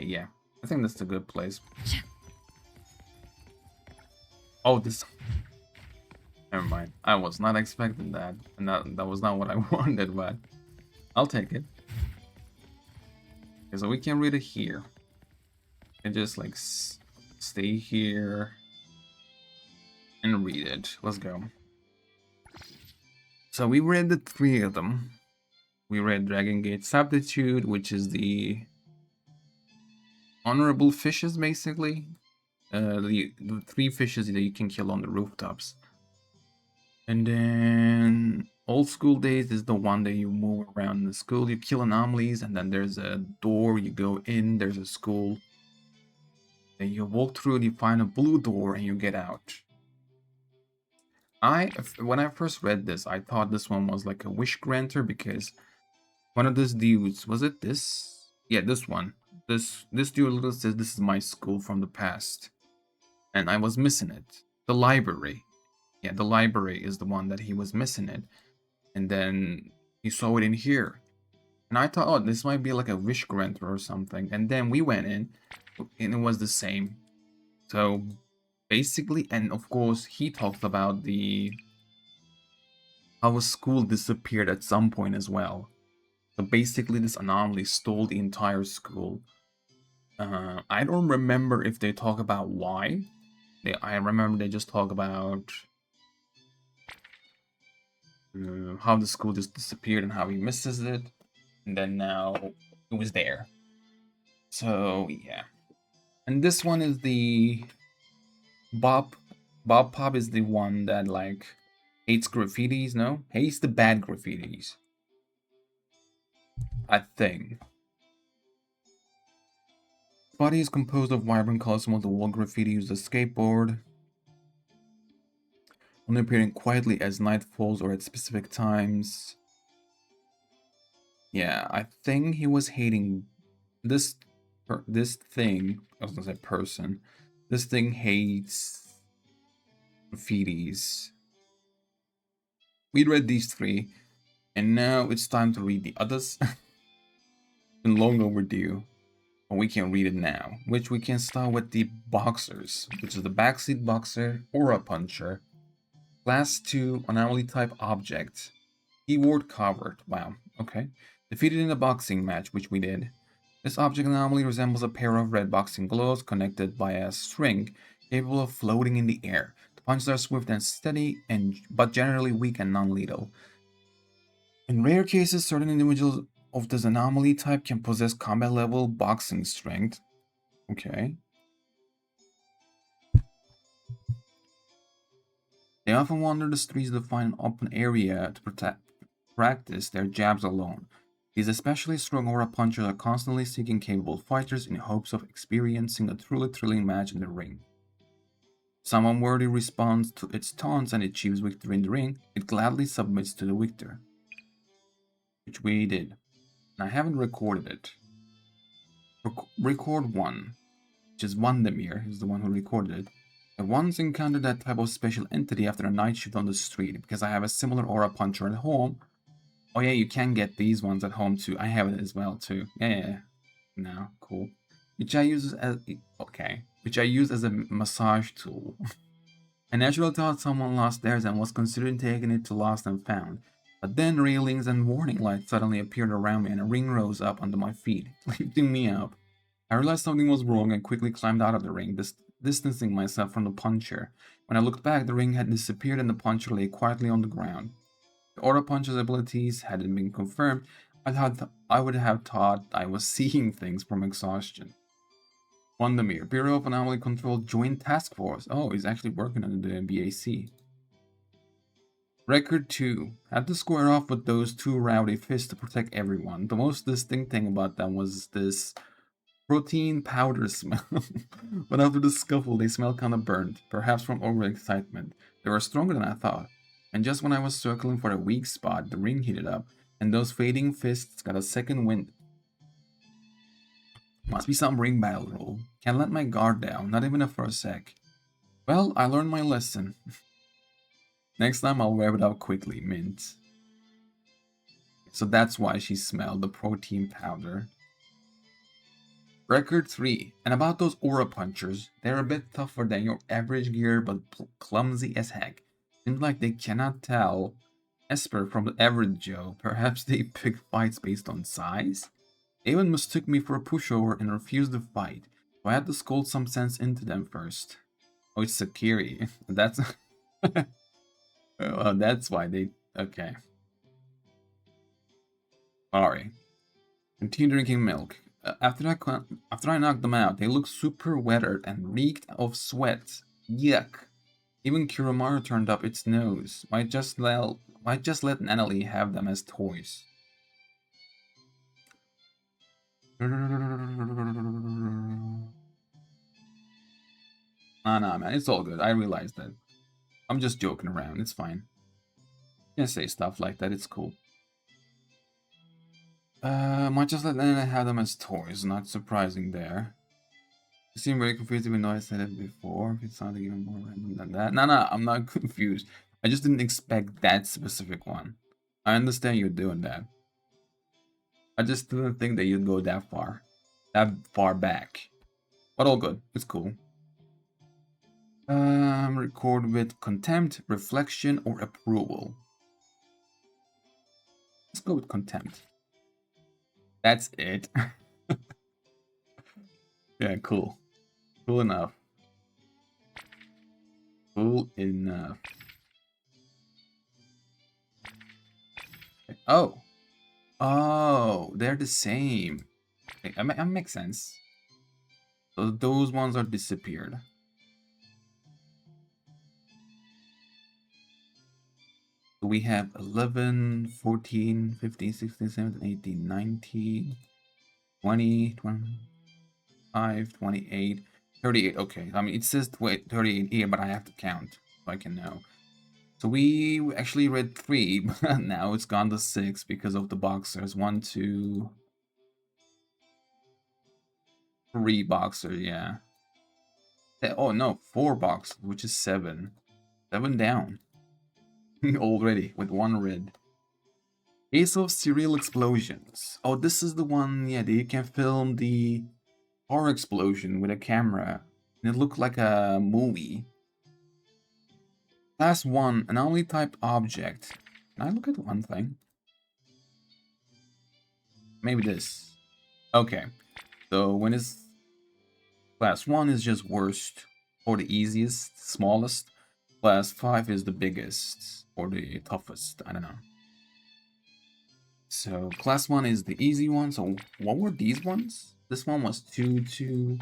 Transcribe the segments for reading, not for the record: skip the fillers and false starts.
Okay, yeah. I think that's a good place. Oh, this... Never mind. I was not expecting that. And that was not what I wanted, but I'll take it. Okay, so we can read it here. And just like stay here and read it. Let's go. So we read the three of them. We read Dragon Gate Substitute, which is the honorable fishes, basically. The three fishes that you can kill on the rooftops. And then Old School Days is the one that you move around in the school. You kill anomalies, and then there's a door. You go in. There's a school. Then you walk through. And you find a blue door, and you get out. When I first read this, I thought this one was like a wish granter because one of those dudes, was it this? Yeah, this one. This dude literally says this is my school from the past, and I was missing it. The library. Yeah, the library is the one that he was missing it, and then he saw it in here, and I thought, oh, this might be like a wish granter or something. And then we went in, and it was the same. So basically, and of course, he talked about how a school disappeared at some point as well. So basically, this anomaly stole the entire school. I don't remember if they talk about why. I remember they just talk about how the school just disappeared and how he misses it, and then now it was there. So yeah, and this one is the Bob. Bob Pop is the one that like hates graffitis. No, hates the bad graffitis. I think. Body is composed of vibrant colors, multi-wall graffiti uses a skateboard. Only appearing quietly as night falls or at specific times. Yeah, I think he was hating this thing. I was gonna say person. This thing hates graffitis. We read these three, and now it's time to read the others. Been long overdue, but we can read it now. Which we can start with the boxers, which is the backseat boxer, aura puncher, class 2 anomaly type object, keyword covered. Wow, okay. Defeated in a boxing match, which we did. This object anomaly resembles a pair of red boxing gloves connected by a string, capable of floating in the air. The punches are swift and steady, but generally weak and non-lethal. In rare cases, certain individuals of this anomaly type can possess combat level boxing strength. Okay. They often wander the streets to find an open area to practice their jabs alone. These especially strong aura punchers are constantly seeking capable fighters in hopes of experiencing a truly thrilling match in the ring. If someone worthy responds to its taunts and achieves victory in the ring, it gladly submits to the victor. Which we did. And I haven't recorded it. Record 1, which is Wandemir, is the one who recorded it. I once encountered that type of special entity after a night shift on the street, because I have a similar aura puncher at home. Oh yeah, you can get these ones at home too. I have it as well too. Yeah. No, cool. Which I use as which I use as a massage tool. I naturally thought someone lost theirs and was considering taking it to Lost and Found. But then railings and warning lights suddenly appeared around me and a ring rose up under my feet, lifting me up. I realized something was wrong and quickly climbed out of the ring, distancing myself from the puncher. When I looked back, the ring had disappeared and the puncher lay quietly on the ground. If Aura Puncher's abilities hadn't been confirmed, I would have thought I was seeing things from exhaustion. Wandemir, Bureau of Anomaly Control Joint Task Force. Oh, he's actually working on the BAC. Record 2. Had to square off with those two rowdy fists to protect everyone. The most distinct thing about them was this protein powder smell. But after the scuffle, they smelled kinda burnt, perhaps from overexcitement. They were stronger than I thought. And just when I was circling for a weak spot, the ring heated up, and those fading fists got a second wind. Must be some ring battle rule. Can't let my guard down, not even for a sec. Well, I learned my lesson. Next time I'll wear it out quickly, mint. So that's why she smelled the protein powder. Record 3. And about those aura punchers, they're a bit tougher than your average gear, but clumsy as heck. Seems like they cannot tell Esper from the average Joe. Perhaps they pick fights based on size? They even mistook me for a pushover and refused to fight, so I had to scold some sense into them first. Oh, it's Sakiri. That's... well, that's why they... Okay. Sorry. Continue drinking milk. After I knocked them out, they looked super weathered and reeked of sweat. Yuck. Even Kiromaru turned up its nose. Might just let Anomaly have them as toys. Nah, man, it's all good. I realized that. I'm just joking around. It's fine. You can say stuff like that. It's cool. Might just let Anomaly have them as toys. Not surprising there. You seem very confused even though I said it before. It sounded even more random than that. No, I'm not confused. I just didn't expect that specific one. I understand you're doing that. I just didn't think that you'd go that far. That far back. But all good. It's cool. Record with contempt, reflection, or approval. Let's go with contempt. That's it. Yeah, cool. Cool enough. Cool enough. Oh. Oh, they're the same. Okay, that makes sense. So those ones are disappeared. So we have 11, 14, 15, 16, 17, 18, 19, 20, 25, 28, 38. Okay, I mean, it says 38 here, but I have to count so I can know. So we actually read 3, but now it's gone to 6 because of the boxers. 1, 2, 3 boxers, yeah. Oh no, 4 boxers, which is 7. 7 down already with 1 red. Case of serial explosions. Oh, this is the one, yeah, that you can film the car explosion with a camera. And it looked like a movie. Class 1, anomaly type object. Can I look at one thing? Maybe this. Okay. So when it's class 1 is just worst, or the easiest, smallest. Class 5 is the biggest, or the toughest, I don't know. So class 1 is the easy one. So what were these ones? This one was 2, 2,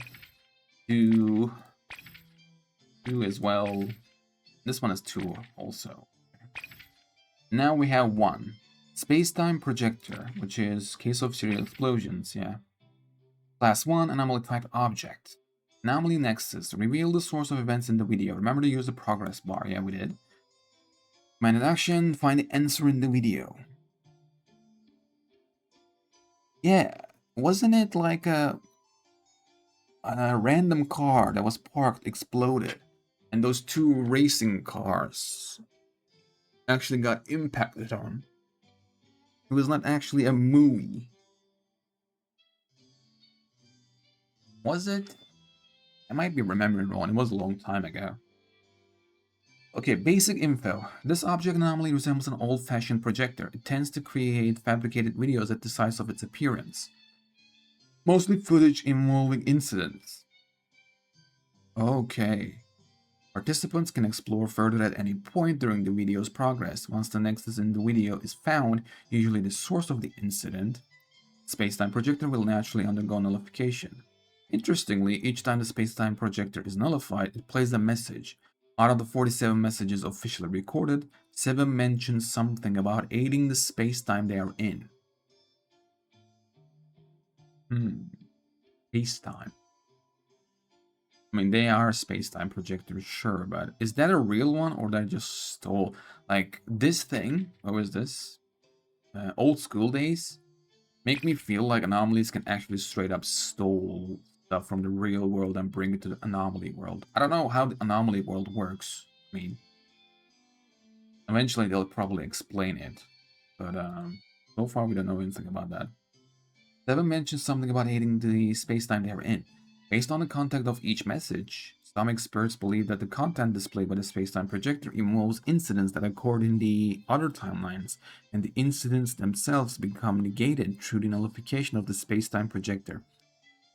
2, 2 as well. This one is 2 also. Now we have 1. Space-time projector, which is case of serial explosions, yeah. Class 1, anomaly type object. Anomaly nexus. Reveal the source of events in the video. Remember to use the progress bar. Yeah, we did. Commanded action. Find the answer in the video. Yeah. Wasn't it like a random car that was parked exploded? And those 2 racing cars actually got impacted on. It was not actually a movie. Was it? I might be remembering wrong. It was a long time ago. Okay, basic info. This object anomaly resembles an old-fashioned projector. It tends to create fabricated videos at the size of its appearance. Mostly footage involving incidents. Okay. Participants can explore further at any point during the video's progress. Once the nexus in the video is found, usually the source of the incident, space-time projector will naturally undergo nullification. Interestingly, each time the space-time projector is nullified, it plays a message. Out of the 47 messages officially recorded, 7 mention something about aiding the space-time they are in. Space-time. I mean, they are space-time projectors, sure, but is that a real one or they just stole? Like, this thing, what was this? Old school days? Make me feel like anomalies can actually straight up stole stuff from the real world and bring it to the anomaly world. I don't know how the anomaly world works. I mean, eventually they'll probably explain it, but so far we don't know anything about that. 7 mentions something about hating the spacetime they are in. Based on the content of each message, some experts believe that the content displayed by the spacetime projector involves incidents that occurred in the other timelines, and the incidents themselves become negated through the nullification of the spacetime projector.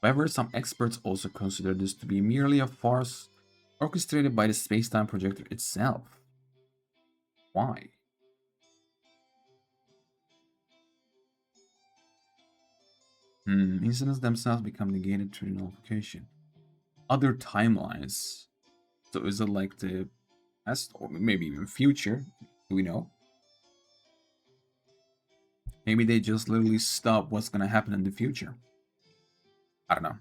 However, some experts also consider this to be merely a farce orchestrated by the spacetime projector itself. Why? Incidents themselves become negated through the nullification. Other timelines. So is it like the past or maybe even future? Do we know? Maybe they just literally stop what's gonna happen in the future. I don't know.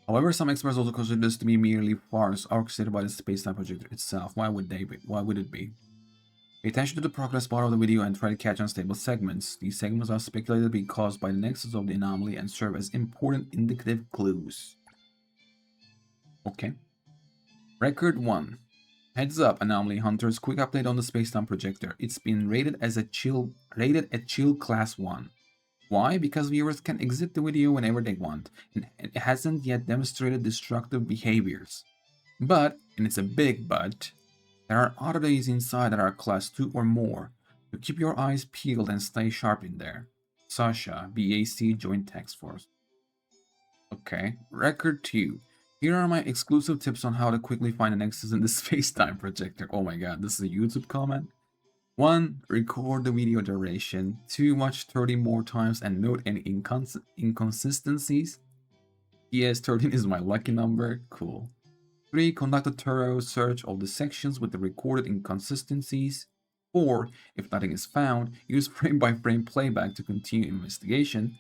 However, some experts also consider this to be merely farce orchestrated by the space-time projector itself. Why would they be? Why would it be? Pay attention to the progress bar of the video and try to catch unstable segments. These segments are speculated to be caused by the nexus of the anomaly and serve as important indicative clues. Okay. Record 1. Heads up, Anomaly Hunters, quick update on the space-time projector. It's been rated at chill class 1. Why? Because viewers can exit the video whenever they want, and it hasn't yet demonstrated destructive behaviors. But, and it's a big but, there are oddities inside that are class 2 or more, so keep your eyes peeled and stay sharp in there. Sasha, BAC Joint Task Force. Okay, record 2. Here are my exclusive tips on how to quickly find an nexus in the space-time projector. Oh my god, this is a YouTube comment. 1. Record the video duration. 2. Watch 30 more times and note any inconsistencies. PS13 is my lucky number. Cool. 3. Conduct a thorough search of the sections with the recorded inconsistencies. 4. If nothing is found, use frame-by-frame playback to continue investigation.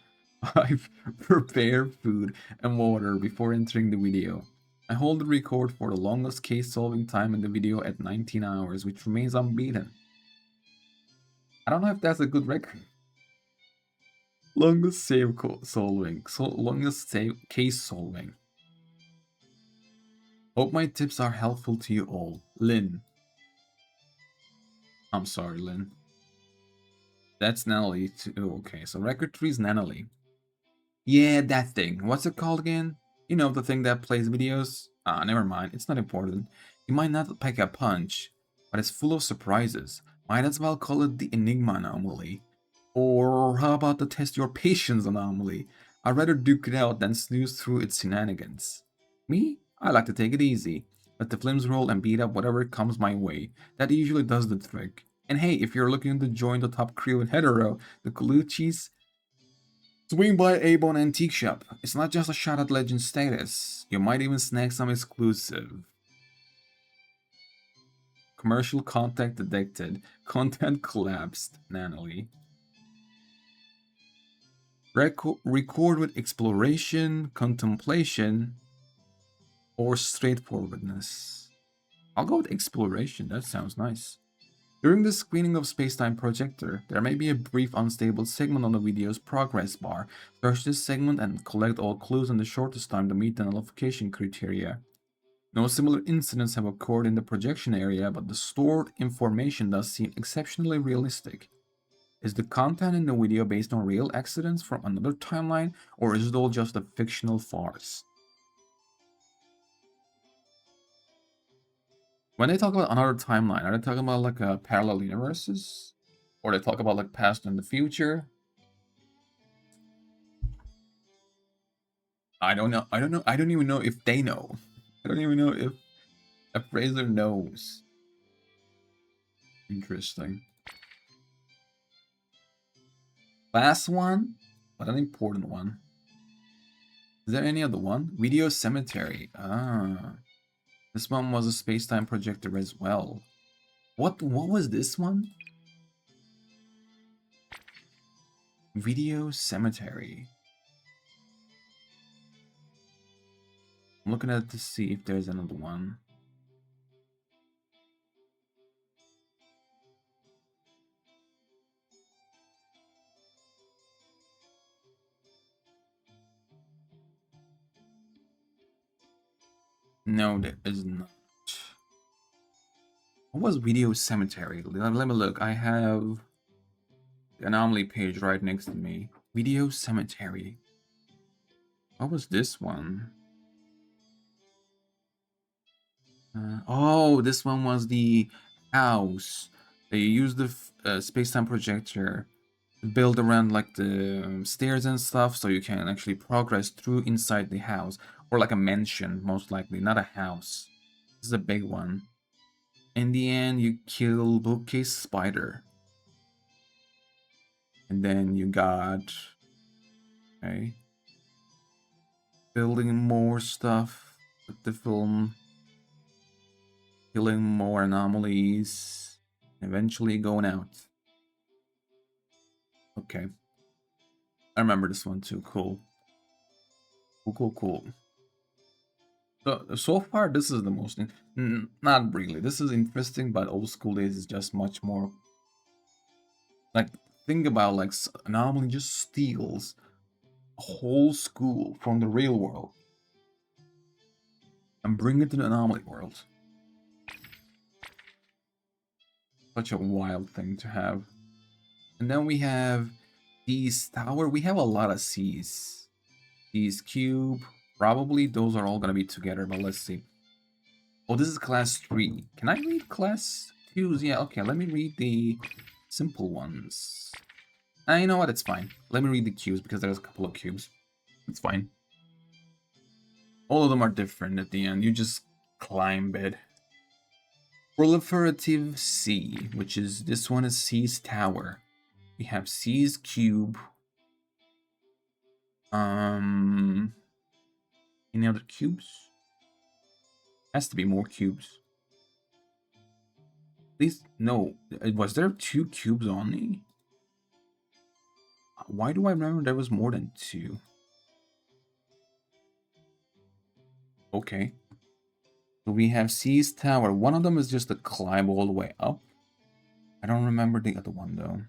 5. Prepare food and water before entering the video. I hold the record for the longest case-solving time in the video at 19 hours, which remains unbeaten. I don't know if that's a good record. Longest case solving. Hope my tips are helpful to you all. Lynn. I'm sorry, Lynn. That's Natalie too. Oh, okay, so record 3 is Natalie. Yeah, that thing. What's it called again? You know, the thing that plays videos? Ah, never mind. It's not important. You might not pack a punch, but it's full of surprises. Might as well call it the Enigma Anomaly. Or how about the Test Your Patience Anomaly? I'd rather duke it out than snooze through its shenanigans. Me? I like to take it easy. Let the flames roll and beat up whatever comes my way. That usually does the trick. And hey, if you're looking to join the top crew in Hetero, the Colucci's, swing by A-Bone Antique Shop. It's not just a shot at legend status. You might even snag some exclusive. Commercial contact detected. Content collapsed. Natalie. Record with exploration, contemplation, or straightforwardness. I'll go with exploration. That sounds nice. During the screening of Spacetime Projector, there may be a brief unstable segment on the video's progress bar. Search this segment and collect all clues in the shortest time to meet the nullification criteria. No similar incidents have occurred in the projection area, but the stored information does seem exceptionally realistic. Is the content in the video based on real accidents from another timeline, or is it all just a fictional farce? When they talk about another timeline, are they talking about like a parallel universes? Or they talk about like past and the future? I don't know. I don't know. I don't even know if they know. I don't even know if Fraser knows. Interesting. Last one, but an important one. Is there any other one? Video Cemetery. Ah. This one was a space-time projector as well. What was this one? Video Cemetery. I'm looking at it to see if there's another one. No, there is not. What was Video Cemetery? Let me look. I have the Anomaly page right next to me. Video Cemetery. What was this one? Oh, this one was the house. They used the space-time projector to build around like the stairs and stuff, so you can actually progress through inside the house, or like a mansion, most likely, not a house. This is a big one. In the end, you kill Bookcase Spider, and then you got okay, building more stuff with the film, killing more anomalies, eventually going out. Okay. I remember this one too. Cool. Cool. So far, this is the most... not really. This is interesting, but Old School Days is just much more... Like, think about, like, Anomaly just steals a whole school from the real world and bring it to the Anomaly world. Such a wild thing to have. And then we have C's Tower. We have a lot of C's. C's Cube. Probably those are all gonna be together, but let's see. Oh, this is class 3. Can I read class 2s? Yeah, okay, let me read the simple ones. You know what, it's fine. Let me read the cubes because there's a couple of cubes. It's fine. All of them are different at the end. You just climb it. Proliferative C, which is, this one is C's Tower. We have C's Cube. Any other cubes? Has to be more cubes. Please, no. Was there 2 cubes only? Why do I remember there was more than 2? Okay. So we have C's Tower. One of them is just a climb all the way up. I don't remember the other one though.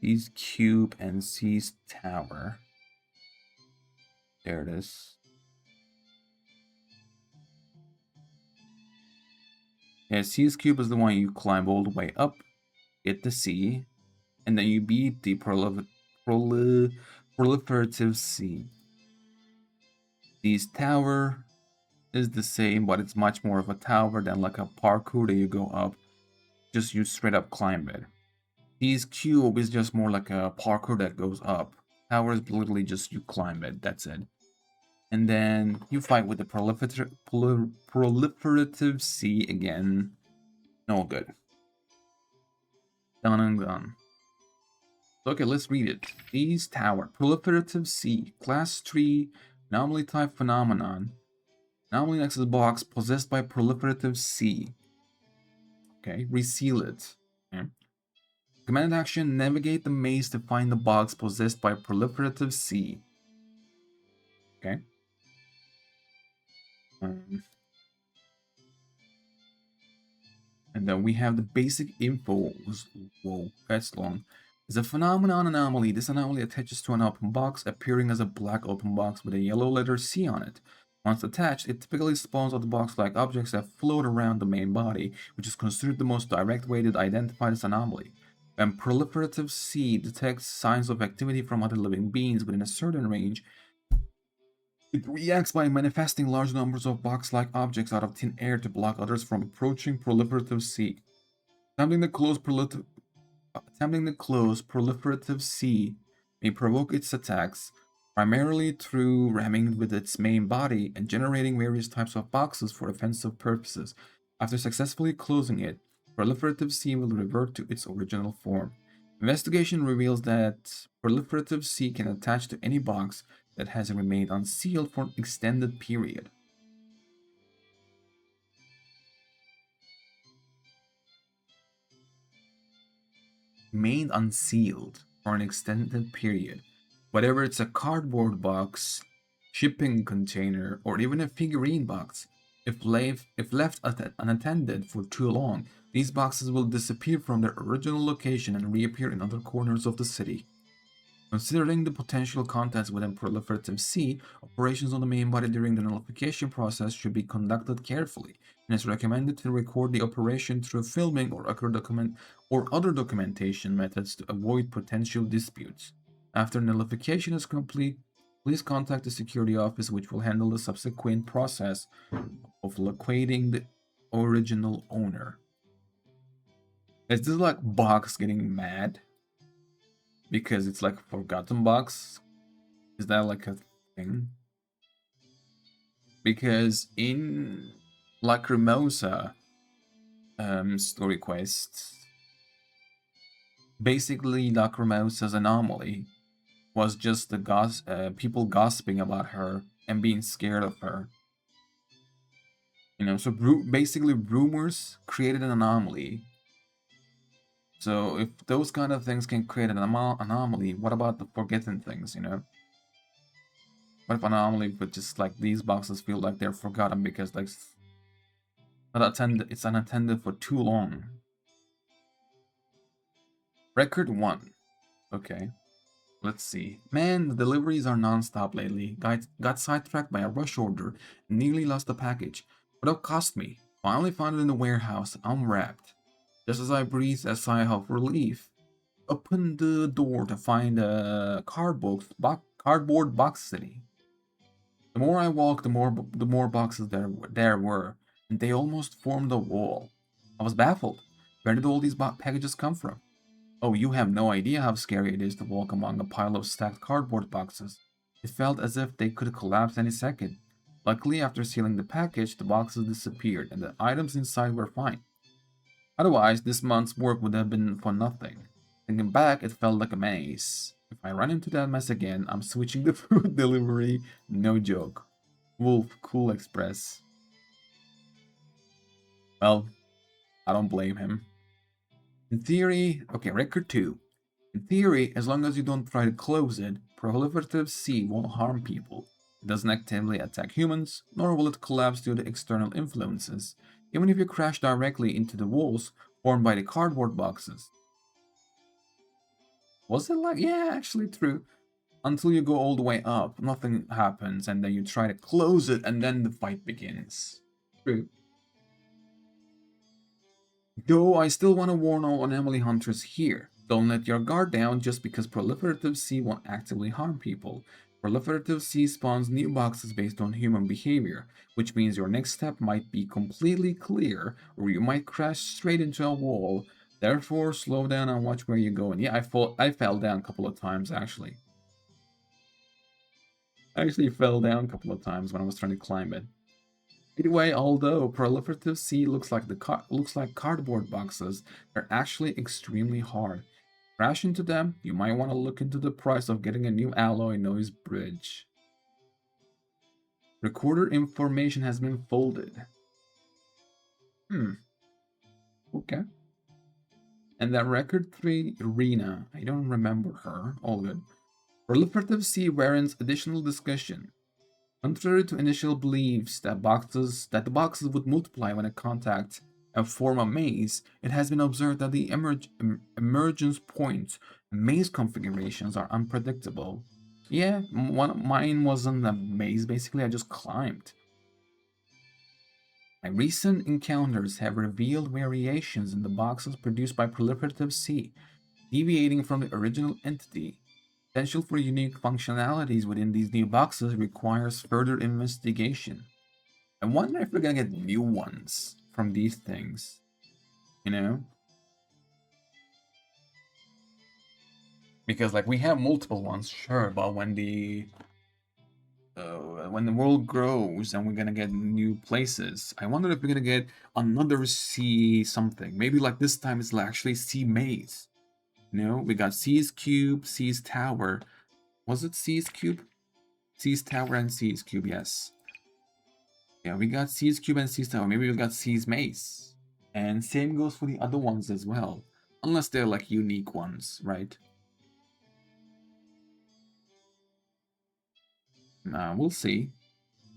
C's Cube and C's Tower. There it is. Yeah, C's Cube is the one you climb all the way up, get the C, and then you beat the proliferative C. C's Tower is the same, but it's much more of a tower than like a parkour that you go up. Just you straight up climb it. C's Cube is just more like a parkour that goes up. Tower is literally just you climb it, that's it. And then you fight with the proliferative C again. No good. Done and gone. Okay, let's read it. C's Tower. Proliferative C. Class 3. Anomaly type phenomenon. Anomaly Nexus box possessed by proliferative C. Okay, reseal it. Okay. Command action, navigate the maze to find the box possessed by proliferative C. Okay. And then we have the basic info. Whoa, that's long. Is a phenomenon anomaly. This anomaly attaches to an open box, appearing as a black open box with a yellow letter C on it. Once attached, it typically spawns out the box-like objects that float around the main body, which is considered the most direct way to identify this anomaly. When proliferative C detects signs of activity from other living beings within a certain range, it reacts by manifesting large numbers of box-like objects out of thin air to block others from approaching proliferative C. Attempting to close proliferative C may provoke its attacks, primarily through ramming with its main body and generating various types of boxes for offensive purposes. After successfully closing it, proliferative C will revert to its original form. Investigation reveals that proliferative C can attach to any box that has remained unsealed for an extended period. Remained unsealed for an extended period. Whether it's a cardboard box, shipping container, or even a figurine box, if left unattended for too long, these boxes will disappear from their original location and reappear in other corners of the city. Considering the potential contents within proliferative C, operations on the main body during the nullification process should be conducted carefully, and it's recommended to record the operation through filming or other documentation methods to avoid potential disputes. After nullification is complete, please contact the security office, which will handle the subsequent process of locating the original owner. Is this like box getting mad because it's like forgotten box? Is that like a thing? Because in Lacrimosa story quest, basically Lacrimosa's anomaly was just the people gossiping about her and being scared of her. You know, so basically rumors created an anomaly. So if those kind of things can create an anomaly, what about the forgotten things, you know? What if anomaly would just like these boxes feel like they're forgotten because like it's unattended for too long? Record 1. Okay. Let's see. Man, the deliveries are non-stop lately. Got sidetracked by a rush order and nearly lost the package. But it cost me. Finally found it in the warehouse, unwrapped. Just as I breathed a sigh of relief, opened the door to find a cardboard box city. The more I walked, the more boxes there were, and they almost formed a wall. I was baffled. Where did all these packages come from? Oh, you have no idea how scary it is to walk among a pile of stacked cardboard boxes. It felt as if they could collapse any second. Luckily, after sealing the package, the boxes disappeared and the items inside were fine. Otherwise, this month's work would have been for nothing. Thinking back, it felt like a maze. If I run into that mess again, I'm switching the food delivery. No joke. Wolf, Cool Express. Well, I don't blame him. In theory, okay, record 2. In theory, as long as you don't try to close it, proliferative C won't harm people. It doesn't actively attack humans, nor will it collapse due to external influences, even if you crash directly into the walls formed by the cardboard boxes. Was it like, yeah, actually true. Until you go all the way up, nothing happens, and then you try to close it, and then the fight begins. True. Though I still want to warn all Anomaly hunters here. Don't let your guard down just because Proliferative C won't actively harm people. Proliferative C spawns new boxes based on human behavior, which means your next step might be completely clear, or you might crash straight into a wall. Therefore, slow down and watch where you go. And yeah, I fell down a couple of times actually. I actually fell down a couple of times when I was trying to climb it. Anyway, although proliferative C looks like cardboard boxes, they're actually extremely hard. Crash into them, you might want to look into the price of getting a new alloy noise bridge. Recorder information has been folded. Okay. And that record 3 Rena, I don't remember her. All good. Proliferative C warrants additional discussion. Contrary to initial beliefs that the boxes would multiply when a contact and form a maze, it has been observed that the emergence points maze configurations are unpredictable. Yeah, mine wasn't a maze, basically, I just climbed. My recent encounters have revealed variations in the boxes produced by Proliferative C, deviating from the original entity. Potential for unique functionalities within these new boxes requires further investigation. I wonder if we're gonna get new ones from these things, you know? Because like we have multiple ones, sure, but when the world grows and we're gonna get new places, I wonder if we're gonna get another sea something. Maybe like this time it's actually sea maze. You know, we got Sea's Cube, Sea's Tower. Was it Sea's Cube? Sea's Tower and Sea's Cube, yes. Yeah, we got Sea's Cube and Sea's Tower. Maybe we got Sea's Maze. And same goes for the other ones as well. Unless they're like unique ones, right? We'll see.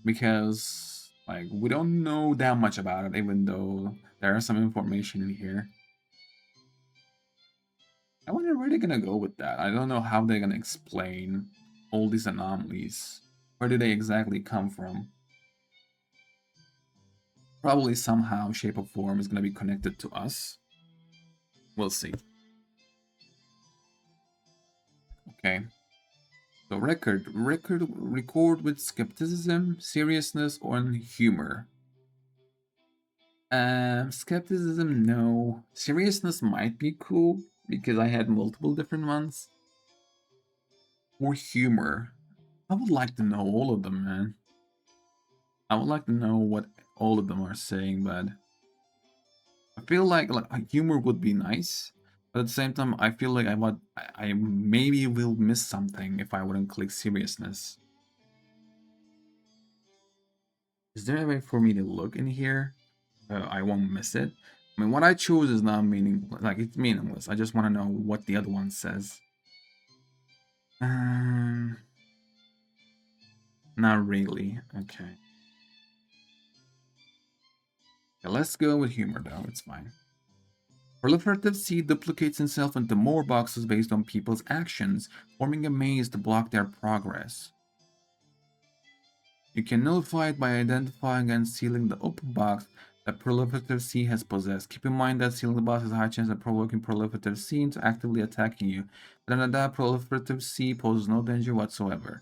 Because like we don't know that much about it, even though there is some information in here. I wonder where they're gonna go with that. I don't know how they're gonna explain all these anomalies. Where do they exactly come from? Probably somehow, shape, or form is gonna be connected to us. We'll see. Okay. So record with skepticism, seriousness, or humor. Skepticism, no. Seriousness might be cool because I had multiple different ones. Or humor. I would like to know all of them, man. I would like to know what all of them are saying, but I feel like humor would be nice. But at the same time, I feel like I maybe will miss something if I wouldn't click seriousness. Is there a way for me to look in here? I won't miss it. I mean, what I choose is not meaningless. Like, it's meaningless. I just want to know what the other one says. Um, Not really. Okay. Yeah, let's go with humor, though. It's fine. Proliferative C duplicates itself into more boxes based on people's actions, forming a maze to block their progress. You can nullify it by identifying and sealing the open box that Proliferative C has possessed. Keep in mind that sealing the box has a high chance of provoking Proliferative C into actively attacking you. Other than that, Proliferative C poses no danger whatsoever.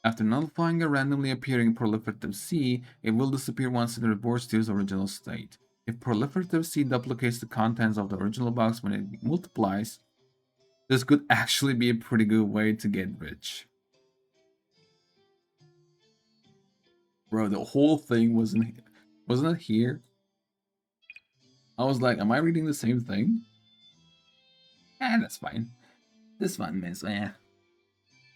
After nullifying a randomly appearing Proliferative C, it will disappear once it reverts to its original state. If Proliferative C duplicates the contents of the original box when it multiplies, this could actually be a pretty good way to get rich. Bro, the whole thing wasn't it here? I was like, am I reading the same thing? That's fine. This one is,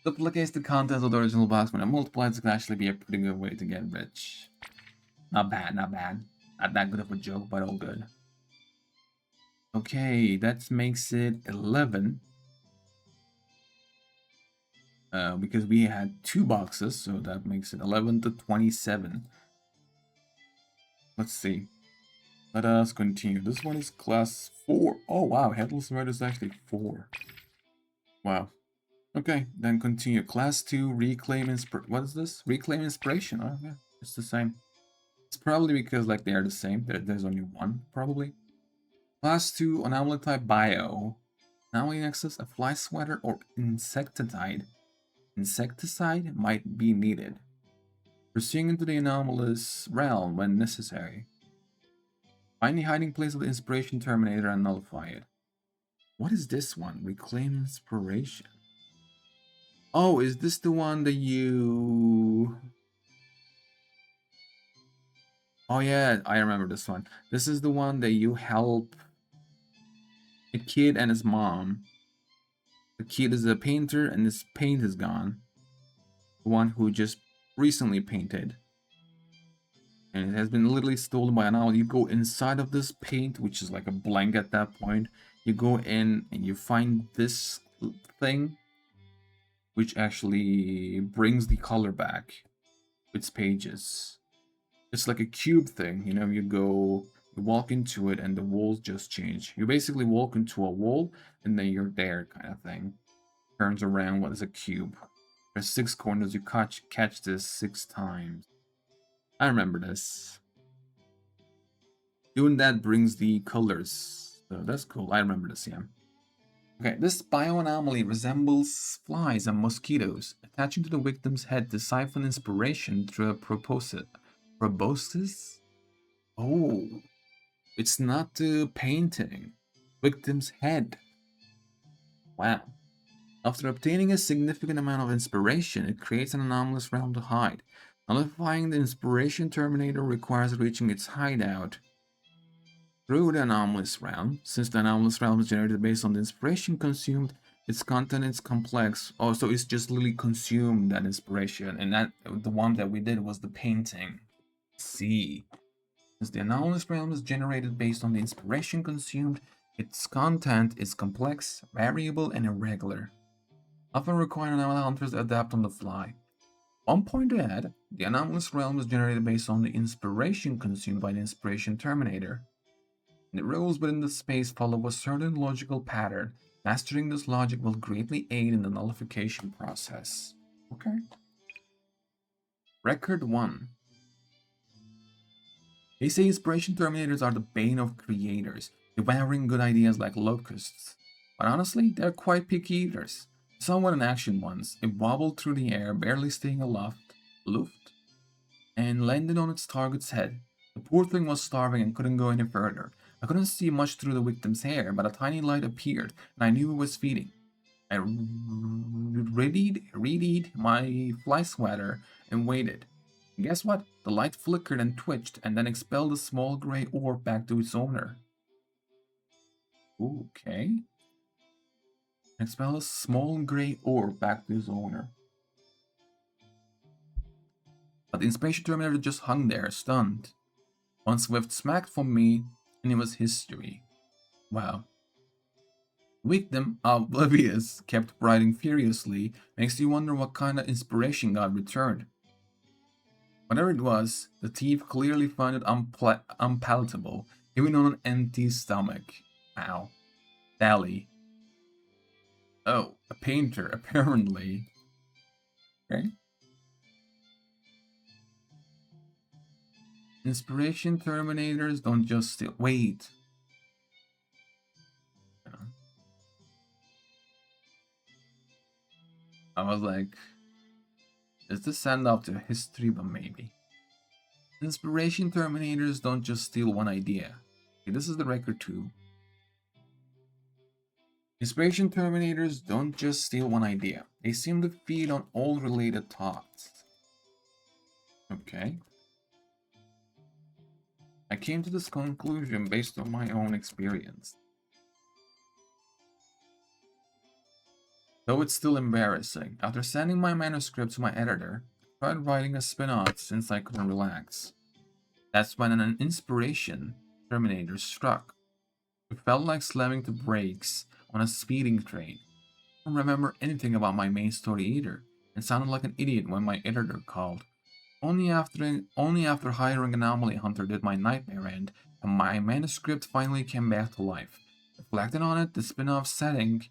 duplicates the contents of the original box when it multiplies, it can actually be a pretty good way to get rich. Not bad, not bad. Not that good of a joke, but all good. Okay, that makes it 11. Because we had 2 boxes, so that makes it 11 to 27. Let's see. Let us continue. This one is class 4. Oh, wow. Headless Murder is actually 4. Wow. Okay, then continue. Class 2, Reclaim Inspiration. What is this? Reclaim Inspiration. Oh, yeah. It's the same. It's probably because, like, they are the same. There's only one, probably. Class 2, Anomaly type Bio. Anomaly Nexus, a fly sweater, or insecticide. Insecticide might be needed. Pursuing into the anomalous realm when necessary. Find the hiding place of the Inspiration Terminator and nullify it. What is this one? Reclaim Inspiration. Oh, is this the one that you... Oh yeah, I remember this one. This is the one that you help a kid and his mom. The kid is a painter and his paint is gone. The one who just recently painted. And it has been literally stolen by an owl. You go inside of this paint, which is like a blank at that point. You go in and you find this thing, which actually brings the color back. Its pages. It's like a cube thing, you know, you walk into it and the walls just change. You basically walk into a wall and then you're there kind of thing. Turns around what is a cube. There's 6 corners, you catch this 6 times. I remember this. Doing that brings the colors. So that's cool. I remember this, yeah. Okay, this bioanomaly resembles flies and mosquitoes, attaching to the victim's head to siphon inspiration through a proboscis? Oh, it's not the painting. Victim's head. Wow. After obtaining a significant amount of inspiration, it creates an anomalous realm to hide. Nullifying the inspiration terminator requires reaching its hideout through the anomalous realm. Since the anomalous realm is generated based on the inspiration consumed, its content is complex. Oh, so it's just literally consumed that inspiration, and that the one that we did was the painting. See, since the anomalous realm is generated based on the inspiration consumed, its content is complex, variable, and irregular, often requiring anomaly hunters to adapt on the fly. One point to add, the anomalous realm is generated based on the inspiration consumed by the inspiration terminator. The rules within the space follow a certain logical pattern. Mastering this logic will greatly aid in the nullification process. Okay. Record 1. They say inspiration terminators are the bane of creators, devouring good ideas like locusts. But honestly, they're quite picky eaters. Someone in action once, it wobbled through the air, barely staying aloft, and landed on its target's head. The poor thing was starving and couldn't go any further. I couldn't see much through the victim's hair, but a tiny light appeared, and I knew it was feeding. I readied my fly swatter and waited. And guess what? The light flickered and twitched, and then expelled a small gray orb back to its owner. Okay. Expelled a small gray orb back to its owner. But the Inspiration Terminator just hung there, stunned. One swift smack from me, and it was history. Wow. Victim, oblivious, kept writing furiously, makes you wonder what kind of inspiration got returned. Whatever it was, the thief clearly found it unpalatable, even on an empty stomach. Ow. Dally. Oh, a painter, apparently. Okay. Inspiration Terminators don't just steal. Wait. I was like, is this send off to history? But maybe. Inspiration Terminators don't just steal one idea. Okay, this is the record 2. Inspiration Terminators don't just steal one idea. They seem to feed on all related thoughts. Okay. I came to this conclusion based on my own experience. Though it's still embarrassing, after sending my manuscript to my editor, I tried writing a spin-off since I couldn't relax. That's when an inspiration terminator struck. It felt like slamming the brakes on a speeding train. I don't remember anything about my main story either, and sounded like an idiot when my editor called. Only after hiring Anomaly Hunter did my nightmare end, and my manuscript finally came back to life. Reflecting on it, the spin-off setting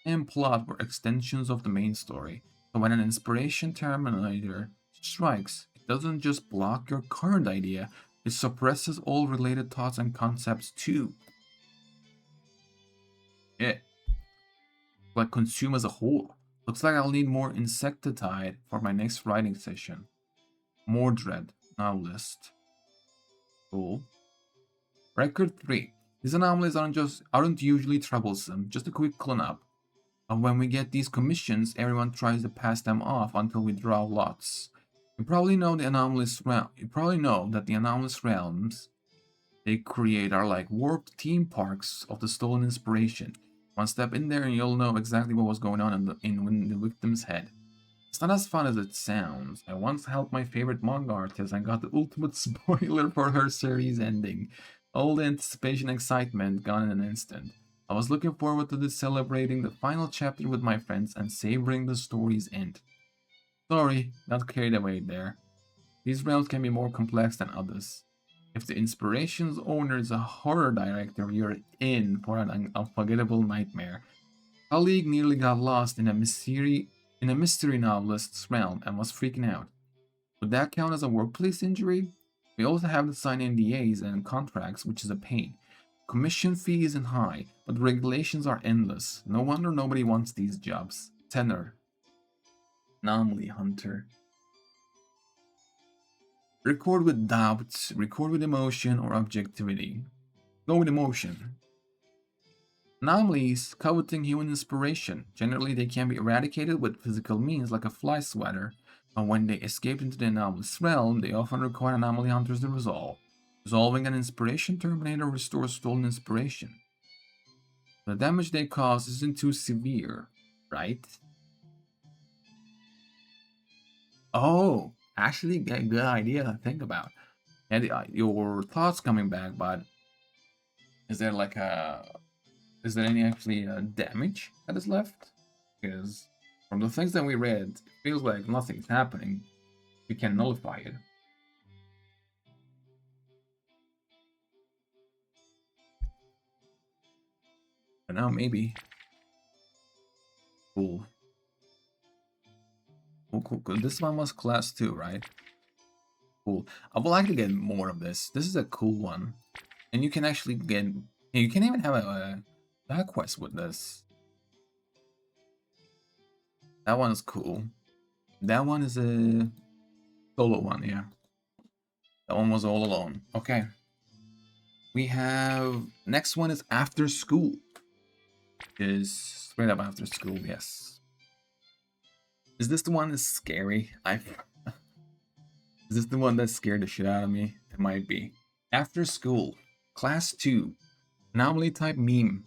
and plot were extensions of the main story, so when an inspiration terminator strikes, it doesn't just block your current idea, it suppresses all related thoughts and concepts too. It like consume as a whole. Looks like I'll need more insecticide for my next writing session. More dread, now list. Cool. Record 3. These anomalies aren't usually troublesome, just a quick cleanup. And when we get these commissions, everyone tries to pass them off until we draw lots. You probably know that the anomalous realms they create are like warped theme parks of the stolen inspiration. One step in there and you'll know exactly what was going on in the victim's head. It's not as fun as it sounds. I once helped my favorite manga artist and got the ultimate spoiler for her series ending. All the anticipation and excitement gone in an instant. I was looking forward to celebrating the final chapter with my friends and savoring the story's end. Sorry, got carried away there. These realms can be more complex than others. If the inspiration's owner is a horror director, you're in for an unforgettable nightmare. Colleague nearly got lost in a mystery novelist's realm and was freaking out. Would that count as a workplace injury? We also have to sign NDAs and contracts, which is a pain. Commission fee isn't high, but regulations are endless. No wonder nobody wants these jobs. Tenor. Anomaly Hunter. Record with doubt, record with emotion or objectivity. Go with emotion. Anomalies coveting human inspiration. Generally, they can be eradicated with physical means like a fly swatter, but when they escape into the anomalous realm, they often require anomaly hunters to resolve. Resolving an inspiration terminator restores stolen inspiration. The damage they cause isn't too severe, right? Oh, actually, a good idea to think about. And your thoughts coming back, but is there like is there any actually damage that is left? Because from the things that we read, it feels like nothing's happening. We can nullify it. But now maybe. Cool. Cool. This one was class 2, right? Cool. I would like to get more of this. This is a cool one. And you can actually get... You can even have a back quest with this. That one is cool. That one is a solo one, yeah. That one was all alone. Okay. We have... Next one is After School. Is straight up After School, yes. Is this the one that's scary? Is this the one that scared the shit out of me? It might be. After School. Class 2. Anomaly type meme.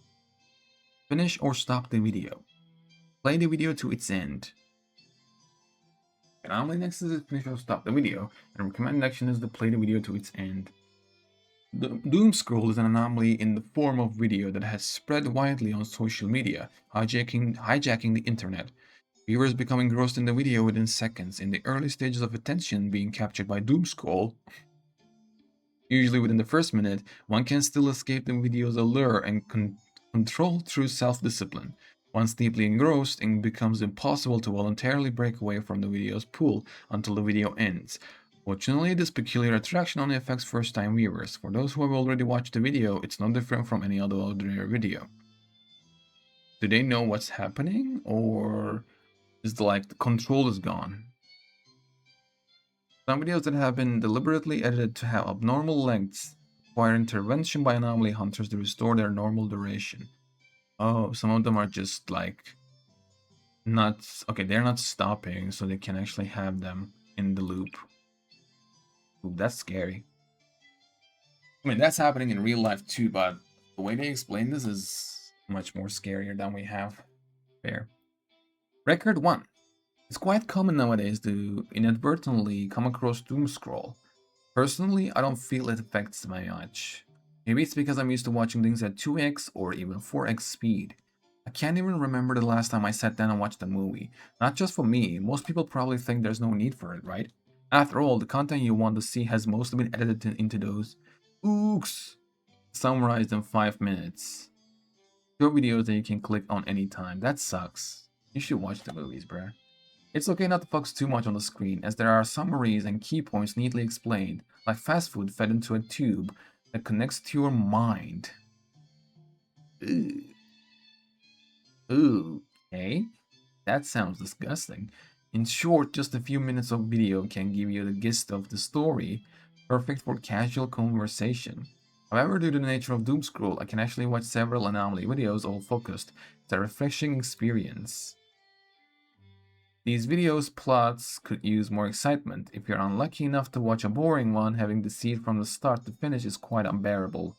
Finish or stop the video. Play the video to its end. Anomaly next is finish or stop the video, and recommended action is to play the video to its end. The doom scroll is an anomaly in the form of video that has spread widely on social media, hijacking the internet. Viewers become engrossed in the video within seconds, in the early stages of attention being captured by doom scroll. Usually within the first minute, one can still escape the video's allure and control through self-discipline. Once deeply engrossed, it becomes impossible to voluntarily break away from the video's pull until the video ends. Fortunately, this peculiar attraction only affects first-time viewers. For those who have already watched the video, it's no different from any other ordinary video. Do they know what's happening, or is the control is gone? Some videos that have been deliberately edited to have abnormal lengths require intervention by anomaly hunters to restore their normal duration. Oh, some of them are just not okay, they're not stopping, so they can actually have them in the loop. Ooh, that's scary. I mean, that's happening in real life too, but the way they explain this is much more scarier than we have there. Record 1. It's quite common nowadays to inadvertently come across doomscroll. Personally, I don't feel it affects me much. Maybe it's because I'm used to watching things at 2x or even 4x speed. I can't even remember the last time I sat down and watched a movie. Not just for me, most people probably think there's no need for it, right? After all, the content you want to see has mostly been edited into those ooks summarized in 5 minutes. Short videos that you can click on anytime. That sucks. You should watch the movies, bruh. It's okay not to focus too much on the screen, as there are summaries and key points neatly explained, like fast food fed into a tube that connects to your mind. Ooh. Ooh. Okay? That sounds disgusting. In short, just a few minutes of video can give you the gist of the story, perfect for casual conversation. However, due to the nature of Doomscroll, I can actually watch several Anomaly videos all focused. It's a refreshing experience. These videos' plots could use more excitement. If you're unlucky enough to watch a boring one, having to see it from the start to finish is quite unbearable.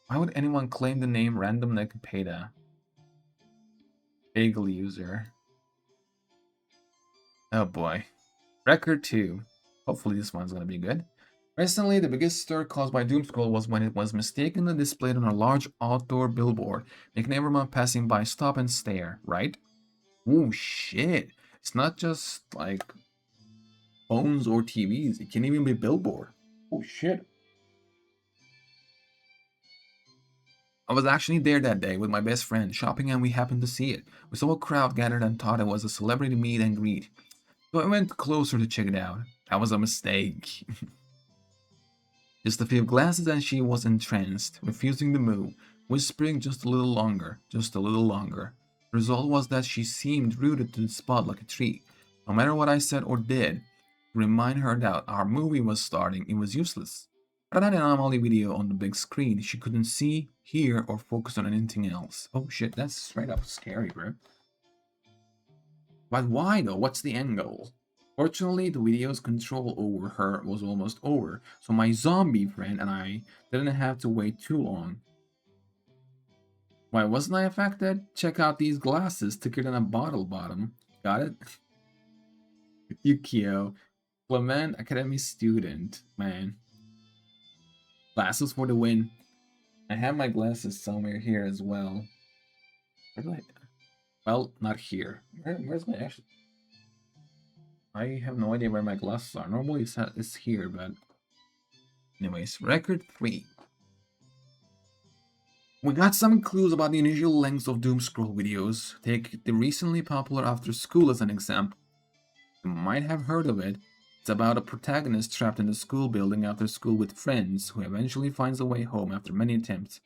Why would anyone claim the name Random Necropeda? Bagel user. Oh boy. Record 2. Hopefully this one's gonna be good. Recently, the biggest stir caused by Doomscroll was when it was mistakenly displayed on a large outdoor billboard, making everyone passing by stop and stare, right? Oh shit. It's not just like phones or TVs. It can even be billboard. Oh shit. I was actually there that day with my best friend, shopping, and we happened to see it. We saw a crowd gathered and thought it was a celebrity meet and greet. So I went closer to check it out. That was a mistake. Just a few glances and she was entranced, refusing to move, whispering just a little longer, just a little longer. The result was that she seemed rooted to the spot like a tree. No matter what I said or did, to remind her that our movie was starting, it was useless. But an anomaly video on the big screen, she couldn't see, hear, or focus on anything else. Oh shit, that's straight up scary, bro. But why though? What's the end goal? Fortunately, the video's control over her was almost over, so my zombie friend and I didn't have to wait too long. Why wasn't I affected? Check out these glasses, thicker than a bottle bottom. Got it? Yukio. Clement Academy student, man. Glasses for the win. I have my glasses somewhere here as well. Where do I... Well, not here. Where's my actual... I have no idea where my glasses are. Normally it's here, but... Anyways, record 3. We got some clues about the initial lengths of doom scroll videos. Take the recently popular After School as an example. You might have heard of it. It's about a protagonist trapped in a school building after school with friends who eventually finds a way home after many attempts.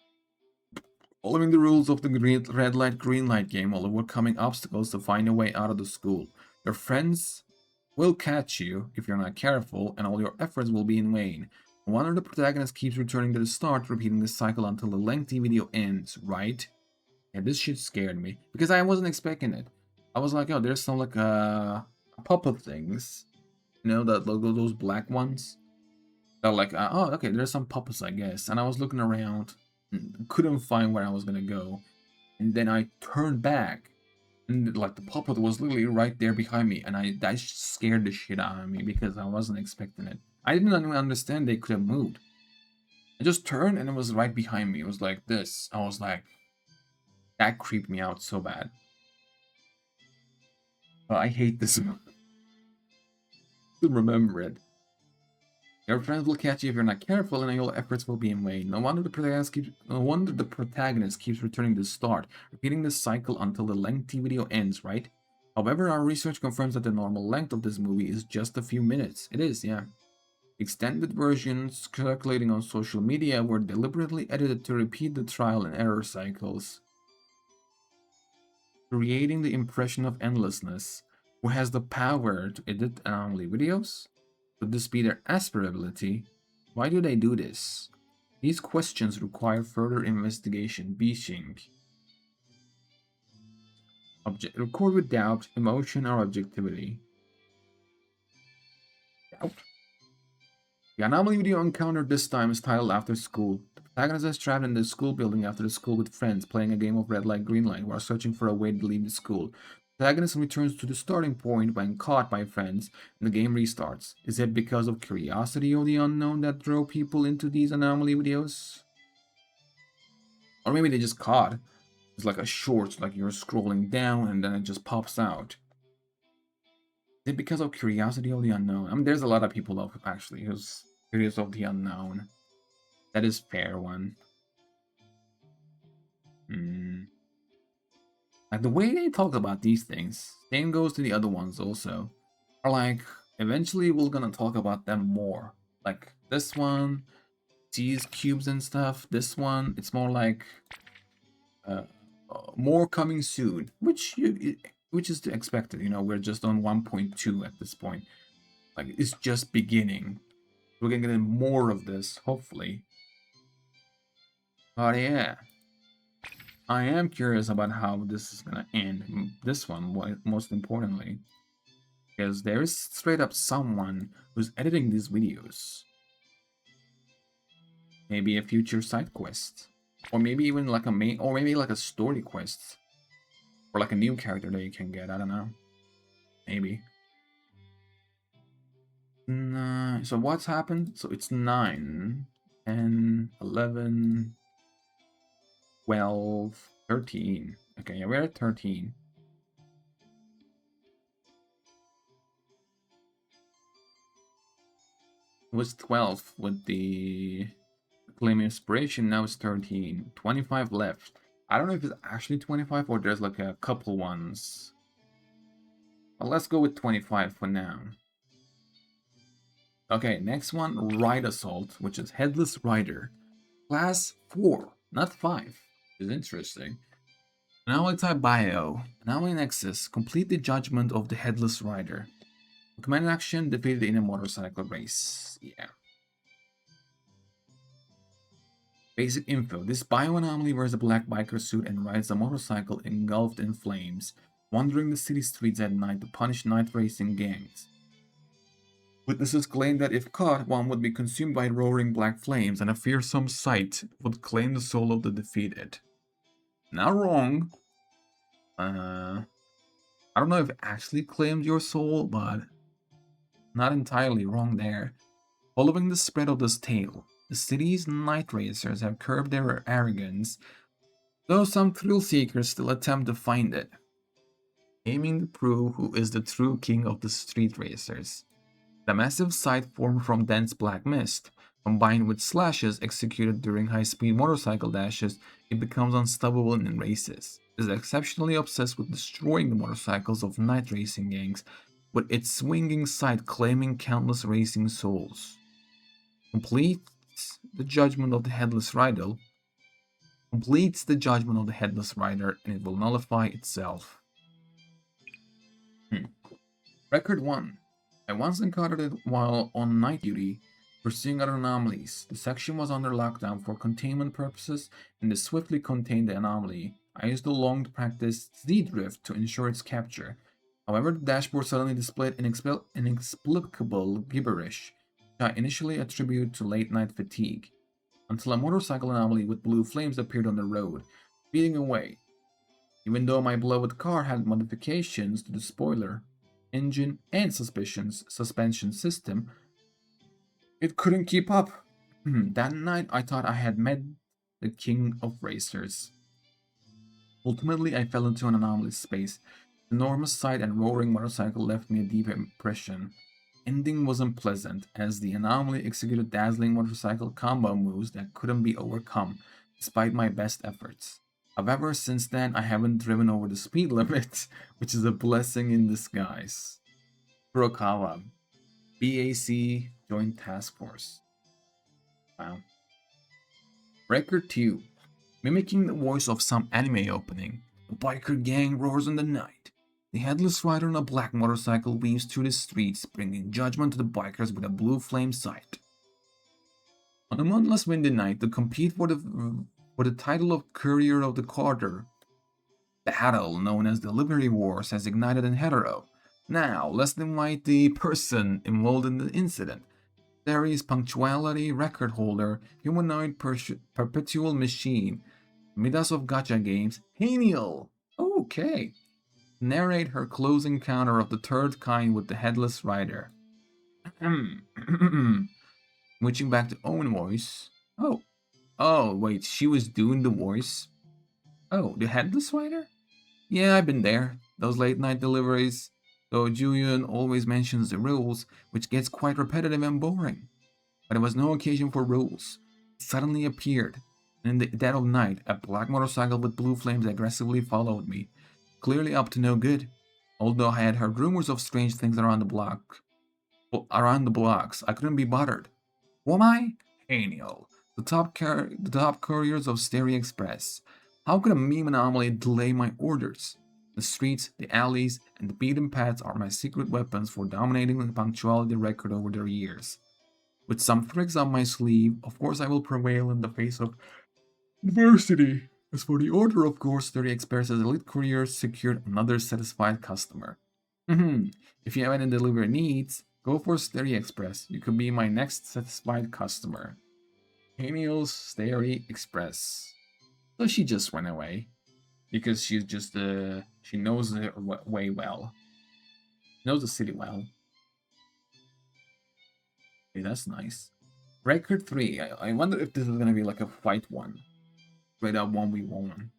Following the rules of the red light, green light game while overcoming obstacles to find a way out of the school. Your friends will catch you if you're not careful, and all your efforts will be in vain. No wonder the protagonist keeps returning to the start, repeating this cycle until the lengthy video ends, right? Yeah, this shit scared me because I wasn't expecting it. I was like, oh, there's some like puppet things, you know, that logo, those black ones. They're like, oh, okay, there's some puppets, I guess. And I was looking around, and couldn't find where I was gonna go, and then I turned back, and like the puppet was literally right there behind me, and that scared the shit out of me because I wasn't expecting it. I didn't even understand they could have moved. I just turned and it was right behind me. It was like this. I was like, that creeped me out so bad. I hate this. Remember it. Your friends will catch you if you're not careful, and your efforts will be in vain. No wonder the protagonist keeps returning to the start, repeating this cycle until the lengthy video ends, right? However, our research confirms that the normal length of this movie is just a few minutes. It is, yeah. Extended versions circulating on social media were deliberately edited to repeat the trial and error cycles, creating the impression of endlessness. Who has the power to edit anomaly videos? Could this be their aspirability? Why do they do this? These questions require further investigation. Beaching. Record with doubt, emotion, or objectivity. Doubt. The anomaly video encounter this time is titled After School. The protagonist is trapped in the school building after school with friends, playing a game of red light, green light, while searching for a way to leave the school. The protagonist returns to the starting point when caught by friends, and the game restarts. Is it because of curiosity or the unknown that drove people into these anomaly videos? Or maybe they just caught. It's like a short, like you're scrolling down and then it just pops out. Is it because of curiosity or the unknown? I mean, there's a lot of people actually who's curious of the unknown. That is fair one. Hmm. Like the way they talk about these things, same goes to the other ones also. Are like, eventually we're gonna talk about them more. Like this one, these cubes and stuff. This one, it's more like uh, more coming soon, which is expected. You know, we're just on 1.2 at this point. Like it's just beginning. We're gonna get more of this, hopefully. But yeah, I am curious about how this is gonna end. This one, most importantly, because there is straight up someone who's editing these videos. Maybe a future side quest, or maybe even like a main, or maybe like a story quest, or like a new character that you can get. I don't know. Maybe. So what's happened? So it's 9, 10, 11, 12, 13. Okay, yeah, we're at 13. It was 12 with the claim inspiration, now it's 13. 25 left. I don't know if it's actually 25 or there's like a couple ones. Well, let's go with 25 for now. Okay, next one, Ride Assault, which is Headless Rider. Class 4, not 5. Is interesting. Anomaly type bio. Anomaly Nexus. Complete the judgment of the Headless Rider. Command action defeated in a motorcycle race. Yeah. Basic info. This bio anomaly wears a black biker suit and rides a motorcycle engulfed in flames, wandering the city streets at night to punish night racing gangs. Witnesses claim that if caught, one would be consumed by roaring black flames, and a fearsome sight would claim the soul of the defeated. Not wrong. I don't know if it actually claimed your soul, but not entirely wrong there. Following the spread of this tale, the city's night racers have curbed their arrogance, though some thrill seekers still attempt to find it, aiming to prove who is the true king of the street racers. The massive sight formed from dense black mist, Combined with slashes executed during high-speed motorcycle dashes, it becomes unstoppable in races. It is exceptionally obsessed with destroying the motorcycles of night racing gangs, with its swinging sight claiming countless racing souls. Completes the judgment of the headless rider, completes the judgment of the headless rider, and it will nullify itself. Record 1. I once encountered it while on night duty, pursuing other anomalies. The section was under lockdown for containment purposes, and to swiftly contain the anomaly, I used a long practiced Z-drift to ensure its capture. However, the dashboard suddenly displayed inexplicable gibberish, which I initially attributed to late-night fatigue, until a motorcycle anomaly with blue flames appeared on the road, speeding away. Even though my beloved car had modifications to the spoiler, engine, and suspension system, it couldn't keep up. That night, I thought I had met the king of racers. Ultimately, I fell into an anomalous space. The enormous sight and roaring motorcycle left me a deep impression. Ending wasn't pleasant, as the anomaly executed dazzling motorcycle combo moves that couldn't be overcome, despite my best efforts. However, since then, I haven't driven over the speed limit, which is a blessing in disguise. Kurokawa, BAC Joint Task Force. Wow. Record 2. Mimicking the voice of some anime opening, a biker gang roars in the night. The headless rider on a black motorcycle weaves through the streets, bringing judgment to the bikers with a blue flame sight. On a moonless windy night, to compete for the title of Courier of the Quarter, battle known as the Liberty Wars has ignited in Hetero. Now, let's invite the person involved in the incident. Series punctuality record holder, humanoid perpetual machine, Midas of Gacha games, Haniel. Okay. Narrate her close encounter of the third kind with the headless rider. Switching back to own voice. Oh, wait, she was doing the voice? Oh, the headless rider? Yeah, I've been there. Those late night deliveries. Though Julian always mentions the rules, which gets quite repetitive and boring. But there was no occasion for rules. It suddenly appeared, and in the dead of night, a black motorcycle with blue flames aggressively followed me, clearly up to no good. Although I had heard rumors of strange things around the blocks, I couldn't be bothered. Who am I? Haniel, the top couriers of Stereo Express. How could a meme anomaly delay my orders? The streets, the alleys, and the beaten paths are my secret weapons for dominating the punctuality record over the years. With some tricks up my sleeve, of course I will prevail in the face of adversity. As for the order, of course, Stereo Express's elite couriers secured another satisfied customer. If you have any delivery needs, go for Stereo Express. You could be my next satisfied customer. Haniel's Stereo Express. So she just went away. Because she's just, she knows the way well. Knows the city well. Okay, that's nice. Record 3. I wonder if this is gonna be like a fight one. Straight up 1v1.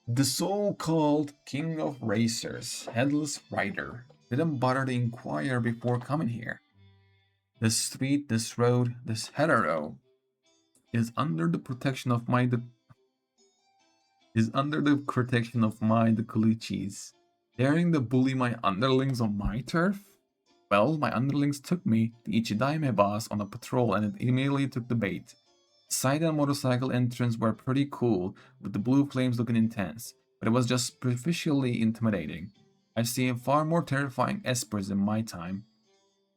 The so-called King of Racers, Headless Rider, didn't bother to inquire before coming here. This street, this road, this hetero is under the protection of my the Colichis, daring to bully my underlings on my turf? Well, my underlings took me, the Ichidaime boss, on a patrol and it immediately took the bait. The side and motorcycle entrance were pretty cool, with the blue flames looking intense, but it was just superficially intimidating. I've seen far more terrifying espers in my time.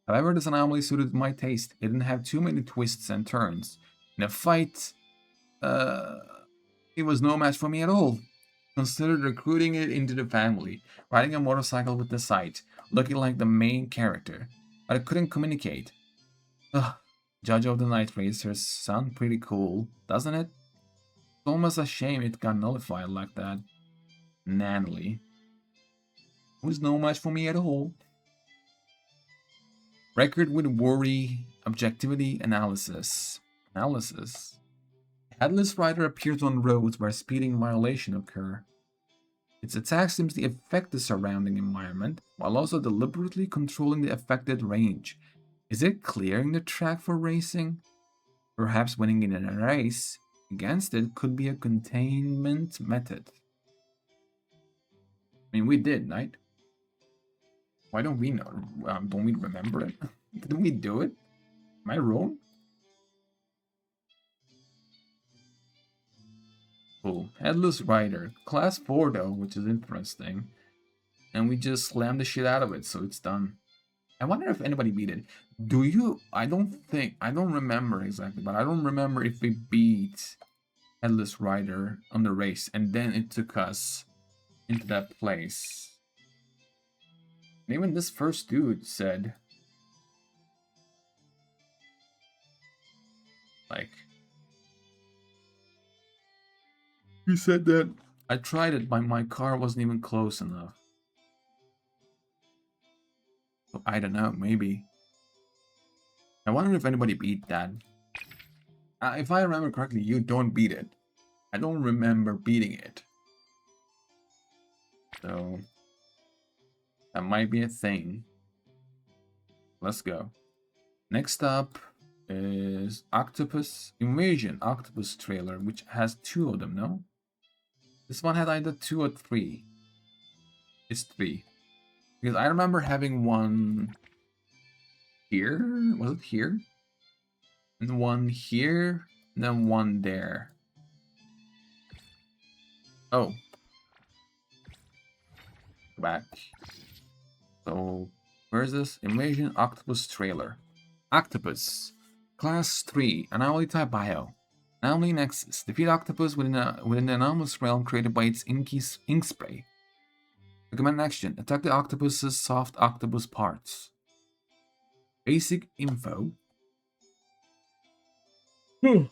However, this anomaly suited my taste. It didn't have too many twists and turns. In a fight, it was no match for me at all. Considered recruiting it into the family, riding a motorcycle with the sight, looking like the main character, but I couldn't communicate. Ugh, Judge of the Night Racers sound pretty cool, doesn't it? It's almost a shame it got nullified like that. Nanly. It was no match for me at all. Record with worry, objectivity, analysis. Headless Rider appears on roads where speeding violation occur. Its attack seems to affect the surrounding environment, while also deliberately controlling the affected range. Is it clearing the track for racing? Perhaps winning in a race against it could be a containment method. I mean, we did, right? Why don't we know? Don't we remember it? Didn't we do it? Am I wrong? Cool. Headless Rider. Class 4 though, which is interesting. And we just slammed the shit out of it, so it's done. I wonder if anybody beat it. Do you? I don't remember exactly, but I don't remember if we beat Headless Rider on the race and then it took us into that place. And even this first dude said, like, he said that I tried it, but my car wasn't even close enough. So I don't know, maybe. I wonder if anybody beat that. If I remember correctly, you don't beat it. I don't remember beating it. So that might be a thing. Let's go. Next up is Octopus Invasion Octopus trailer, which has 2 of them, no? This one had either 2 or 3. It's 3. Because I remember having one here. Was it here? And one here, and then one there. Oh. Go back. So, where's this? Invasion Octopus trailer. Octopus. Class 3. Anomaly type bio. Anomaly Nexus. Defeat Octopus within the anomalous realm created by its ink spray. Recommend action. Attack the octopus's soft octopus parts. Basic info. An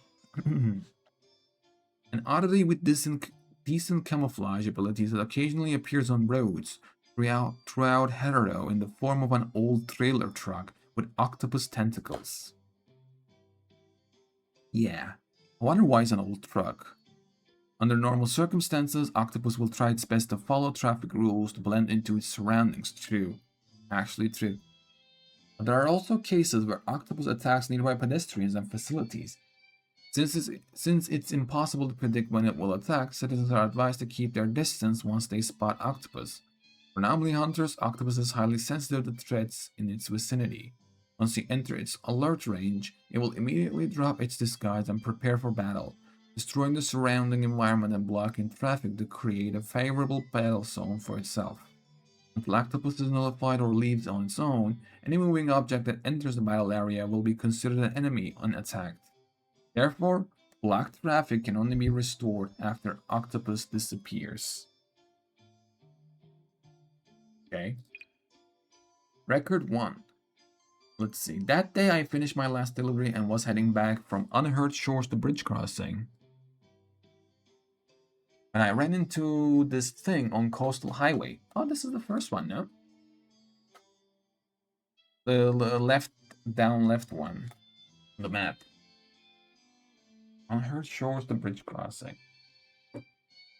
oddity with decent camouflage abilities that occasionally appears on roads throughout Hetero in the form of an old trailer truck with octopus tentacles. Yeah, I wonder why it's an old truck. Under normal circumstances, Octopus will try its best to follow traffic rules to blend into its surroundings. True. Actually true. But there are also cases where Octopus attacks nearby pedestrians and facilities. Since it's impossible to predict when it will attack, citizens are advised to keep their distance once they spot Octopus. For anomaly hunters, Octopus is highly sensitive to threats in its vicinity. Once you enter its alert range, it will immediately drop its disguise and prepare for battle, destroying the surrounding environment and blocking traffic to create a favorable battle zone for itself. Until Octopus is nullified or leaves on its own, any moving object that enters the battle area will be considered an enemy unattacked. Therefore, blocked traffic can only be restored after Octopus disappears. Okay. Record 1. Let's see. That day I finished my last delivery and was heading back from Unheard Shores to Bridge Crossing. And I ran into this thing on Coastal Highway. Oh, this is the first one, no? The left, down left one. The map. Unheard Shores to Bridge Crossing.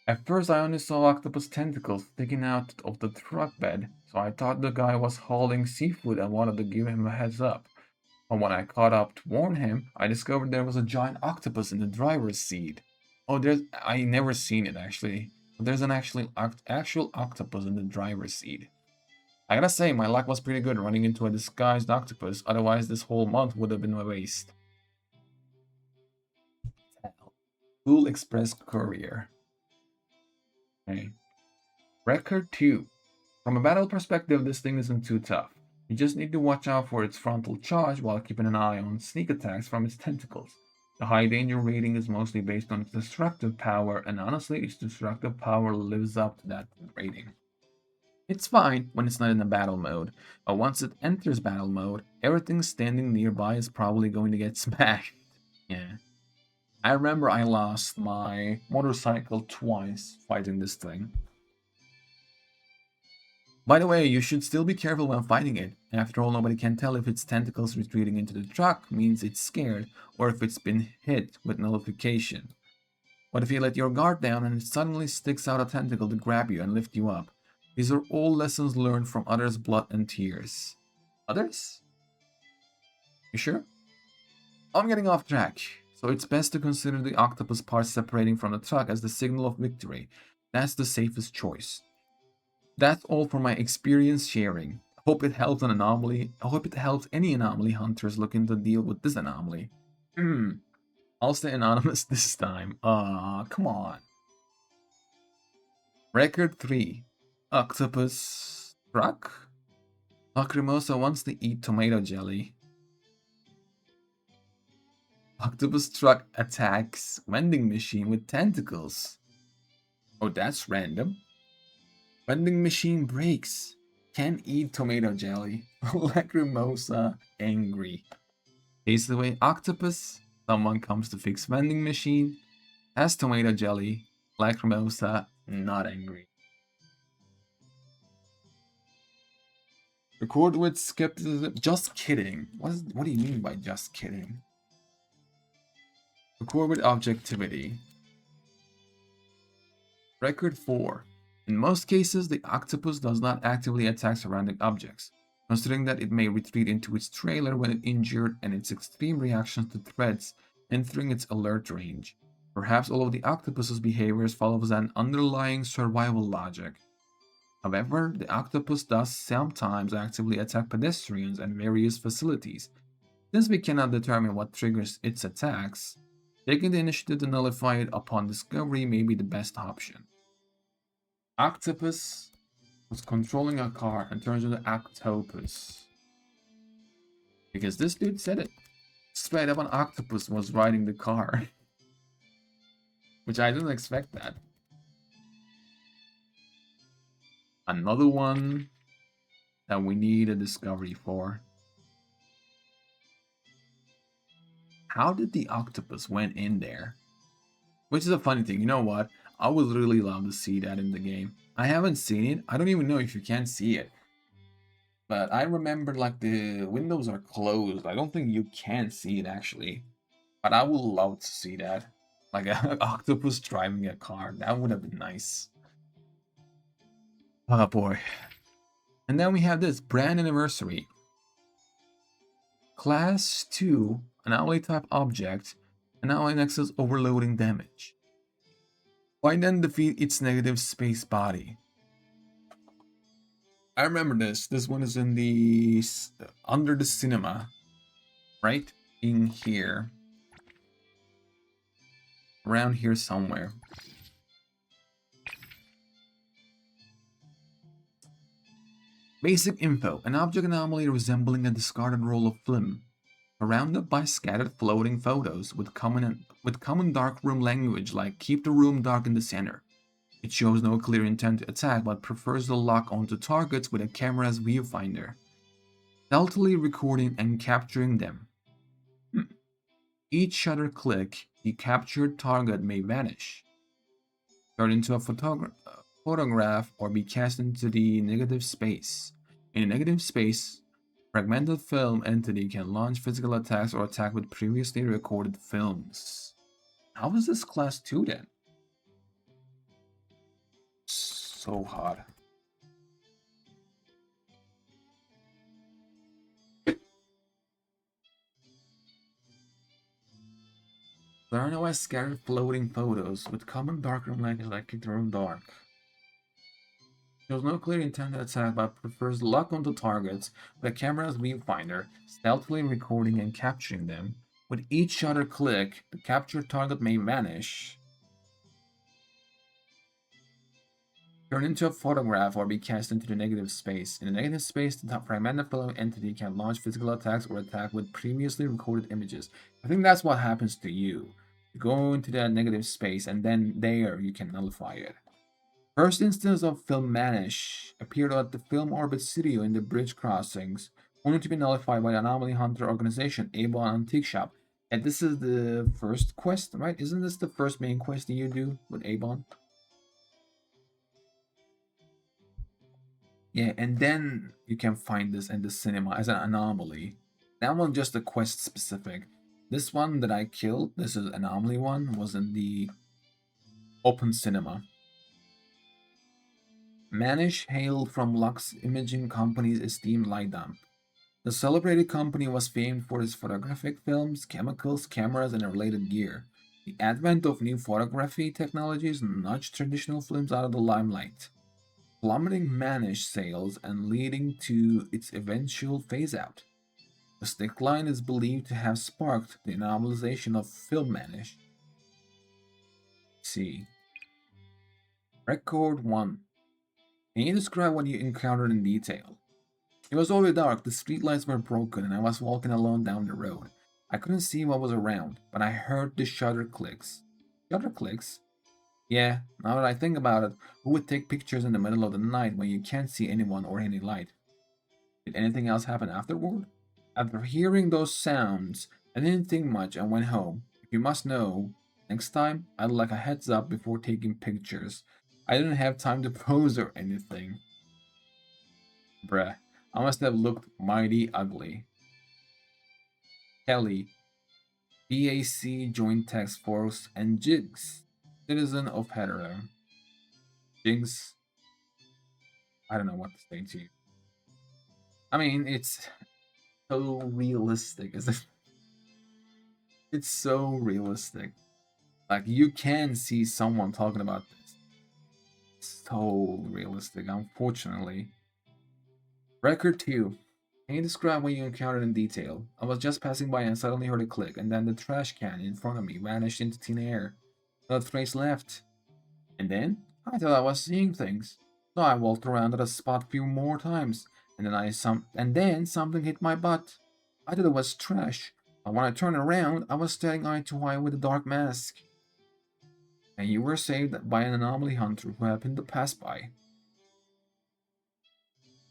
At first I only saw octopus tentacles sticking out of the truck bed, so I thought the guy was hauling seafood and wanted to give him a heads up. But when I caught up to warn him, I discovered there was a giant octopus in the driver's seat. Oh, I never seen it actually. But there's an actual octopus in the driver's seat. I gotta say, my luck was pretty good running into a disguised octopus, otherwise this whole month would have been a waste. Cool Express Courier. Okay. Record 2. From a battle perspective, this thing isn't too tough. You just need to watch out for its frontal charge while keeping an eye on sneak attacks from its tentacles. The high danger rating is mostly based on its destructive power, and honestly, its destructive power lives up to that rating. It's fine when it's not in a battle mode, but once it enters battle mode, everything standing nearby is probably going to get smashed. Yeah. I remember I lost my motorcycle twice fighting this thing. By the way, you should still be careful when fighting it. After all, nobody can tell if its tentacles retreating into the truck means it's scared, or if it's been hit with nullification. What if you let your guard down and it suddenly sticks out a tentacle to grab you and lift you up? These are all lessons learned from others' blood and tears. Others? You sure? I'm getting off track. So it's best to consider the octopus part separating from the truck as the signal of victory. That's the safest choice. That's all for my experience sharing. I hope it helps an anomaly. I hope it helps any anomaly hunters looking to deal with this anomaly. I'll stay anonymous this time. Come on. Record 3. Octopus truck? Lacrimosa wants to eat tomato jelly. Octopus truck attacks vending machine with tentacles. Oh, that's random. Vending machine breaks. Can't eat tomato jelly. Lacrimosa angry. Chase away octopus. Someone comes to fix vending machine. Has tomato jelly. Lacrimosa not angry. Record with skepticism. Just kidding. What do you mean by just kidding? Record with objectivity. Record 4. In most cases, the octopus does not actively attack surrounding objects, considering that it may retreat into its trailer when it injured and its extreme reactions to threats entering its alert range. Perhaps all of the octopus's behaviors follows an underlying survival logic. However, the octopus does sometimes actively attack pedestrians and various facilities. Since we cannot determine what triggers its attacks, taking the initiative to nullify it upon discovery may be the best option. Octopus was controlling a car and turns into octopus. Because this dude said it. Straight up an octopus was riding the car. Which I didn't expect that. Another one that we need a discovery for. How did the octopus went in there? Which is a funny thing. You know what? I would really love to see that in the game. I haven't seen it. I don't even know if you can see it. But I remember like the windows are closed. I don't think you can see it actually. But I would love to see that. Like an octopus driving a car. That would have been nice. Oh boy. And then we have this brand anniversary. Class 2, anomaly type object, anomaly nexus overloading damage. Why then defeat its negative space body? I remember this. This one is in the under the cinema, right? In here, around here somewhere. Basic info: an object anomaly resembling a discarded roll of film, surrounded by scattered floating photos with common dark room language like "keep the room dark in the center." It shows no clear intent to attack, but prefers to lock onto targets with a camera's viewfinder, stealthily recording and capturing them. Each shutter click, the captured target may vanish, turn into a photograph, or be cast into the negative space. In a negative space, fragmented film entity can launch physical attacks or attack with previously recorded films. How is this class 2 then? So hard. There are no scattered floating photos with common darkroom language like keep the room dark. Shows no clear intent to attack but prefers lock onto targets with a camera's viewfinder, stealthily recording and capturing them. With each shutter click, the captured target may vanish, turn into a photograph, or be cast into the negative space. In the negative space, the fragmented fellow entity can launch physical attacks or attack with previously recorded images. I think that's what happens to you. You go into that negative space, and then there you can nullify it. First instance of film vanish appeared at the Film Orbit Studio in the bridge crossings, only to be nullified by the Anomaly Hunter organization, Able Antique Shop. And this is the first quest, right? Isn't this the first main quest that you do with Avon? Yeah, and then you can find this in the cinema as an anomaly. That one just a quest specific. This one that I killed, this is anomaly one, was in the open cinema. Manish hailed from Lux Imaging Company's esteemed light dump. The celebrated company was famed for its photographic films, chemicals, cameras, and related gear. The advent of new photography technologies nudged traditional films out of the limelight, plummeting managed sales and leading to its eventual phase out. This decline is believed to have sparked the normalization of film managed. See. Record 1. Can you describe what you encountered in detail? It was already dark, the streetlights were broken, and I was walking alone down the road. I couldn't see what was around, but I heard the shutter clicks. Shutter clicks? Yeah, now that I think about it, who would take pictures in the middle of the night when you can't see anyone or any light? Did anything else happen afterward? After hearing those sounds, I didn't think much and went home. If you must know, next time, I'd like a heads up before taking pictures. I didn't have time to pose or anything. Bruh, I must have looked mighty ugly. Kelly, BAC Joint Task Force, and Jigs, citizen of Hetero. Jigs, I don't know what to say to you. I mean, it's so realistic, isn't it? It's so realistic. Like, you can see someone talking about this. So realistic, unfortunately. Record 2. Can you describe what you encountered in detail? I was just passing by and suddenly heard a click, and then the trash can in front of me vanished into thin air. Not a trace left. And then, I thought I was seeing things. So I walked around at a spot a few more times, and then something hit my butt. I thought it was trash, but when I turned around, I was staring eye to eye with a dark mask. And you were saved by an anomaly hunter who happened to pass by.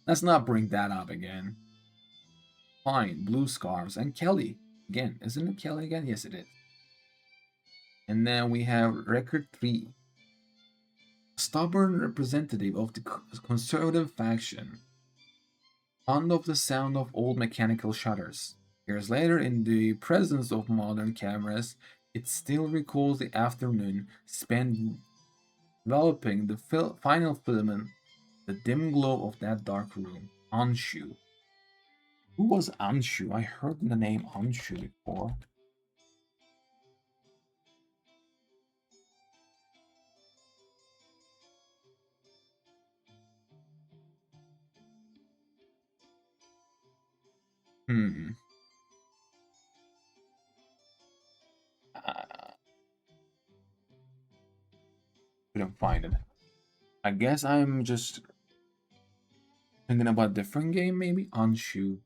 Let's not bring that up again. Fine, blue scarves, and Kelly. Again, isn't it Kelly again? Yes, it is. And then we have record 3. A stubborn representative of the conservative faction, fond of the sound of old mechanical shutters. Years later, in the presence of modern cameras, it still recalls the afternoon spent developing the final film in the dim glow of that dark room. Anshu. Who was Anshu? I heard the name Anshu before. Hmm. Uh, couldn't find it. I guess I'm just thinking about a different game, maybe? Anshu.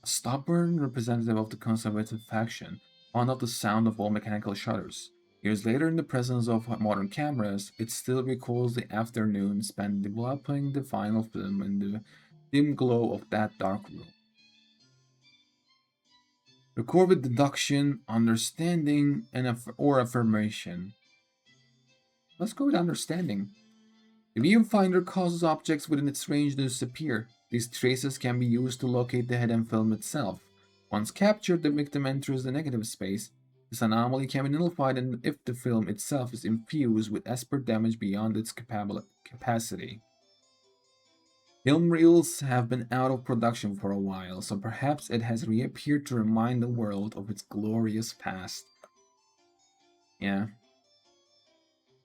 A stubborn representative of the conservative faction, fond of the sound of all mechanical shutters. Years later, in the presence of modern cameras, it still recalls the afternoon spent developing the final film in the dim glow of that dark room. Record with deduction, understanding, or affirmation. Let's go with understanding. The viewfinder causes objects within its range to disappear. These traces can be used to locate the hidden film itself. Once captured, the victim enters the negative space. This anomaly can be nullified if the film itself is infused with esper damage beyond its capacity. Film reels have been out of production for a while, so perhaps it has reappeared to remind the world of its glorious past. Yeah,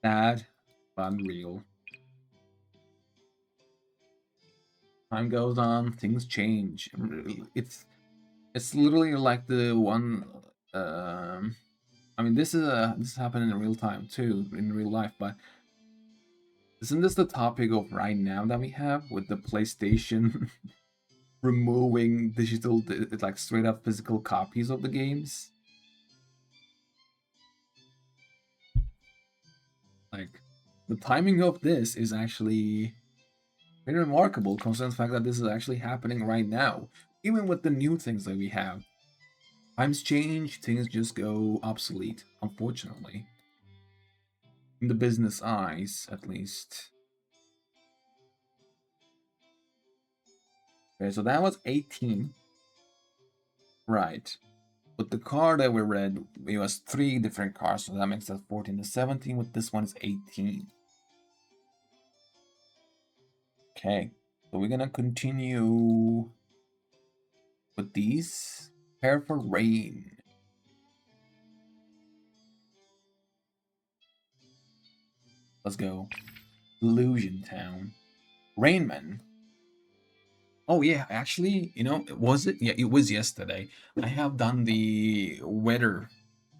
sad, but real. Time goes on, things change. It's literally like the one. I mean, this is happening in real time too, in real life. But isn't this the topic of right now that we have with the PlayStation removing digital, like straight up physical copies of the games? Like, the timing of this is actually very remarkable, considering the fact that this is actually happening right now, even with the new things that we have. Times change, things just go obsolete, unfortunately. In the business eyes, at least. Okay, so that was 18. Right. With the car that we read, it was 3 different cars, so that makes us 14 to 17. With this one, it's 18. Okay, so we're gonna continue With these, prepare for rain. Let's go. Illusion Town. Rainman. Oh yeah, actually, was it? Yeah, it was yesterday. I have done the weather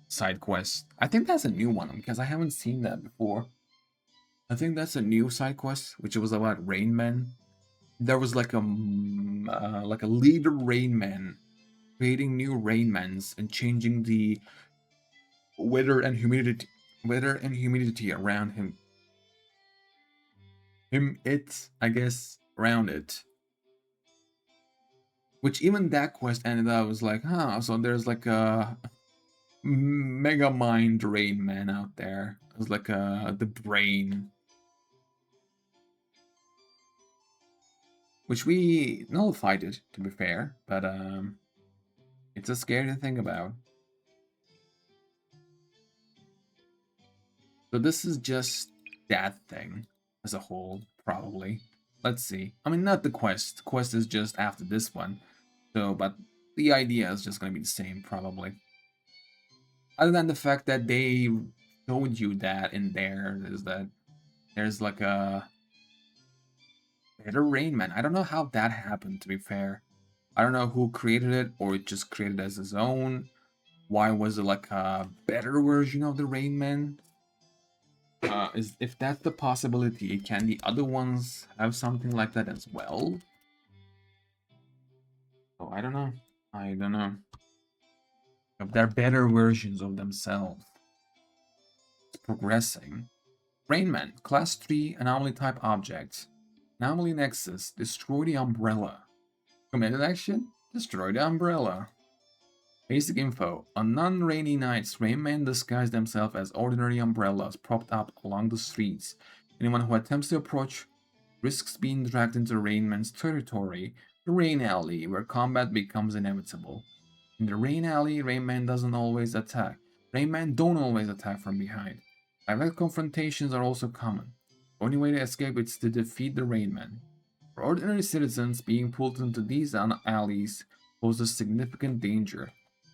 side quest. I think that's a new one because I haven't seen that before. I think that's a new side quest, which was about Rainman. There was like a leader Rainman creating new Rainmans and changing the weather and humidity around I guess, around it. Which even that quest ended up was like, huh, so there's like a mega mind Rain Man out there. It was like the brain. Which we nullified it, to be fair, but it's a scary to think about. So this is just that thing as a whole, probably. Let's see. I mean, not the quest. Quest is just after this one. So, but the idea is just gonna be the same, probably. Other than the fact that they showed you that in there, is that there's like a better Rain Man. I don't know how that happened, to be fair. I don't know who created it, or it just created as his own. Why was it like a better version of the Rain Man? Is if that's the possibility, can the other ones have something like that as well? Oh, I don't know. I don't know. If they're better versions of themselves. It's progressing. Rainman, Class 3 Anomaly type object. Anomaly Nexus, destroy the umbrella. Committed action, destroy the umbrella. Basic info. On non-rainy nights, rainmen disguise themselves as ordinary umbrellas propped up along the streets. Anyone who attempts to approach risks being dragged into Rainman's territory, the Rain Alley, where combat becomes inevitable. In the Rain Alley, Rainman doesn't always attack. Rainmen don't always attack from behind. Direct confrontations are also common. The only way to escape is to defeat the Rainman. For ordinary citizens, being pulled into these alleys poses significant danger.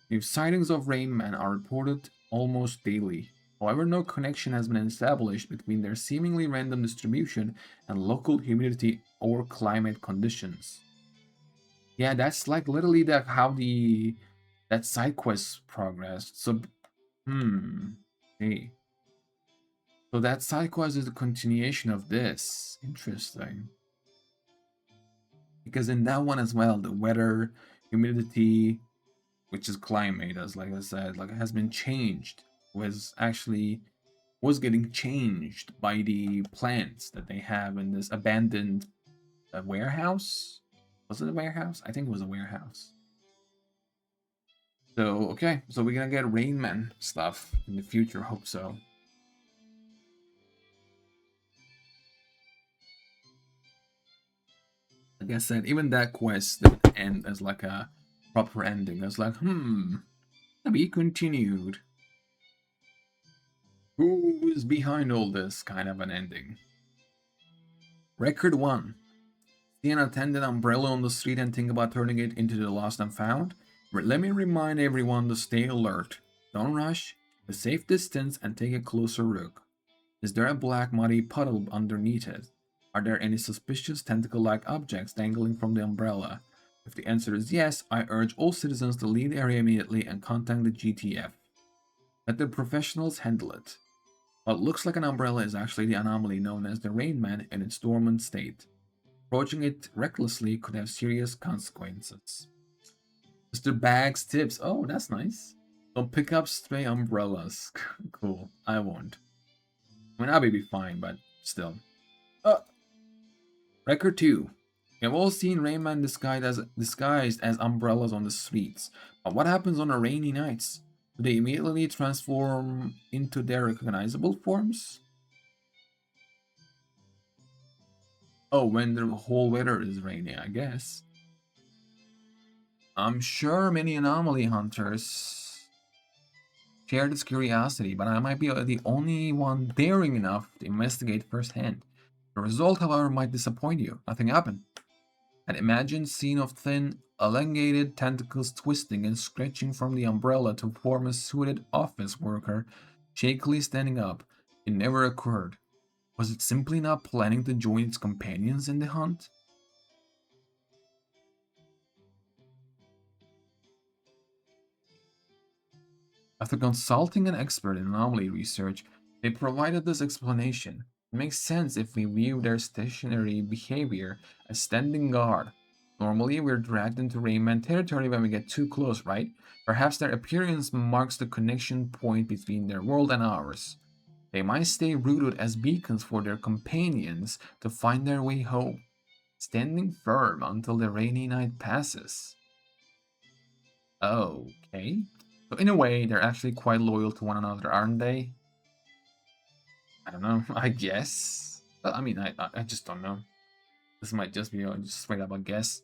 New sightings of Rainmen are reported almost daily. However, no connection has been established between their seemingly random distribution and local humidity or climate conditions. Yeah, that's like literally how that side quest progressed. So, hey. So that side quest is a continuation of this. Interesting. Because in that one as well, the weather, humidity, which is climate, as like I said, like it has been changed. Was getting changed by the plants that they have in this abandoned warehouse. Was it a warehouse? I think it was a warehouse. So okay, so we're gonna get Rainman stuff in the future. Hope so. Like I said, even that quest didn't end as like a proper ending. It was like, to be continued. Who is behind all this kind of an ending? Record 1. See an attendant umbrella on the street and think about turning it into the lost and found? Let me remind everyone to stay alert. Don't rush, keep a safe distance and take a closer look. Is there a black muddy puddle underneath it? Are there any suspicious tentacle-like objects dangling from the umbrella? If the answer is yes, I urge all citizens to leave the area immediately and contact the GTF. Let the professionals handle it. What looks like an umbrella is actually the anomaly known as the Rain Man in its dormant state. Approaching it recklessly could have serious consequences. Mr. Bag's tips. Oh, that's nice. Don't pick up stray umbrellas. Cool. I won't. I mean, I'll be fine, but still. Record 2. We have all seen Rayman disguised as umbrellas on the streets. But what happens on a rainy nights? Do they immediately transform into their recognizable forms? Oh, when the whole weather is rainy, I guess. I'm sure many anomaly hunters share this curiosity, but I might be the only one daring enough to investigate firsthand. The result, however, might disappoint you. Nothing happened. An imagined scene of thin, elongated tentacles twisting and stretching from the umbrella to form a suited office worker, shakily standing up. It never occurred. Was it simply not planning to join its companions in the hunt? After consulting an expert in anomaly research, they provided this explanation. It makes sense if we view their stationary behavior as standing guard. Normally, we're dragged into Rayman territory when we get too close, right? Perhaps their appearance marks the connection point between their world and ours. They might stay rooted as beacons for their companions to find their way home, standing firm until the rainy night passes. Okay. So in a way, they're actually quite loyal to one another, aren't they? I don't know. I guess. I mean, I just don't know. This might just be just straight up a guess.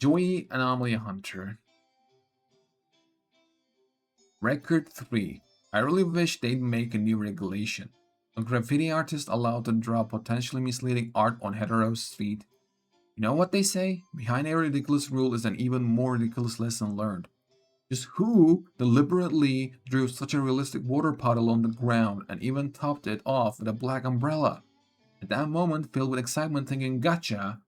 Joey Anomaly Hunter. Record 3. I really wish they'd make a new regulation. A graffiti artist allowed to draw potentially misleading art on hetero street. You know what they say? Behind every ridiculous rule is an even more ridiculous lesson learned. Just who deliberately drew such a realistic water puddle on the ground and even topped it off with a black umbrella? At that moment, filled with excitement, thinking, gotcha,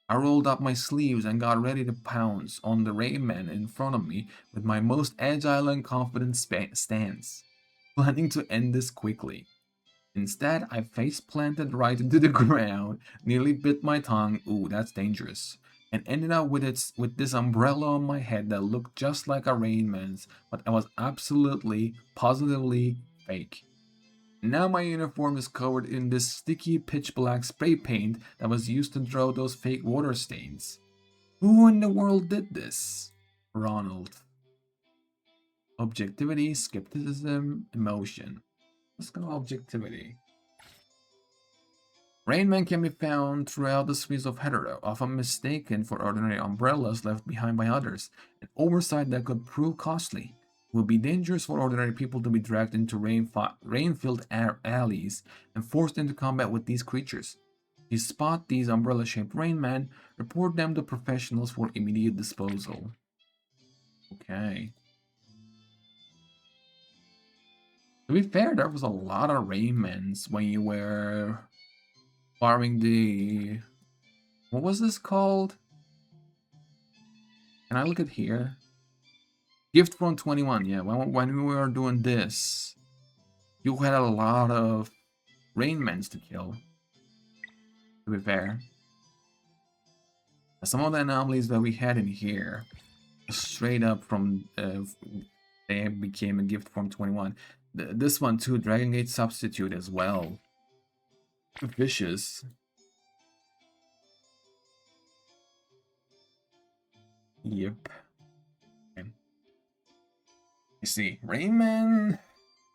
I rolled up my sleeves and got ready to pounce on the Rayman in front of me with my most agile and confident stance, planning to end this quickly. Instead, I face planted right into the ground, nearly bit my tongue, ooh, that's dangerous, and ended up with this umbrella on my head that looked just like a Rainman's, but it was absolutely, positively fake. Now my uniform is covered in this sticky pitch black spray paint that was used to draw those fake water stains. Who in the world did this? Ronald. Objectivity, skepticism, emotion. Let's go objectivity. Rainman can be found throughout the streets of Hetero, often mistaken for ordinary umbrellas left behind by others, an oversight that could prove costly. It would be dangerous for ordinary people to be dragged into rain-filled alleys and forced into combat with these creatures. If you spot these umbrella-shaped Rainmen, report them to professionals for immediate disposal. Okay. To be fair, there was a lot of Rainmans when you were farming the... What was this called? Can I look at here? Gift from 21, yeah. When we were doing this, you had a lot of Rainmans to kill, to be fair. Some of the anomalies that we had in here, straight up from, they became a gift from 21. This one too, Dragon Gate Substitute as well. Vicious. Yep. Okay. You see, Rayman,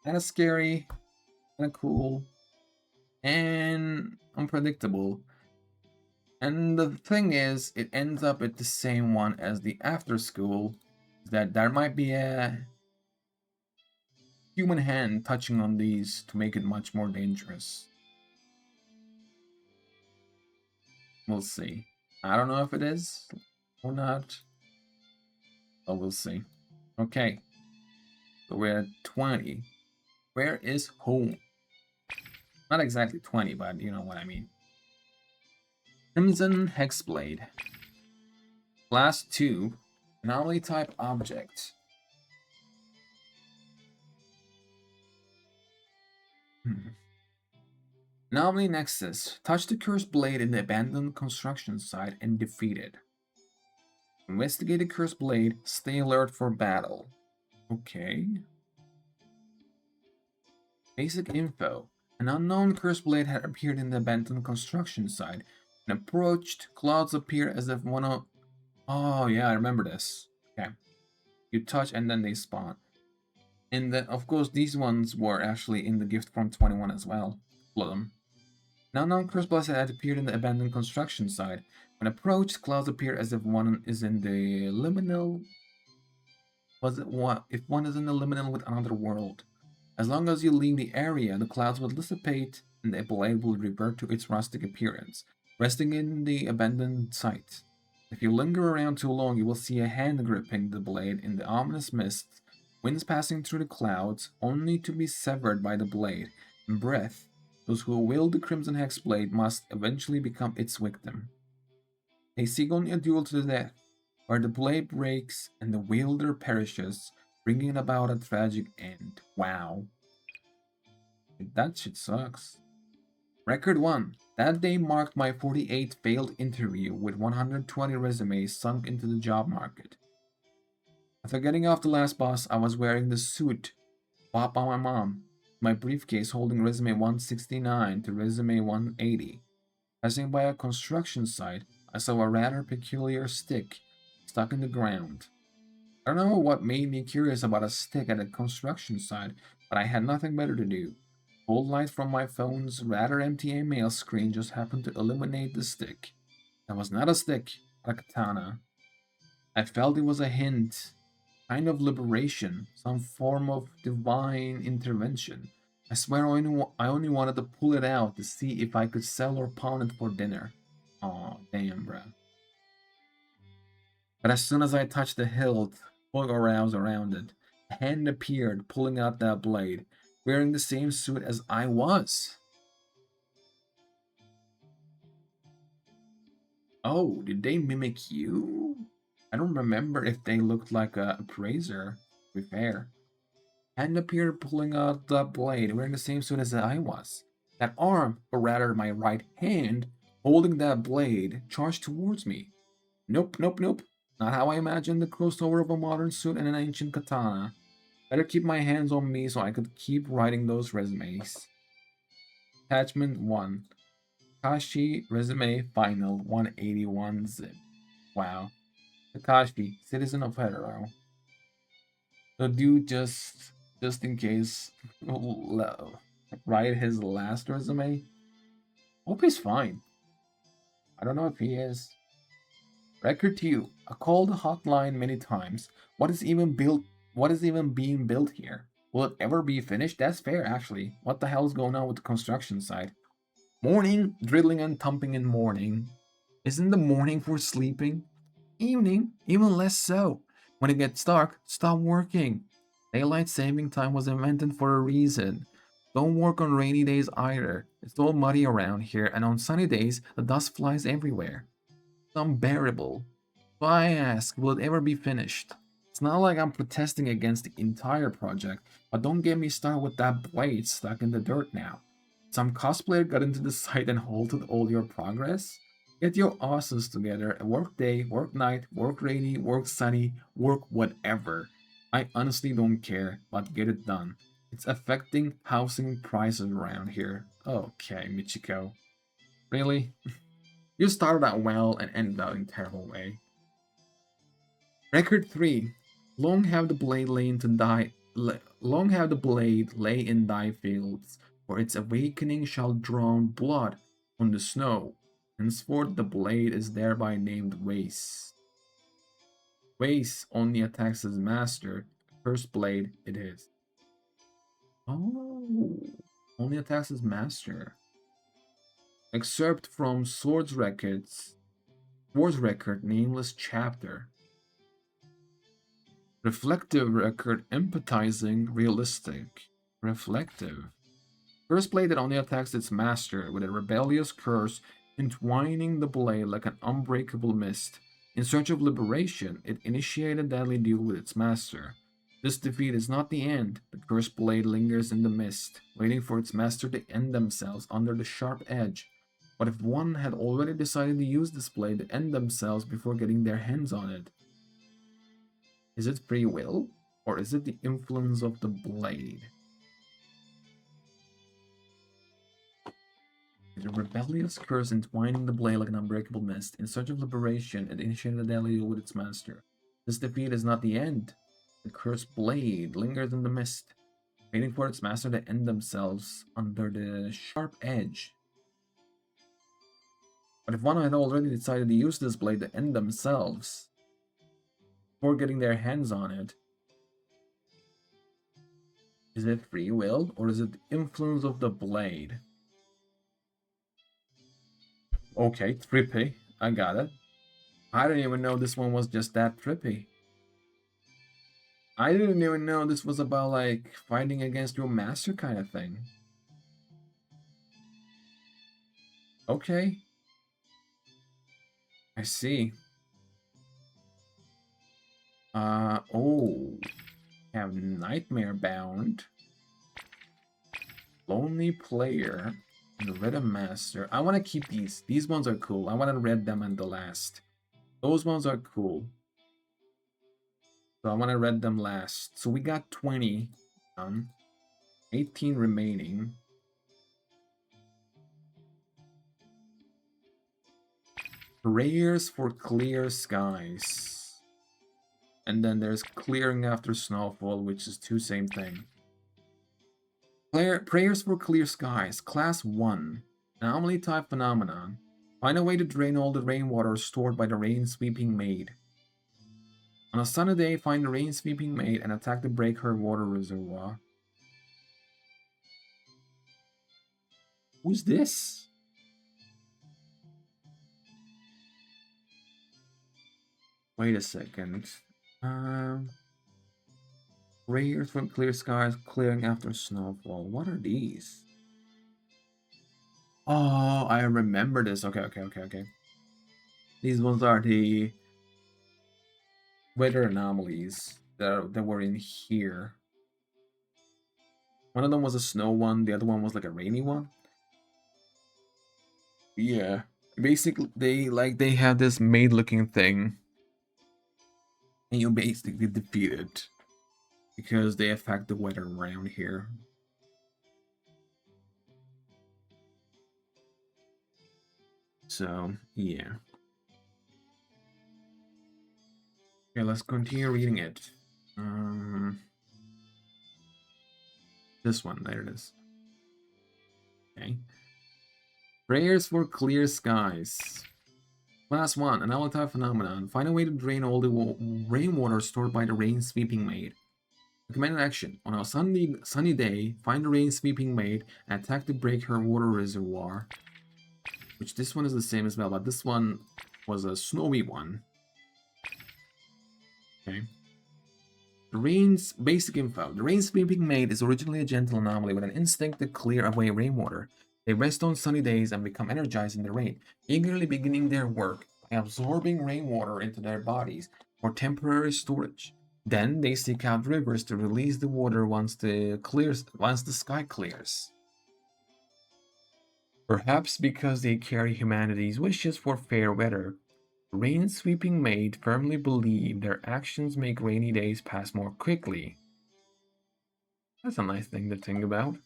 kind of scary, kind of cool, and unpredictable. And the thing is, it ends up at the same one as the after school, that there might be a human hand touching on these to make it much more dangerous. We'll see. I don't know if it is or not, but we'll see. Okay, so we're at 20. Where is home? Not exactly 20, but you know what I mean. Crimson Hexblade. Class 2. Anomaly type object. Anomaly Nexus. Touch the cursed blade in the abandoned construction site and defeat it. Investigate the cursed blade. Stay alert for battle. Okay. Basic info. An unknown cursed blade had appeared in the abandoned construction site and approached. Clouds appear as if one of... Oh, yeah, I remember this. Okay. You touch and then they spawn. And then, of course, these ones were actually in the gift from 21 as well. All of them. An unknown cursed blade had appeared in the abandoned construction site. When approached, clouds appear as if one is in the liminal... Was it what? If one is in the liminal with another world. As long as you leave the area, the clouds will dissipate and the blade will revert to its rustic appearance, resting in the abandoned site. If you linger around too long, you will see a hand gripping the blade in the ominous mist, winds passing through the clouds, only to be severed by the blade. In breath, those who wield the Crimson Hex blade must eventually become its victim. They seek only a duel to the death, where the blade breaks and the wielder perishes, bringing about a tragic end. Wow. That shit sucks. Record 1. That day marked my 48th failed interview with 120 resumes sunk into the job market. After getting off the last bus, I was wearing the suit bought by my mom, my briefcase holding resume 169 to resume 180. Passing by a construction site, I saw a rather peculiar stick stuck in the ground. I don't know what made me curious about a stick at a construction site, but I had nothing better to do. Cold light from my phone's rather empty email screen just happened to illuminate the stick. That was not a stick, but a katana. I felt it was a hint, kind of liberation, some form of divine intervention. I swear I only wanted to pull it out to see if I could sell or pawn it for dinner. Aw, damn, bruh. But as soon as I touched the hilt, fog arose around it. A hand appeared, pulling out that blade, wearing the same suit as I was. Oh, did they mimic you? I don't remember if they looked like a appraiser, to be fair. Hand appeared, pulling out the blade, wearing the same suit as I was. That arm, or rather my right hand, holding that blade, charged towards me. Nope, nope, nope. Not how I imagined the crossover of a modern suit and an ancient katana. Better keep my hands on me so I could keep writing those resumes. Attachment 1. Takashi Resume Final 181 zip. Wow. Takashi, citizen of Hetero. The dude just in case write his last resume. Hope he's fine. I don't know if he is. Record 2. I called the hotline many times. What is even built? What is even being built here? Will it ever be finished? That's fair, actually. What the hell is going on with the construction site? Morning, drilling and thumping in morning. Isn't the morning for sleeping? Evening, even less so. When it gets dark, stop working. Daylight saving time was invented for a reason. Don't work on rainy days either. It's all muddy around here, and on sunny days, the dust flies everywhere. It's unbearable. So I ask, will it ever be finished? It's not like I'm protesting against the entire project, but don't get me started with that blade stuck in the dirt now. Some cosplayer got into the site and halted all your progress? Get your asses together, work day, work night, work rainy, work sunny, work whatever. I honestly don't care, but get it done. It's affecting housing prices around here. Okay, Michiko. Really? You started out well and ended out in a terrible way. Record 3. Long have the blade long have the blade lay in thy fields, for its awakening shall drown blood on the snow. Henceforth the blade is thereby named Wace. Wace only attacks his master. Cursed blade it is. Oh, only attacks his master. Excerpt from Swords Record, nameless chapter. Reflective record, empathizing, realistic. Reflective. Curse blade that only attacks its master with a rebellious curse, entwining the blade like an unbreakable mist. In search of liberation, it initiated a deadly duel with its master. This defeat is not the end. The cursed blade lingers in the mist, waiting for its master to end themselves under the sharp edge. What if one had already decided to use this blade to end themselves before getting their hands on it? Is it free will, or is it the influence of the blade? The rebellious curse entwining the blade like an unbreakable mist. In search of liberation, it initiated a deadly duel with its master. This defeat is not the end. The cursed blade lingers in the mist, waiting for its master to end themselves under the sharp edge. But if one had already decided to use this blade to end themselves before getting their hands on it, is it free will, or is it the influence of the blade? Okay, trippy. I got it. I didn't even know this one was just that trippy. I didn't even know this was about, like, fighting against your master kind of thing. Okay. I see. Oh. Have Nightmare Bound. Lonely Player. And Rhythm Master. I want to keep these. These ones are cool. I want to read them and the last. Those ones are cool. So I want to read them last. So we got 20 done. 18 remaining. Prayers for Clear Skies. And then there's Clearing After Snowfall, which is two same thing. Prayers for Clear Skies, Class 1. Anomaly type phenomenon. Find a way to drain all the rainwater stored by the rain-sweeping maid. On a sunny day, find the rain-sweeping maid and attack the break her water reservoir. Who's this? Wait a second. Prayers from Clear Skies, Clearing After Snowfall. What are these? Oh, I remember this. Okay. These ones are the weather anomalies that were in here. One of them was a snow one, the other one was like a rainy one. Yeah. Basically, they have this maid looking thing, and you basically defeat it because they affect the weather around here. So, yeah. Okay, let's continue reading it. This one, there it is. Okay. Prayers for Clear Skies. Class 1, an volatile phenomenon. Find a way to drain all the rainwater stored by the rain-sweeping maid. Recommended action. On a sunny day, find the rain-sweeping maid and attack to break her water reservoir. Which this one is the same as well, but this one was a snowy one. Okay. The rain's basic info. The rain-sweeping maid is originally a gentle anomaly with an instinct to clear away rainwater. They rest on sunny days and become energized in the rain, eagerly beginning their work by absorbing rainwater into their bodies for temporary storage. Then they seek out rivers to release the water once the sky clears. Perhaps because they carry humanity's wishes for fair weather, rain-sweeping maid firmly believe their actions make rainy days pass more quickly. That's a nice thing to think about.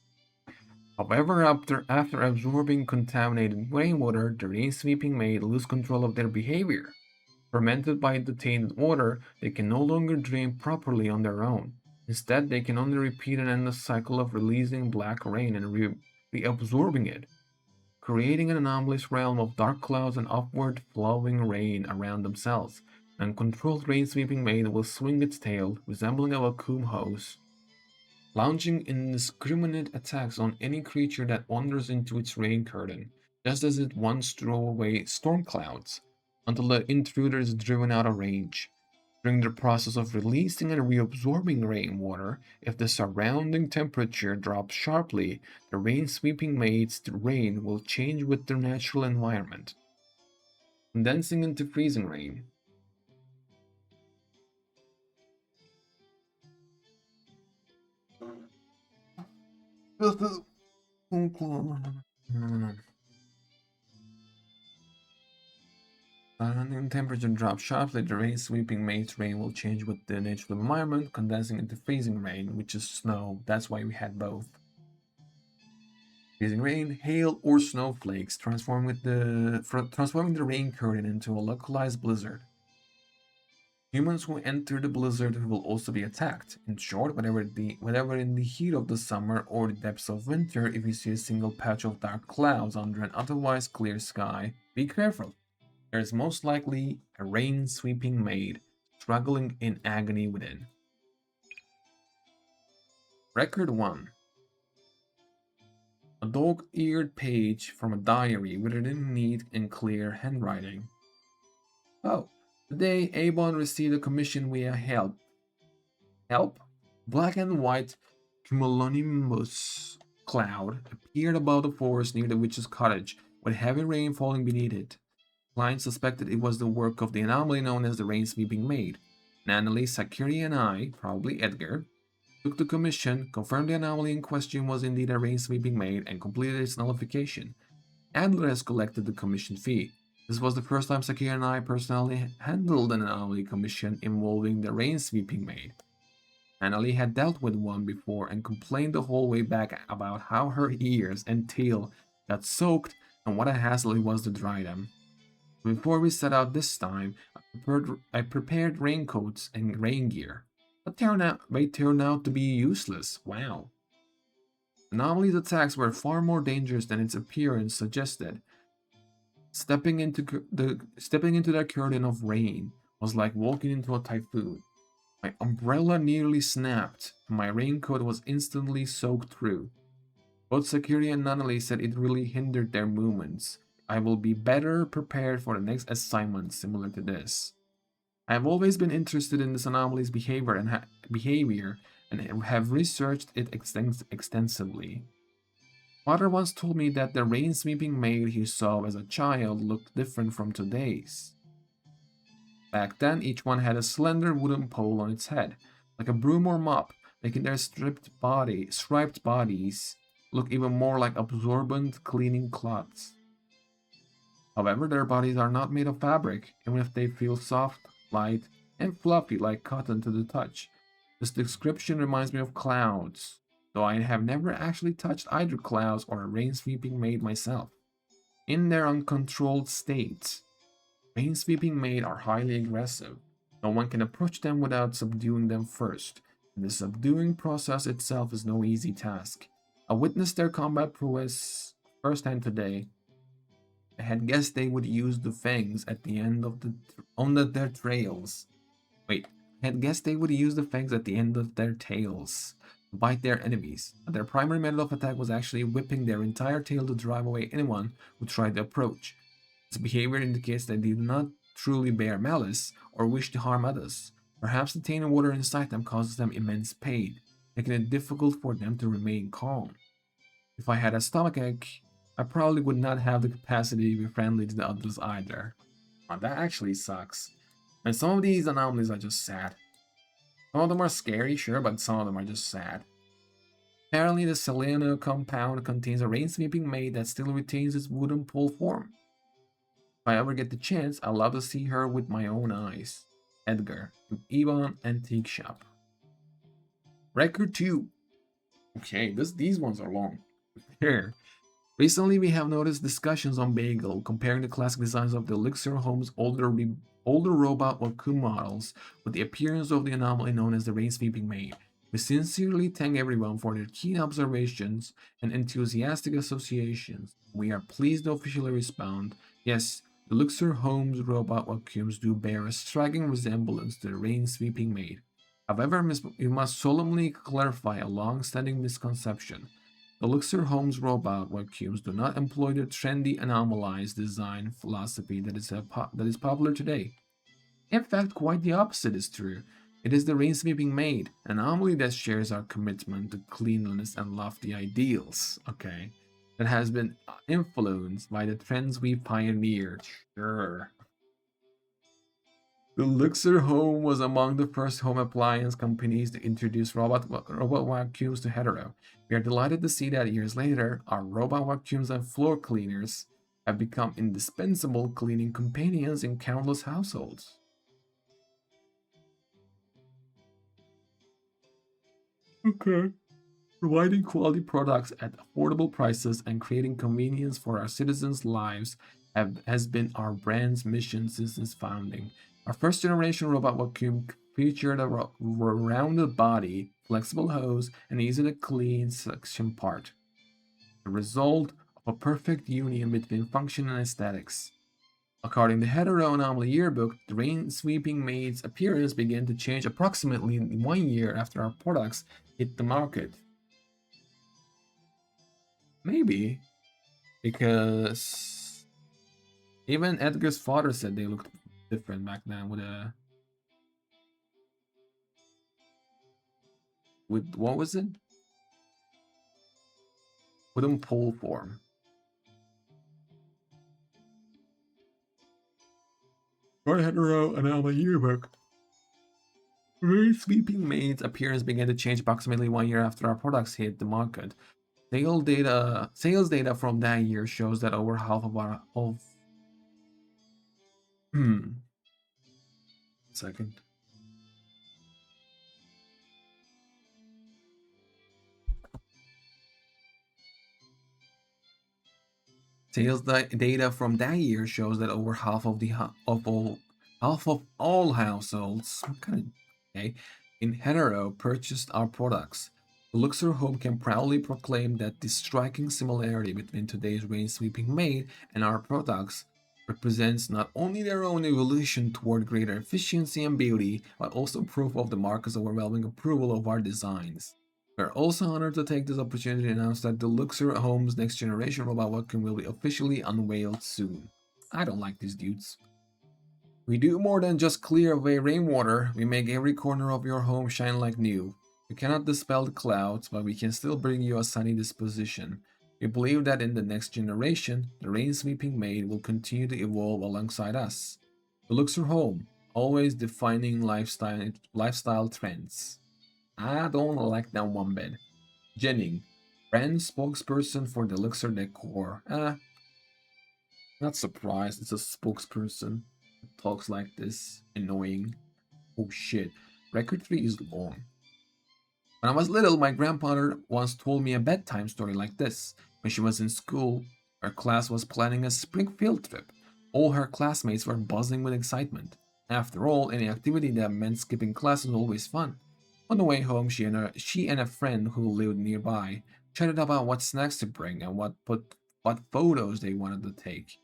However, after absorbing contaminated rainwater, the rain-sweeping maid lose control of their behavior. Fermented by the tainted water, they can no longer drain properly on their own. Instead, they can only repeat an endless cycle of releasing black rain and reabsorbing it, creating an anomalous realm of dark clouds and upward flowing rain around themselves. An uncontrolled rain-sweeping maid will swing its tail, resembling a vacuum hose, launching indiscriminate attacks on any creature that wanders into its rain curtain, just as it once drove away storm clouds, until the intruder is driven out of range. During the process of releasing and reabsorbing rainwater, if the surrounding temperature drops sharply, the rain-sweeping maid's rain will change with the natural environment, condensing into freezing rain. Surrounding temperature drops sharply, the rain-sweeping maid's rain will change with the natural environment, condensing into freezing rain, which is snow. That's why we had both. Freezing rain, hail, or snowflakes, transforming the rain curtain into a localized blizzard. Humans who enter the blizzard will also be attacked. In short, whether in the heat of the summer or the depths of winter, if you see a single patch of dark clouds under an otherwise clear sky, be careful. There is most likely a rain-sweeping maid struggling in agony within. Record 1. A dog-eared page from a diary written in neat and clear handwriting. Oh, The day Avon received a commission via help. Help? Black and white cumulonimbus cloud appeared above the forest near the witch's cottage, with heavy rain falling beneath it. Clients suspected it was the work of the anomaly known as the rain-sweeping maid. Nanali, Sakiri, and I, probably Edgar, took the commission, confirmed the anomaly in question was indeed a rain-sweeping maid, and completed its nullification. Adler has collected the commission fee. This was the first time Sakiri and I personally handled an anomaly commission involving the rain-sweeping maid. Annalie had dealt with one before and complained the whole way back about how her ears and tail got soaked and what a hassle it was to dry them. Before we set out this time, I prepared raincoats and rain gear. But they turned out to be useless. Wow. Anomaly's attacks were far more dangerous than its appearance suggested. Stepping into that curtain of rain was like walking into a typhoon. My umbrella nearly snapped, and my raincoat was instantly soaked through. Both Sakiri and Nanali said it really hindered their movements. I will be better prepared for the next assignment similar to this. I have always been interested in this anomaly's behavior and have researched it extensively. Father once told me that the rain-sweeping maid he saw as a child looked different from today's. Back then, each one had a slender wooden pole on its head, like a broom or mop, making their striped bodies look even more like absorbent cleaning cloths. However, their bodies are not made of fabric, even if they feel soft, light, and fluffy like cotton to the touch. This description reminds me of clouds, though I have never actually touched either clouds or a rain-sweeping maid myself. In their uncontrolled state, rain-sweeping maid are highly aggressive. No one can approach them without subduing them first, and the subduing process itself is no easy task. I witnessed their combat prowess firsthand today. I had guessed they would use the fangs at the end of their trails. Wait, I had guessed they would use the fangs at the end of their tails to bite their enemies. But their primary method of attack was actually whipping their entire tail to drive away anyone who tried to approach. This behavior indicates that they do not truly bear malice or wish to harm others. Perhaps the tainted water inside them causes them immense pain, making it difficult for them to remain calm. If I had a stomachache, I probably would not have the capacity to be friendly to the others either. Oh, that actually sucks. And some of these anomalies are just sad. Some of them are scary, sure, but some of them are just sad. Apparently, the Seleno compound contains a rain-sweeping maid that still retains its wooden pole form. If I ever get the chance, I'd love to see her with my own eyes. Edgar, to Ebon Antique Shop. Record 2. Okay, these ones are long. Here. Recently, we have noticed discussions on Bagel comparing the classic designs of the Elixir Home's older robot Waku models with the appearance of the anomaly known as the Rain-Sweeping Maid. We sincerely thank everyone for their keen observations and enthusiastic associations. We are pleased to officially respond, yes, the Elixir Home's robot Wakums do bear a striking resemblance to the Rain-Sweeping Maid. However, we must solemnly clarify a long-standing misconception. The Elixir Home's robot vacuums do not employ the trendy anomalized design philosophy that is popular today. In fact, quite the opposite is true. It is the rain-sweeping maid, an anomaly that shares our commitment to cleanliness and lofty ideals, okay, that has been influenced by the trends we pioneered. Sure. The Elixir Home was among the first home appliance companies to introduce robot vacuums to Hetero. We are delighted to see that years later, our robot vacuums and floor cleaners have become indispensable cleaning companions in countless households. Okay. Providing quality products at affordable prices and creating convenience for our citizens' lives has been our brand's mission since its founding. Our first generation robot vacuum featured a rounded body, flexible hose, and easy to clean suction part. The result of a perfect union between function and aesthetics. According to Hetero Anomaly Yearbook, the rain-sweeping maid's appearance began to change approximately 1 year after our products hit the market. Maybe, because even Edgar's father said they looked different back then with what was it? Wooden pole form. Right hetero Anomaly yearbook. Sweeping Maid's appearance began to change approximately 1 year after our products hit the market. Sales data from that year shows that over half of our second. Sales data from that year shows that over half of all households, okay, in hetero purchased our products. The Luxor Home can proudly proclaim that the striking similarity between today's rain-sweeping maid and our products represents not only their own evolution toward greater efficiency and beauty, but also proof of the market's overwhelming approval of our designs. We are also honored to take this opportunity to announce that the Luxor Home's next generation robot vacuum will be officially unveiled soon. I don't like these dudes. We do more than just clear away rainwater, we make every corner of your home shine like new. We cannot dispel the clouds, but we can still bring you a sunny disposition. We believe that in the next generation, the rain-sweeping maid will continue to evolve alongside us. The Luxor Home, always defining lifestyle trends. I don't like that one bit. Jennings, brand spokesperson for the Luxor Decor. Not surprised it's a spokesperson that talks like this. Annoying. Oh shit. Record 3 is long. When I was little, my grandmother once told me a bedtime story like this. When she was in school, her class was planning a spring field trip. All her classmates were buzzing with excitement. After all, any activity that meant skipping class was always fun. On the way home, she and a friend who lived nearby chatted about what snacks to bring and what photos they wanted to take.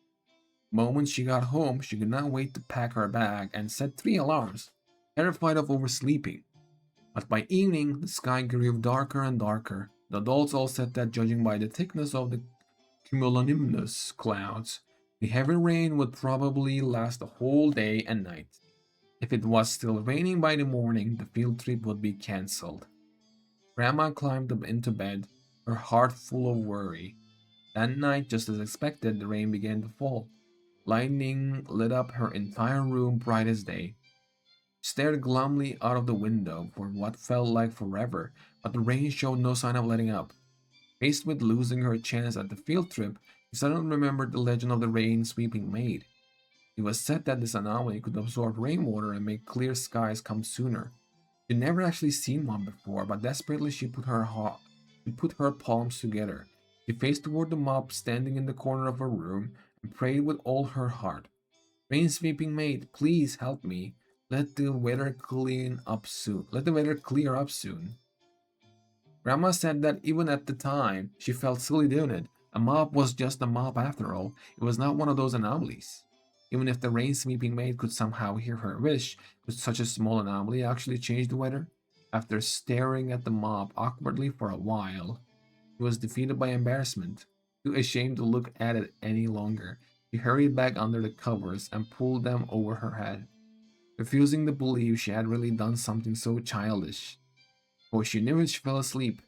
The moment she got home, she could not wait to pack her bag and set 3 alarms, terrified of oversleeping. But by evening, the sky grew darker and darker. The adults all said that judging by the thickness of the cumulonimbus clouds, the heavy rain would probably last the whole day and night. If it was still raining by the morning, the field trip would be cancelled. Grandma climbed up into bed, her heart full of worry. That night, just as expected, the rain began to fall. Lightning lit up her entire room bright as day. She stared glumly out of the window for what felt like forever, but the rain showed no sign of letting up. Faced with losing her chance at the field trip, she suddenly remembered the legend of the rain-sweeping maid. It was said that this anomaly could absorb rainwater and make clear skies come sooner. She'd never actually seen one before, but desperately she put her palms together. She faced toward the mop standing in the corner of her room and prayed with all her heart. Rain sweeping maid, please help me. Let the weather clean up soon. Let the weather clear up soon. Grandma said that even at the time, she felt silly doing it. A mop was just a mop after all. It was not one of those anomalies. Even if the rain sweeping maid could somehow hear her wish, could such a small anomaly actually change the weather? After staring at the mop awkwardly for a while, she was defeated by embarrassment. Too ashamed to look at it any longer, she hurried back under the covers and pulled them over her head, refusing to believe she had really done something so childish. Before she knew it, she fell asleep.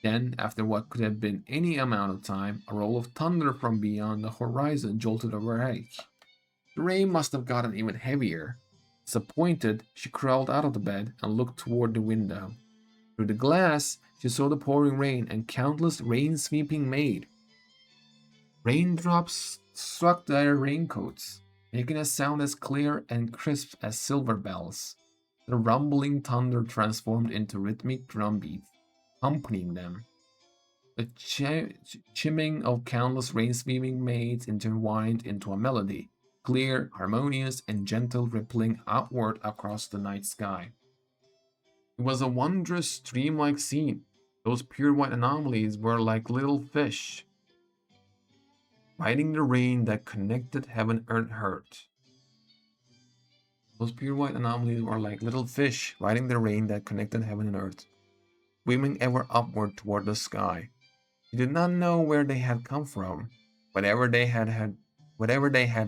Then, after what could have been any amount of time, a roll of thunder from beyond the horizon jolted over her head. The rain must have gotten even heavier. Disappointed, she crawled out of the bed and looked toward the window. Through the glass, she saw the pouring rain and countless rain-sweeping maid. Raindrops struck their raincoats, making a sound as clear and crisp as silver bells. The rumbling thunder transformed into rhythmic drumbeats, accompanying them. The chimming of countless rain-sweeping maids intertwined into a melody, clear, harmonious, and gentle, rippling outward across the night sky. It was a wondrous, dreamlike scene. Those pure white anomalies were like little fish, riding the rain that connected heaven and earth. Those pure white anomalies were like little fish riding the rain that connected heaven and earth, swimming ever upward toward the sky. She did not know where they had come from, whatever they had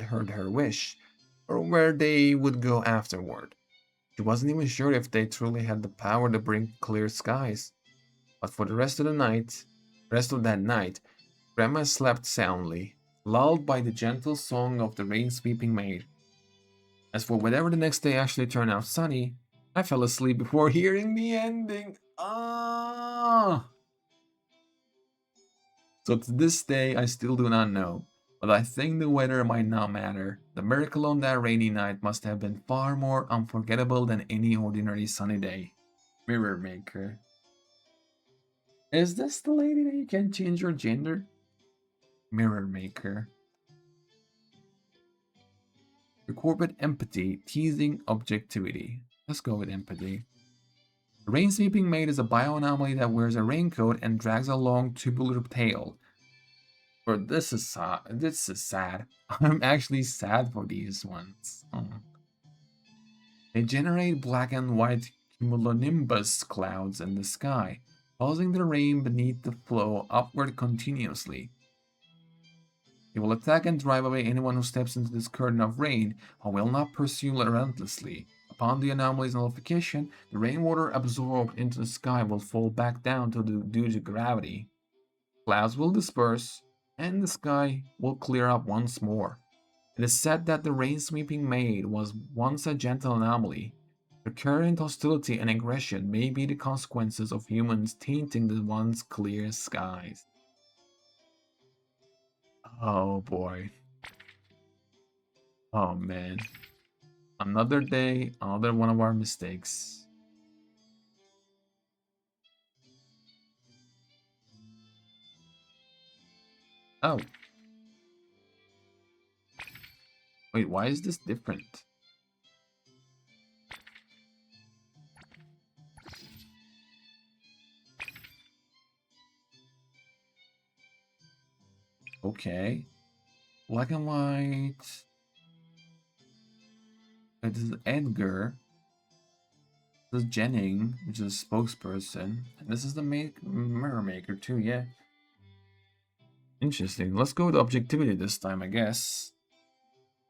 heard her wish, or where they would go afterward. She wasn't even sure if they truly had the power to bring clear skies. But for the rest of that night, Grandma slept soundly, lulled by the gentle song of the rain-sweeping maid. As for whatever the next day actually turned out sunny, I fell asleep before hearing the ending. Ah! So to this day, I still do not know. But I think the weather might not matter. The miracle on that rainy night must have been far more unforgettable than any ordinary sunny day. Mirror Maker. Is this the lady that you can change your gender? Mirror Maker. Record empathy, teasing objectivity. Let's go with empathy. The rain sweeping maid is a bioanomaly that wears a raincoat and drags a long tubular tail. But this is sad. This is sad. I'm actually sad for these ones. They generate black and white cumulonimbus clouds in the sky, causing the rain beneath to flow upward continuously. They will attack and drive away anyone who steps into this curtain of rain, and will not pursue relentlessly. Upon the anomaly's nullification, the rainwater absorbed into the sky will fall back down due to gravity. Clouds will disperse, and the sky will clear up once more. It is said that the rain-sweeping maid was once a gentle anomaly. The current hostility and aggression may be the consequences of humans tainting the once clear skies. Oh boy. Oh man. Another day, another one of our mistakes. Oh. Wait, why is this different? Okay. Black and white. This is Edgar. This is Jennings, which is a spokesperson. And this is the mirror maker too, yeah. Interesting. Let's go with objectivity this time, I guess.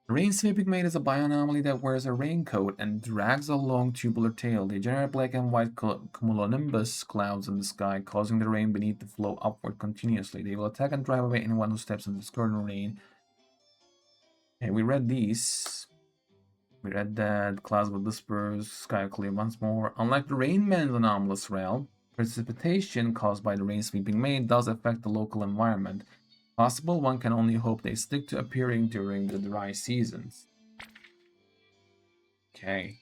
The rain-sweeping maid is a bioanomaly that wears a raincoat and drags a long tubular tail. They generate black and white cumulonimbus clouds in the sky, causing the rain beneath to flow upward continuously. They will attack and drive away anyone who steps into the curtain rain. Okay, we read these. We read that clouds will disperse, sky clear once more. Unlike the Rainman's anomalous realm, precipitation caused by the rain-sweeping maid does affect the local environment. Possible, one can only hope they stick to appearing during the dry seasons. Okay.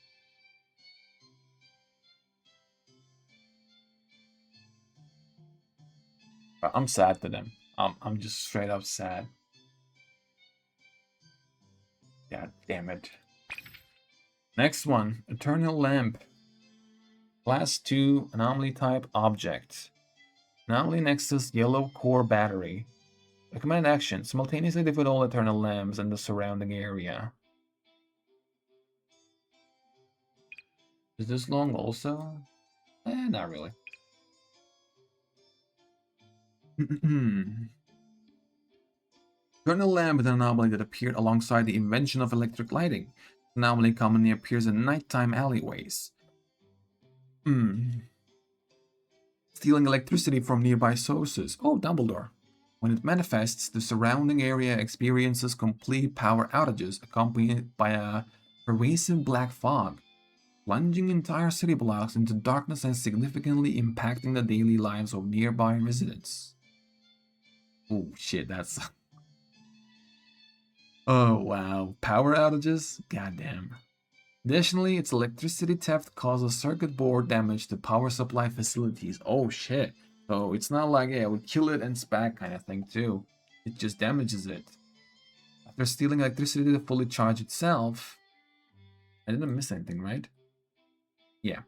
I'm sad to them. I'm just straight up sad. God damn it. Next one, Eternal Lamp. Class 2 anomaly type object. Anomaly Nexus yellow core battery. Recommend action. Simultaneously defeat all eternal lamps in the surrounding area. Is this long also? Not really. Eternal lamp is an anomaly that appeared alongside the invention of electric lighting. The anomaly commonly appears in nighttime alleyways. Stealing electricity from nearby sources. Oh, Dumbledore. When it manifests, the surrounding area experiences complete power outages accompanied by a pervasive black fog, plunging entire city blocks into darkness and significantly impacting the daily lives of nearby residents. Oh shit, that's... Oh wow, power outages? Goddamn. Additionally, its electricity theft causes circuit board damage to power supply facilities. Oh shit. So it's not like, yeah, we kill it and it's back kind of thing too. It just damages it. After stealing electricity to fully charge itself... I didn't miss anything, right? Yeah.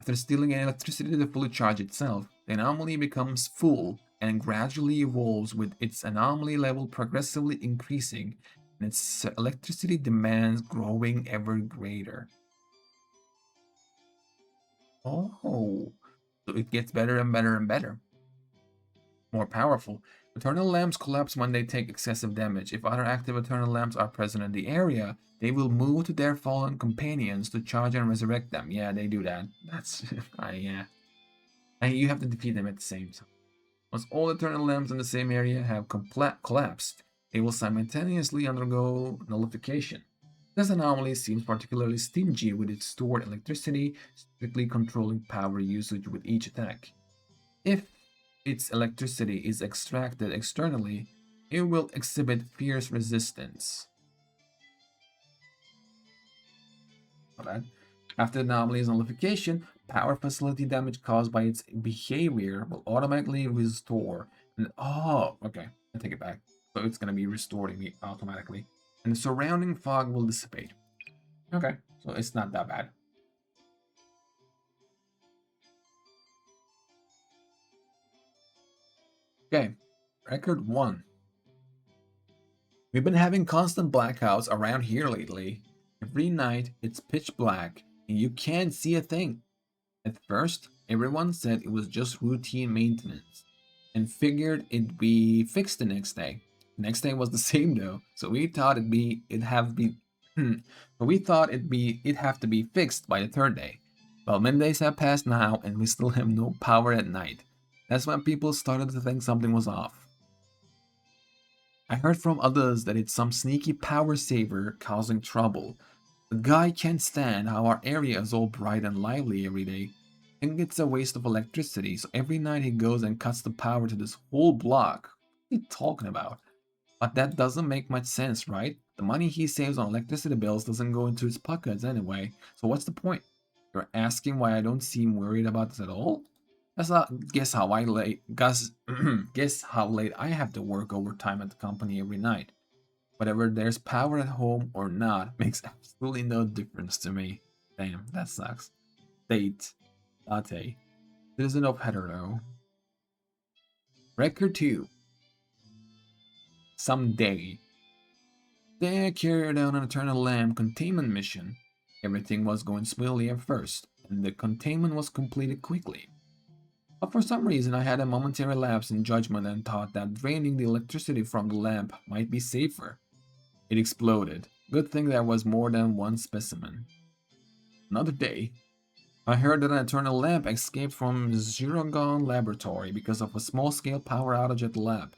After stealing electricity to fully charge itself, the anomaly becomes full and gradually evolves, with its anomaly level progressively increasing and its electricity demands growing ever greater. Oh, so it gets better and better and better. More powerful. Eternal lamps collapse when they take excessive damage. If other active eternal lamps are present in the area, they will move to their fallen companions to charge and resurrect them. Yeah, they do that. That's yeah. And you have to defeat them at the same time. Once all eternal lamps in the same area have collapsed, they will simultaneously undergo nullification. This anomaly seems particularly stingy with its stored electricity, strictly controlling power usage with each attack. If its electricity is extracted externally, it will exhibit fierce resistance. Alright. After the anomaly's nullification, power facility damage caused by its behavior will automatically restore. And oh, okay, I take it back. So it's gonna be restored automatically, and the surrounding fog will dissipate. Okay, so it's not that bad. Okay, record 1. We've been having constant blackouts around here lately. Every night it's pitch black and you can't see a thing. At first, everyone said it was just routine maintenance and figured it'd be fixed the next day. The next day was the same though, so we thought it'd have to be fixed by the third day. Well, many days have passed now and we still have no power at night. That's when people started to think something was off. I heard from others that it's some sneaky power saver causing trouble. The guy can't stand how our area is all bright and lively every day. I think it's a waste of electricity, so every night he goes and cuts the power to this whole block. What are you talking about? But that doesn't make much sense, right? The money he saves on electricity bills doesn't go into his pockets anyway, so what's the point? You're asking why I don't seem worried about this at all? That's not guess how I late guess guess how late I have to work overtime at the company every night. Whether there's power at home or not makes absolutely no difference to me. Damn, that sucks. Date. Latte. Citizen of Hetero. Record 2. Someday. They carried out an Eternal Lamp containment mission. Everything was going smoothly at first, and the containment was completed quickly. But for some reason I had a momentary lapse in judgment and thought that draining the electricity from the lamp might be safer. It exploded. Good thing there was more than one specimen. Another day, I heard that an eternal lamp escaped from Ziragon Laboratory because of a small-scale power outage at the lab,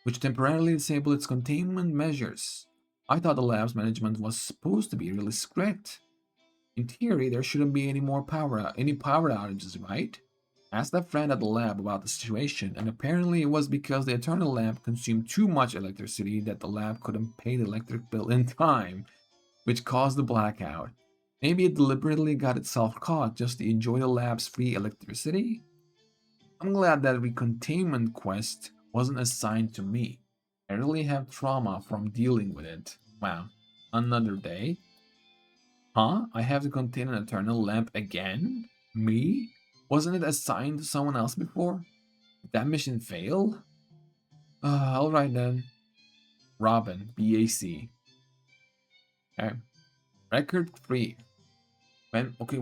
which temporarily disabled its containment measures. I thought the lab's management was supposed to be really strict. In theory, there shouldn't be any power outages, right? I asked a friend at the lab about the situation, and apparently it was because the eternal lamp consumed too much electricity that the lab couldn't pay the electric bill in time, which caused the blackout. Maybe it deliberately got itself caught just to enjoy the lab's free electricity? I'm glad that the containment quest wasn't assigned to me. I really have trauma from dealing with it. Wow. Another day? Huh? I have to contain an eternal lamp again? Me? Wasn't it assigned to someone else before? Did that mission fail? Alright then. Robin, BAC. Okay. Record 3. Okay,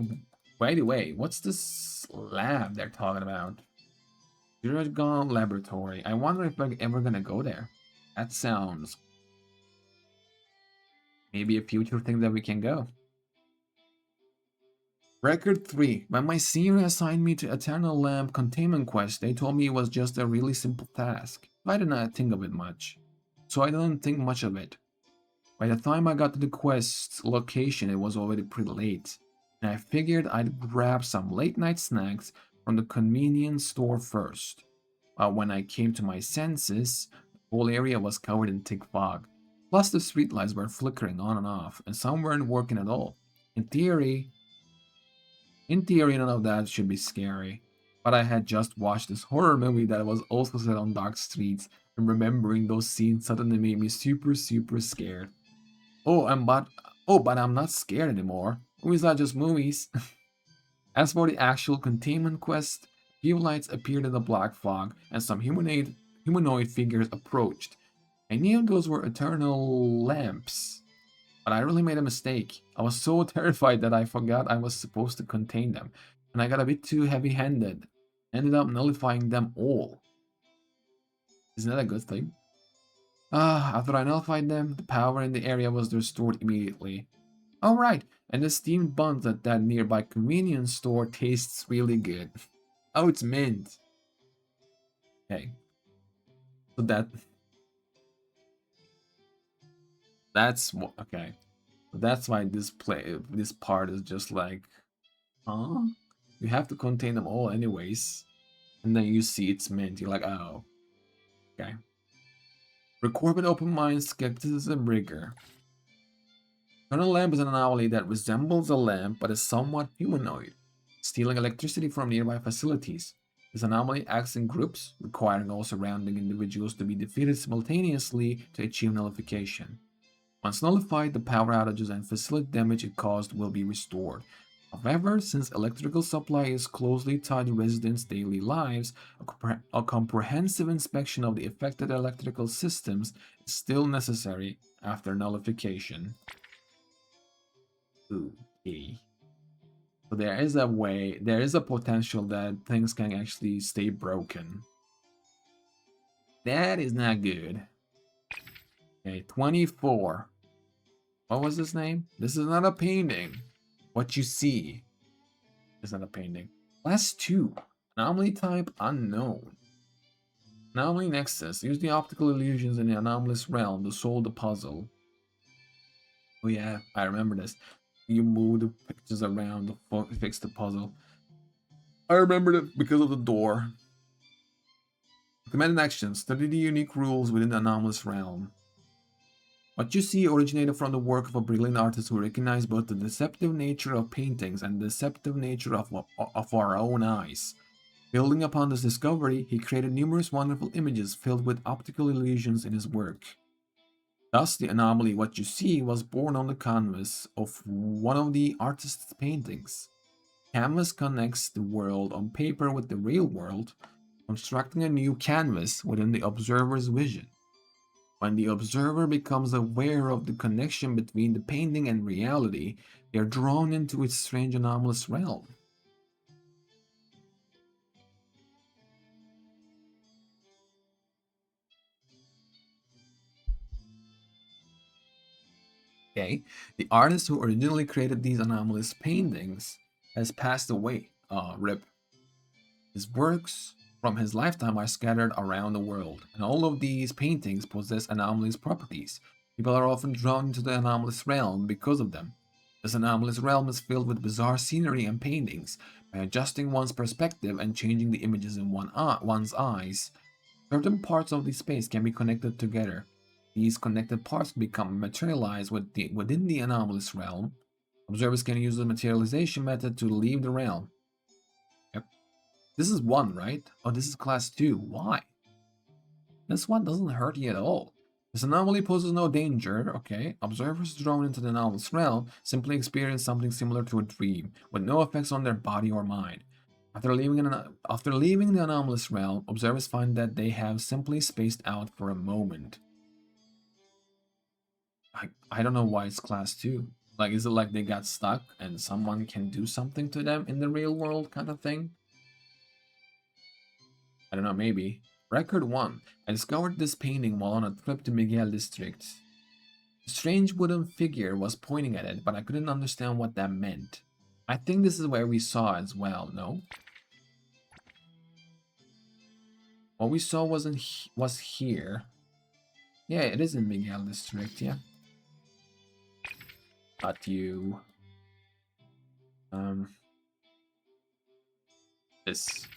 by the way, what's this lab they're talking about? Ziragon Laboratory. I wonder if I'm ever gonna go there. That sounds maybe a future thing that we can go. Record 3. When my senior assigned me to Eternal Lamp Containment Quest, they told me it was just a really simple task. I did not think of it much, so I didn't think much of it. By the time I got to the quest location, it was already pretty late, and I figured I'd grab some late night snacks from the convenience store first. When I came to my senses, the whole area was covered in thick fog. Plus, the streetlights were flickering on and off, and some weren't working at all. In theory, none of that should be scary. But I had just watched this horror movie that was also set on dark streets, and remembering those scenes suddenly made me super, super scared. Oh, but I'm not scared anymore. Movies are just movies. As for the actual containment quest, few lights appeared in the black fog, and some humanoid figures approached. I knew those were eternal lamps, but I really made a mistake. I was so terrified that I forgot I was supposed to contain them, and I got a bit too heavy-handed. Ended up nullifying them all. Isn't that a good thing? Ah, after I nullified them, the power in the area was restored immediately. Alright, and the steamed buns at that nearby convenience store tastes really good. Oh, it's mint. Okay, so that's what, okay. That's why this part is just like, huh? You have to contain them all anyways. And then you see it's mint, you're like, oh, okay. Recorbit open mind skepticism rigor. Colonel lamp is an anomaly that resembles a lamp but is somewhat humanoid, stealing electricity from nearby facilities. This anomaly acts in groups, requiring all surrounding individuals to be defeated simultaneously to achieve nullification. Once nullified, the power outages and facility damage it caused will be restored. However, since electrical supply is closely tied to residents' daily lives, a comprehensive inspection of the affected electrical systems is still necessary after nullification. Okay. So there is a way, there is a potential that things can actually stay broken. That is not good. Okay, 24. What was his name? This is not a painting. What you see is not a painting. Class 2. Anomaly type unknown. Anomaly Nexus. Use the optical illusions in the anomalous realm to solve the puzzle. Oh yeah, I remember this. You move the pictures around to fix the puzzle. I remember it because of the door. Command and action. Study the unique rules within the anomalous realm. What you see originated from the work of a brilliant artist who recognized both the deceptive nature of paintings and the deceptive nature of our own eyes. Building upon this discovery, he created numerous wonderful images filled with optical illusions in his work. Thus, the anomaly what you see was born on the canvas of one of the artist's paintings. Canvas connects the world on paper with the real world, constructing a new canvas within the observer's vision. When the observer becomes aware of the connection between the painting and reality, they are drawn into its strange anomalous realm. Okay, the artist who originally created these anomalous paintings has passed away. Rip. His works from his lifetime are scattered around the world, and all of these paintings possess anomalous properties. People are often drawn into the anomalous realm because of them. This anomalous realm is filled with bizarre scenery and paintings. By adjusting one's perspective and changing the images in one's eyes, certain parts of the space can be connected together. These connected parts become materialized within the anomalous realm. Observers can use the materialization method to leave the realm. Yep. This is 1, right? Oh, this is class 2. Why? This one doesn't hurt you at all. This anomaly poses no danger, okay? Observers drawn into the anomalous realm simply experience something similar to a dream, with no effects on their body or mind. After leaving the anomalous realm, observers find that they have simply spaced out for a moment. I don't know why it's class 2. Like, is it like they got stuck and someone can do something to them in the real world kind of thing? I don't know, maybe. Record 1. I discovered this painting while on a trip to Miguel District. A strange wooden figure was pointing at it, but I couldn't understand what that meant. I think this is where we saw as well, no? What we saw was here. Yeah, it is in Miguel District, yeah. Not you. Um, this.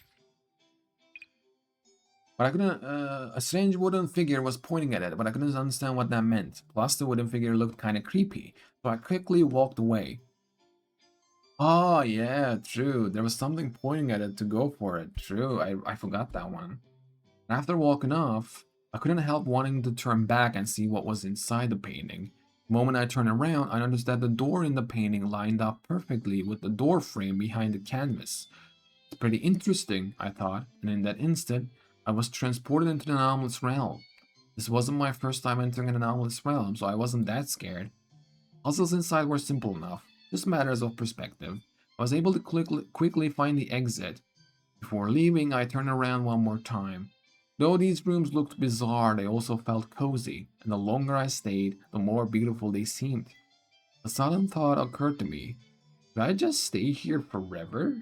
But I couldn't, a strange wooden figure was pointing at it, but I couldn't understand what that meant. Plus, the wooden figure looked kinda creepy, so I quickly walked away. Oh, yeah, true. There was something pointing at it to go for it. True, I forgot that one. After walking off, I couldn't help wanting to turn back and see what was inside the painting. The moment I turned around, I noticed that the door in the painting lined up perfectly with the door frame behind the canvas. It's pretty interesting, I thought, and in that instant, I was transported into the anomalous realm. This wasn't my first time entering an anomalous realm, so I wasn't that scared. Puzzles inside were simple enough, just matters of perspective. I was able to quickly find the exit. Before leaving, I turned around one more time. Though these rooms looked bizarre, they also felt cozy, and the longer I stayed, the more beautiful they seemed. A sudden thought occurred to me. Could I just stay here forever?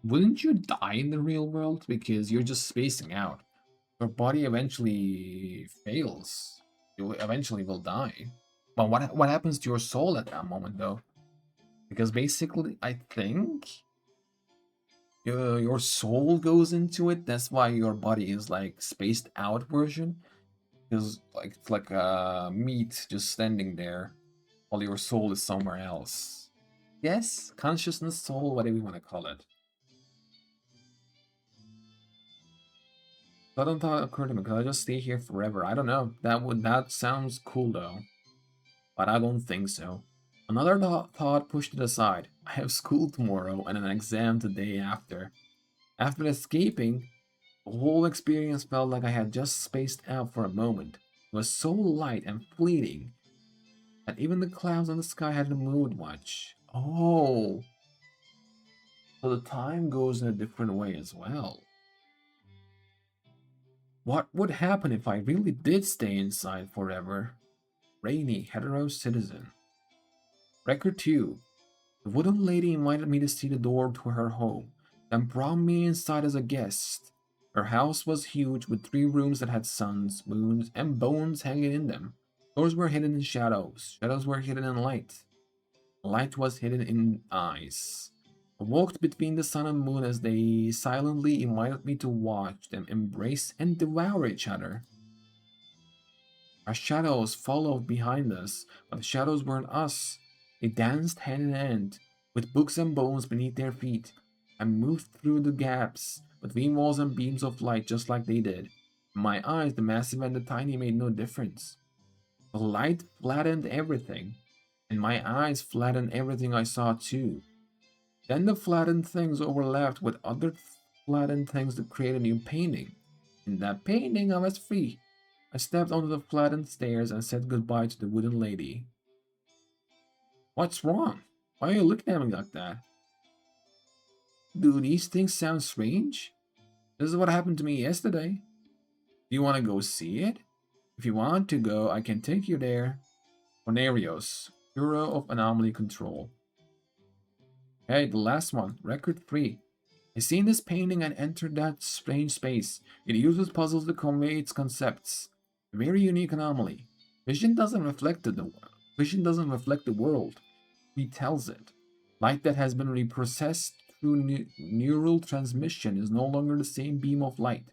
Wouldn't you die in the real world because you're just spacing out? Your body eventually fails. You eventually will die. But what happens to your soul at that moment though? Because basically, I think your soul goes into it. That's why your body is like spaced out version. Because like it's like meat just standing there, while your soul is somewhere else. Yes, consciousness, soul, whatever you want to call it. Sudden thought occurred to me, could I just stay here forever? I don't know. That sounds cool though, but I don't think so. Another thought pushed it aside. I have school tomorrow and an exam the day after. After escaping, the whole experience felt like I had just spaced out for a moment. It was so light and fleeting that even the clouds on the sky hadn't moved much. Oh, so the time goes in a different way as well. What would happen if I really did stay inside forever? Rainy, hetero citizen. Record 2. The wooden lady invited me to see the door to her home, then brought me inside as a guest. Her house was huge with 3 rooms that had suns, moons, and bones hanging in them. Doors were hidden in shadows. Shadows were hidden in light. Light was hidden in eyes. I walked between the sun and moon as they silently invited me to watch them embrace and devour each other. Our shadows followed behind us, but the shadows weren't us. They danced hand in hand, with books and bones beneath their feet. I moved through the gaps, between walls and beams of light just like they did. In my eyes, the massive and the tiny made no difference. The light flattened everything, and my eyes flattened everything I saw too. Then the flattened things overlapped with other flattened things to create a new painting. In that painting, I was free. I stepped onto the flattened stairs and said goodbye to the wooden lady. What's wrong? Why are you looking at me like that? Do these things sound strange? This is what happened to me yesterday. Do you want to go see it? If you want to go, I can take you there. Cornerios, Bureau of Anomaly Control. Hey, the last one, record 3. I seen this painting and entered that strange space. It uses puzzles to convey its concepts. A very unique anomaly. Vision doesn't reflect the world. It tells it. Light that has been reprocessed through neural transmission is no longer the same beam of light.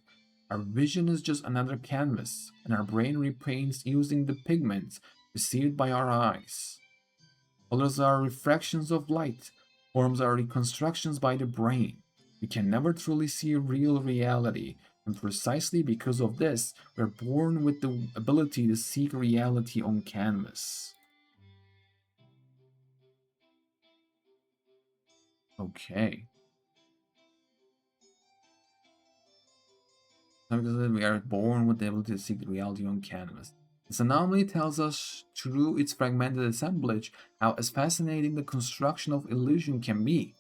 Our vision is just another canvas, and our brain repaints using the pigments received by our eyes. Colors are refractions of light. Forms are reconstructions by the brain. We can never truly see real reality, and precisely because of this, we're born with the ability to seek reality on canvas. Okay. Because we are born with the ability to seek reality on canvas. This anomaly tells us, through its fragmented assemblage, how as fascinating the construction of illusion can be.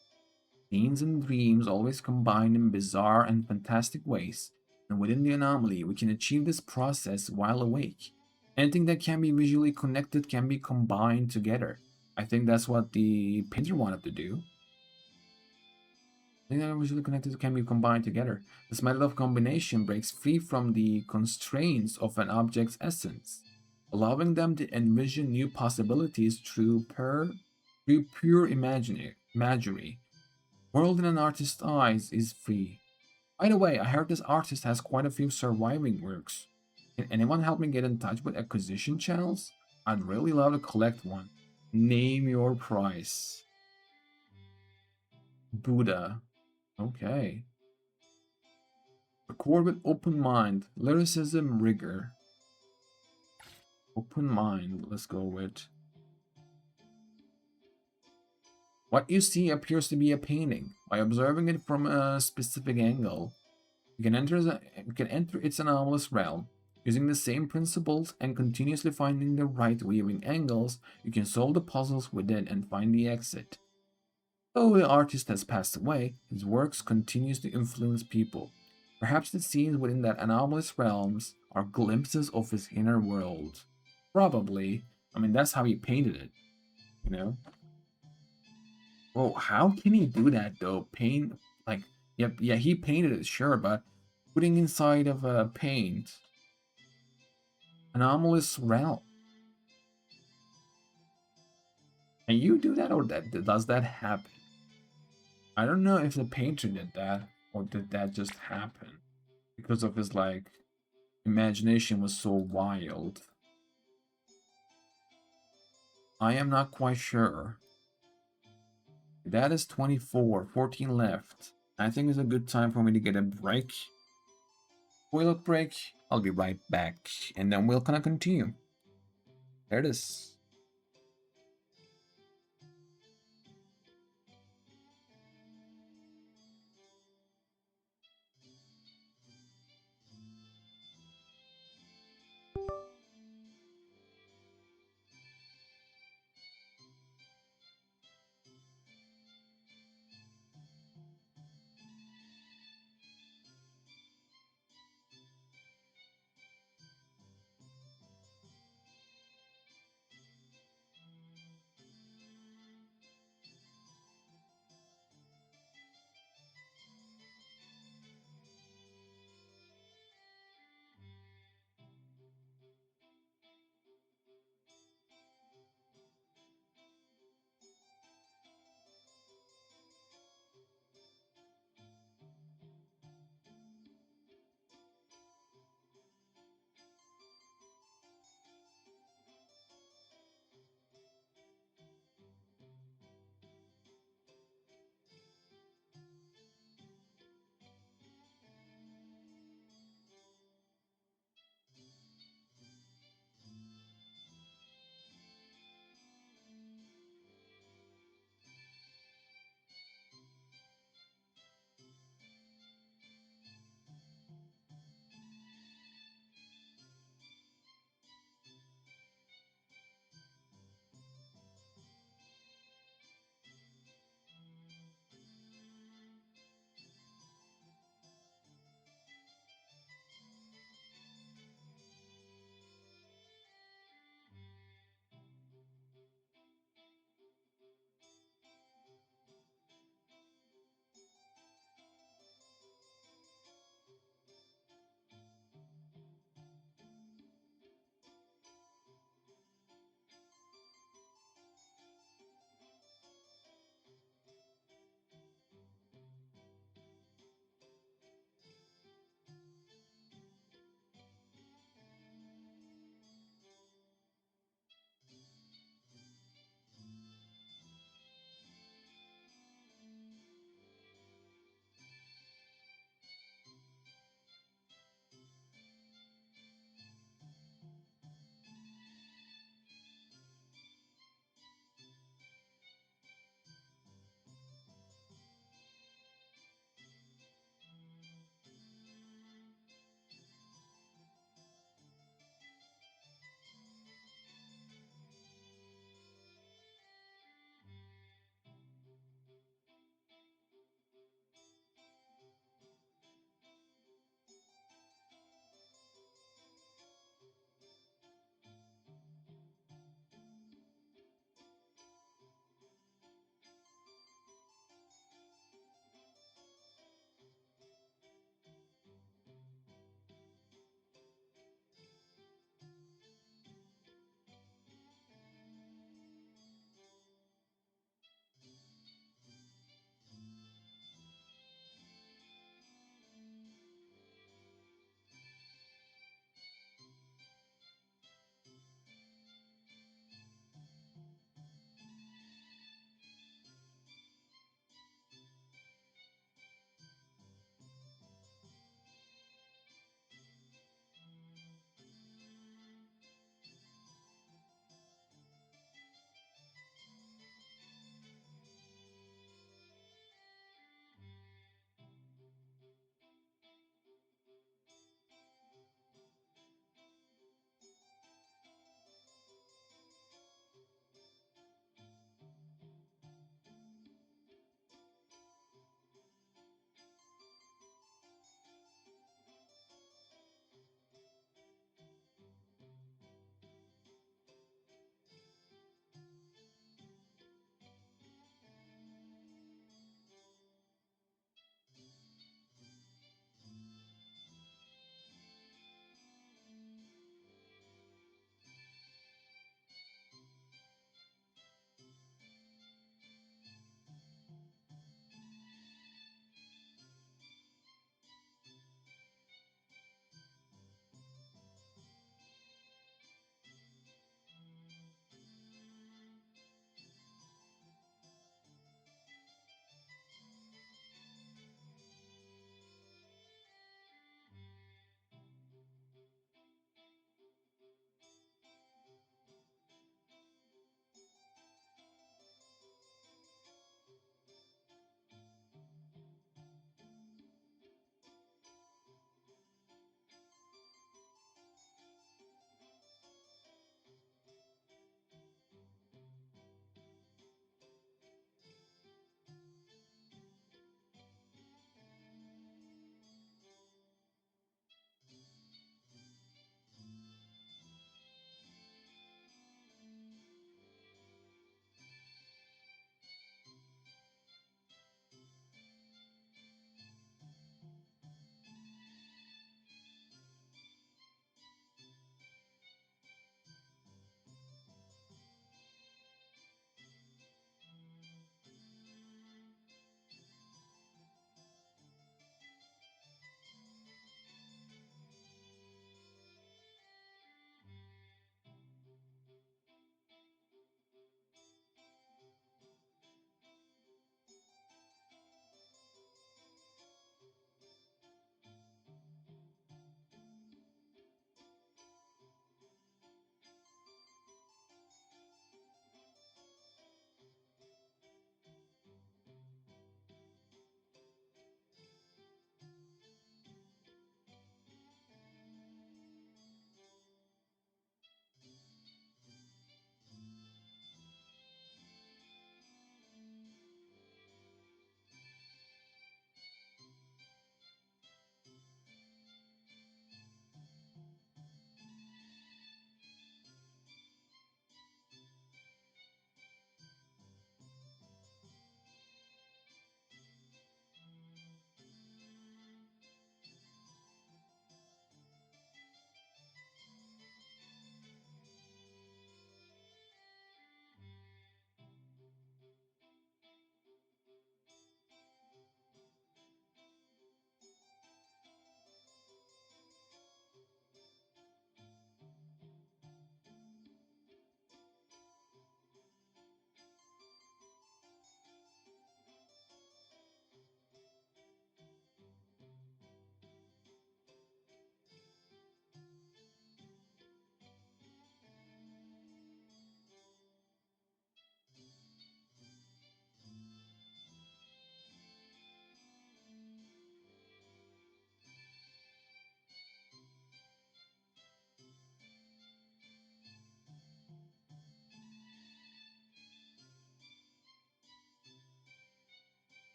Scenes and dreams always combine in bizarre and fantastic ways, and within the anomaly, we can achieve this process while awake. Anything that can be visually connected can be combined together. I think that's what the painter wanted to do. Anything that are visually connected can be combined together. This method of combination breaks free from the constraints of an object's essence, allowing them to envision new possibilities through pure imagery. World in an artist's eyes is free. By the way, I heard this artist has quite a few surviving works. Can anyone help me get in touch with acquisition channels? I'd really love to collect one. Name your price. Buddha. Okay. Record with open mind. Lyricism, rigor. Open mind. Let's go with. What you see appears to be a painting. By observing it from a specific angle, you can enter its anomalous realm. Using the same principles and continuously finding the right viewing angles, you can solve the puzzles within and find the exit. Though the artist has passed away, his works continues to influence people. Perhaps the scenes within that anomalous realms are glimpses of his inner world. Probably. I mean, that's how he painted it, you know? Oh, how can he do that though? Paint, like, yep, yeah, he painted it, sure, but putting inside of a paint, anomalous realm. Can you do that, or does that happen? I don't know if the painter did that, or did that just happen because of his like imagination was so wild. I am not quite sure. That is 24, 14 left. I think it's a good time for me to get a break. Toilet break. I'll be right back, and then we'll kind of continue. There it is.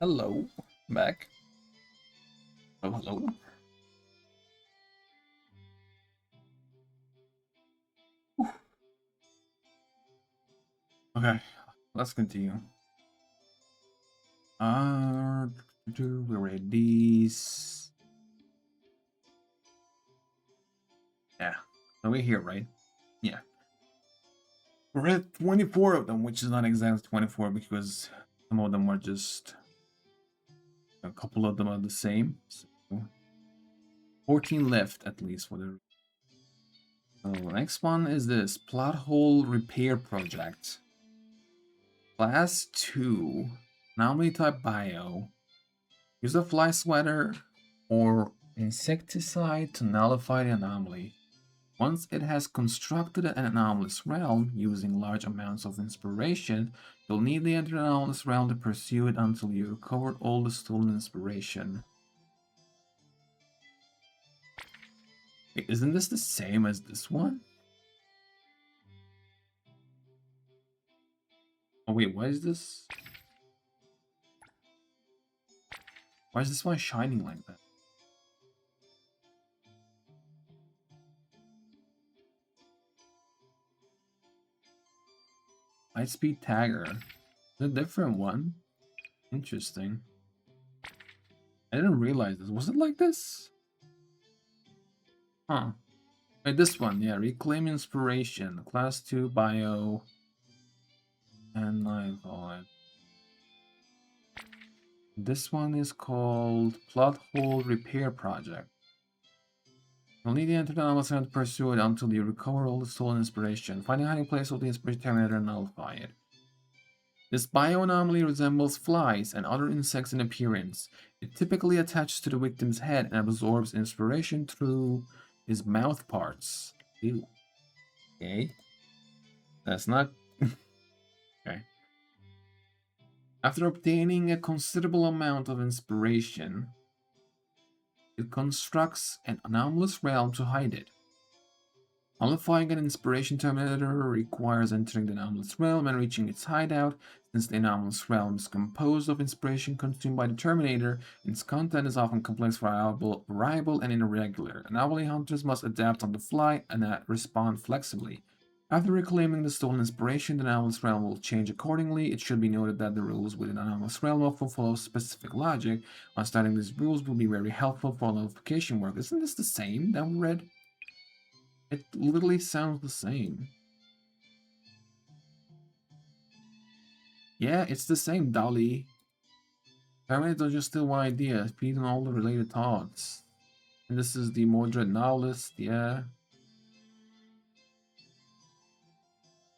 Hello. Back. Oh, hello. Okay, let's continue. We read these. Yeah, so we're here, right? Yeah. We read 24 of them, which is not exactly 24 because some of them are just a couple of them are the same. So 14 left at least for the. So next one is this plot hole repair project. Class 2, anomaly type bio. Use a fly swatter or insecticide to nullify the anomaly. Once it has constructed an anomalous realm using large amounts of inspiration, you'll need to enter the anomalous realm to pursue it until you recover all the stolen inspiration. Wait, isn't this the same as this one? Oh wait, why is this? Why is this one shining like that? Lightspeed Tagger. A different one. Interesting. I didn't realize this. Was it like this? Huh. Wait, this one, yeah. Reclaim Inspiration. Class 2 Bio. And I Void. This one is called Plot Hole Repair Project. You'll need to enter the anomalous realm to pursue it until you recover all the stolen inspiration. Find a hiding place of the inspiration terminator and nullify it. This bioanomaly resembles flies and other insects in appearance. It typically attaches to the victim's head and absorbs inspiration through his mouth parts. Ew. Okay. That's not... okay. After obtaining a considerable amount of inspiration, it constructs an anomalous realm to hide it. Nullifying an inspiration terminator requires entering the anomalous realm and reaching its hideout. Since the anomalous realm is composed of inspiration consumed by the terminator, its content is often complex, variable, and irregular. Anomaly hunters must adapt on the fly and respond flexibly. After reclaiming the stolen inspiration, the anomalous realm will change accordingly. It should be noted that the rules within the anomalous realm often follow specific logic. Understanding these rules will be very helpful for nullification work. Isn't this the same that we read? It literally sounds the same. Yeah, it's the same, Dolly. Terminators are just still one idea, feeding all the related thoughts. And this is the moderate novelist, yeah.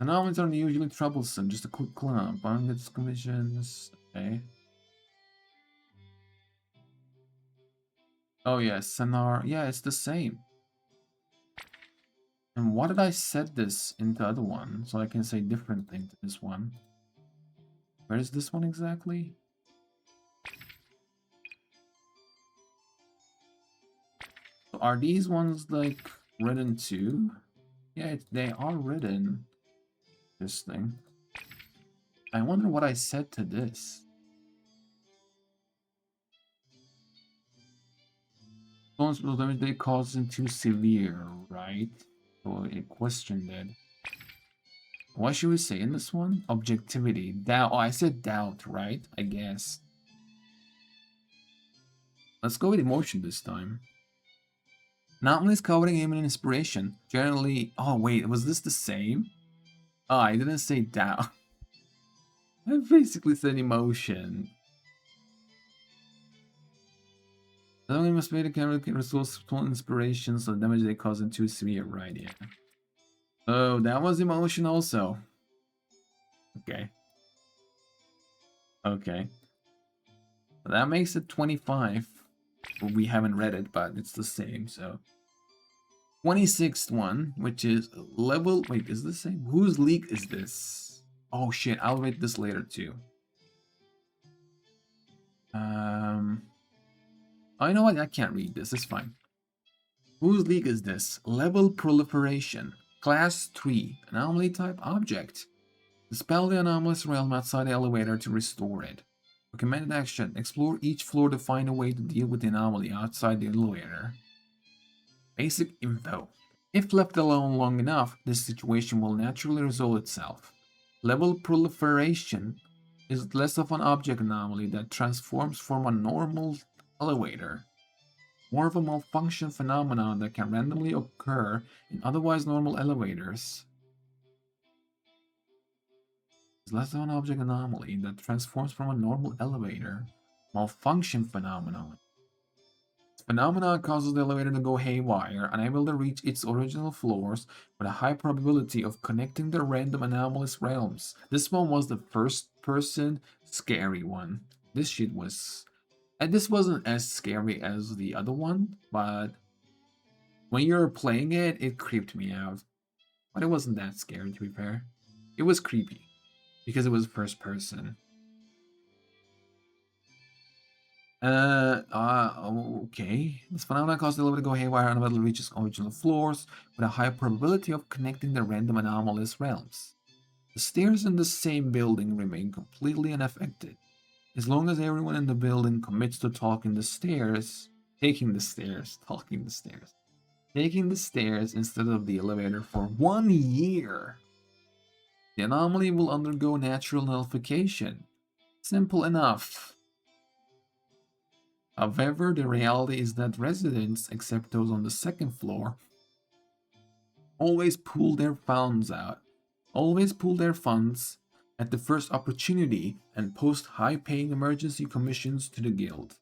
Anomalies aren't usually troublesome, just a quick cleanup. Bondage commissions, okay. Oh yeah, Sonar, yeah, it's the same. And why did I set this in the other one? So I can say different thing to this one. Where is this one exactly? So are these ones like written too? Yeah, they are written. Interesting. I wonder what I said to this. Responsible damage they cause isn't too severe, right? So it questioned it. What should we say in this one? Objectivity. Doubt. Oh, I said doubt, right? I guess. Let's go with emotion this time. Not only is covering aim and inspiration. Generally. Oh, wait. Was this the same? Oh, I didn't say doubt. I basically said emotion. Not only must be the camera can resourceful inspiration, so the damage they cause isn't too severe, right? Yeah. Oh, that was emotion also. Okay. Okay. That makes it 25. Well, we haven't read it, but it's the same, so. 26th one, which is level... Wait, is this the same? Whose leak is this? Oh shit, I'll read this later too. Oh, you know what? I can't read this. It's fine. Whose leak is this? Level proliferation. Class 3. Anomaly type object. Dispel the anomalous realm outside the elevator to restore it. Recommended action. Explore each floor to find a way to deal with the anomaly outside the elevator. Basic info. If left alone long enough, this situation will naturally resolve itself. Level proliferation is less of an object anomaly that transforms from a normal elevator, more of a malfunction phenomenon that can randomly occur in otherwise normal elevators. It's less of an object anomaly that transforms from a normal elevator, malfunction phenomenon. This phenomenon causes the elevator to go haywire, unable to reach its original floors, with a high probability of connecting the random anomalous realms. This one was the first person scary one. This shit was... And this wasn't as scary as the other one, but when you were playing it, it creeped me out. But it wasn't that scary, to be fair. It was creepy, because it was first person. Okay. This phenomenon causes the elevator to go haywire and eventually reaches original floors with a high probability of connecting the random anomalous realms. The stairs in the same building remain completely unaffected. As long as everyone in the building commits to taking the stairs instead of the elevator for 1 year, the anomaly will undergo natural nullification. Simple enough. However, the reality is that residents, except those on the second floor, always pull their funds at the first opportunity and post high-paying emergency commissions to the guild.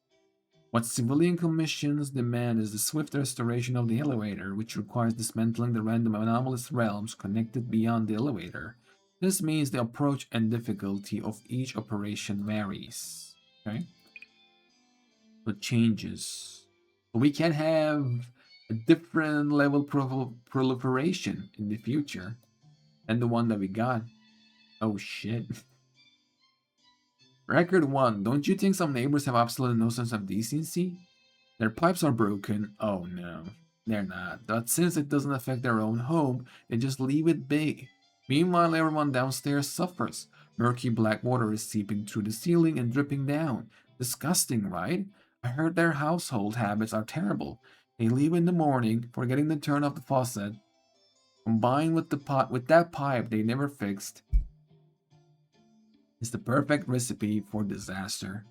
What civilian commissions demand is the swift restoration of the elevator, which requires dismantling the random anomalous realms connected beyond the elevator. This means the approach and difficulty of each operation varies. Okay? So changes. We can have a different level proliferation in the future than the one that we got. Oh shit. Record 1. Don't you think some neighbors have absolutely no sense of decency? Their pipes are broken. Oh no, they're not. But since it doesn't affect their own home, they just leave it be. Meanwhile, everyone downstairs suffers. Murky black water is seeping through the ceiling and dripping down. Disgusting, right? I heard their household habits are terrible. They leave in the morning, forgetting to turn off the faucet. Combined with that pipe they never fixed, is the perfect recipe for disaster.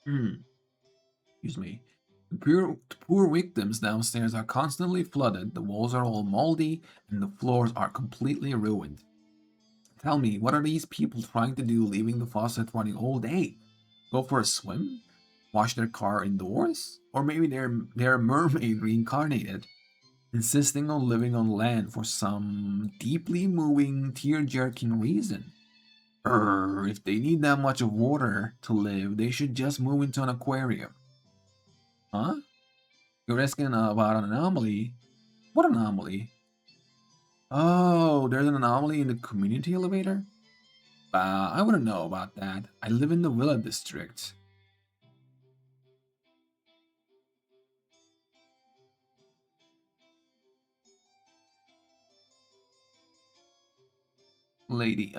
Excuse me. The poor victims downstairs are constantly flooded, the walls are all moldy, and the floors are completely ruined. Tell me, what are these people trying to do leaving the faucet running all day? Go for a swim? Wash their car indoors? Or maybe they're a mermaid reincarnated, insisting on living on land for some deeply moving, tear-jerking reason. If they need that much of water to live, they should just move into an aquarium. Huh? You're asking about an anomaly? What anomaly? Oh, there's an anomaly in the community elevator? I wouldn't know about that. I live in the Villa district. Lady,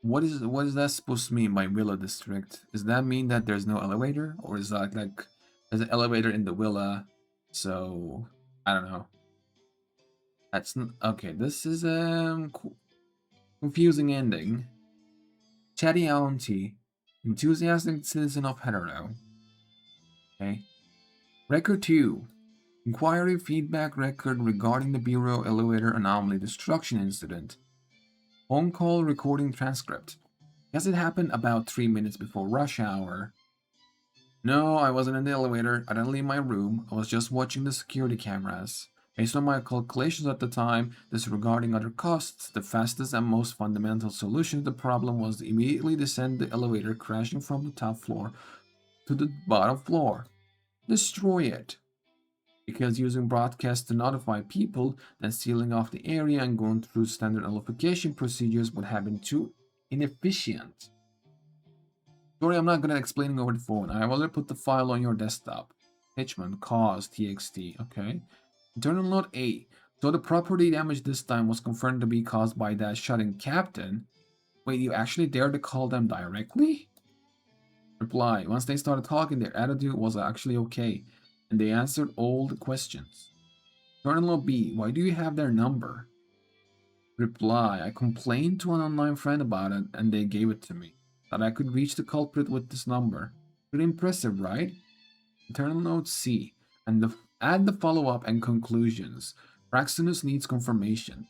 what is that supposed to mean by Villa district? Does that mean that there's no elevator? Or is that like there's an elevator in the villa? So I don't know. That's okay. This is confusing ending. Chatty auntie, enthusiastic citizen of Hetero. Okay. Record 2. Inquiry feedback record regarding the Bureau elevator anomaly destruction incident. Phone call recording transcript. Guess it happened about 3 minutes before rush hour. No, I wasn't in the elevator. I didn't leave my room. I was just watching the security cameras. Based on my calculations at the time, disregarding other costs, the fastest and most fundamental solution to the problem was to immediately descend the elevator crashing from the top floor to the bottom floor. Destroy it. Because using broadcast to notify people, then sealing off the area and going through standard nullification procedures would have been too inefficient. Sorry, I'm not good at explaining over the phone. I have already put the file on your desktop. Hitchman, cause, txt, okay. Internal note A. So the property damage this time was confirmed to be caused by that shut-in captain. Wait, you actually dared to call them directly? Reply. Once they started talking, their attitude was actually okay, and they answered all the questions. Colonel B, why do you have their number? Reply. I complained to an online friend about it, and they gave it to me. That I could reach the culprit with this number. Pretty impressive, right? Internal note C. Add the follow-up and conclusions. Praxinus needs confirmation.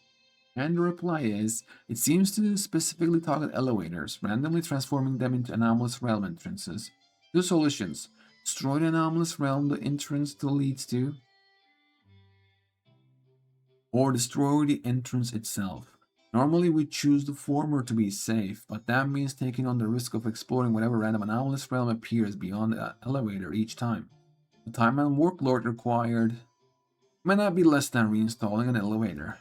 And the reply is, it seems to specifically target elevators, randomly transforming them into anomalous realm entrances. Two solutions. Destroy the anomalous realm the entrance to leads to, or destroy the entrance itself. Normally we choose the former to be safe, but that means taking on the risk of exploring whatever random anomalous realm appears beyond the elevator each time. The time and workload required might not be less than reinstalling an elevator.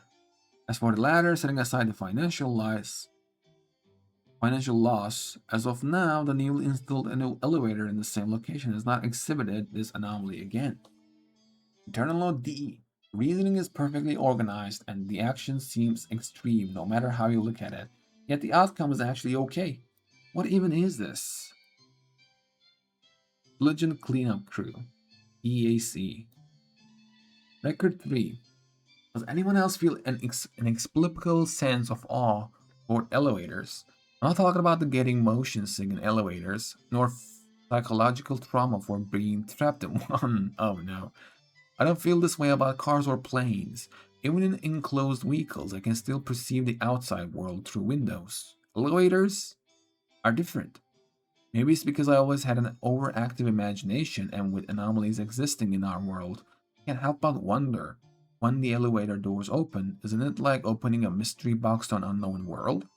As for the latter, setting aside the financial loss, as of now, the newly installed elevator in the same location has not exhibited this anomaly again. Internal note D. Reasoning is perfectly organized and the action seems extreme no matter how you look at it, yet the outcome is actually okay. What even is this? Diligent Cleanup Crew, EAC. Record 3. Does anyone else feel an inexplicable sense of awe toward elevators? I'm not talking about the getting motion sick in elevators, nor psychological trauma for being trapped in one. Oh no. I don't feel this way about cars or planes. Even in enclosed vehicles, I can still perceive the outside world through windows. Elevators are different. Maybe it's because I always had an overactive imagination, and with anomalies existing in our world, I can't help but wonder, when the elevator doors open, isn't it like opening a mystery box to an unknown world?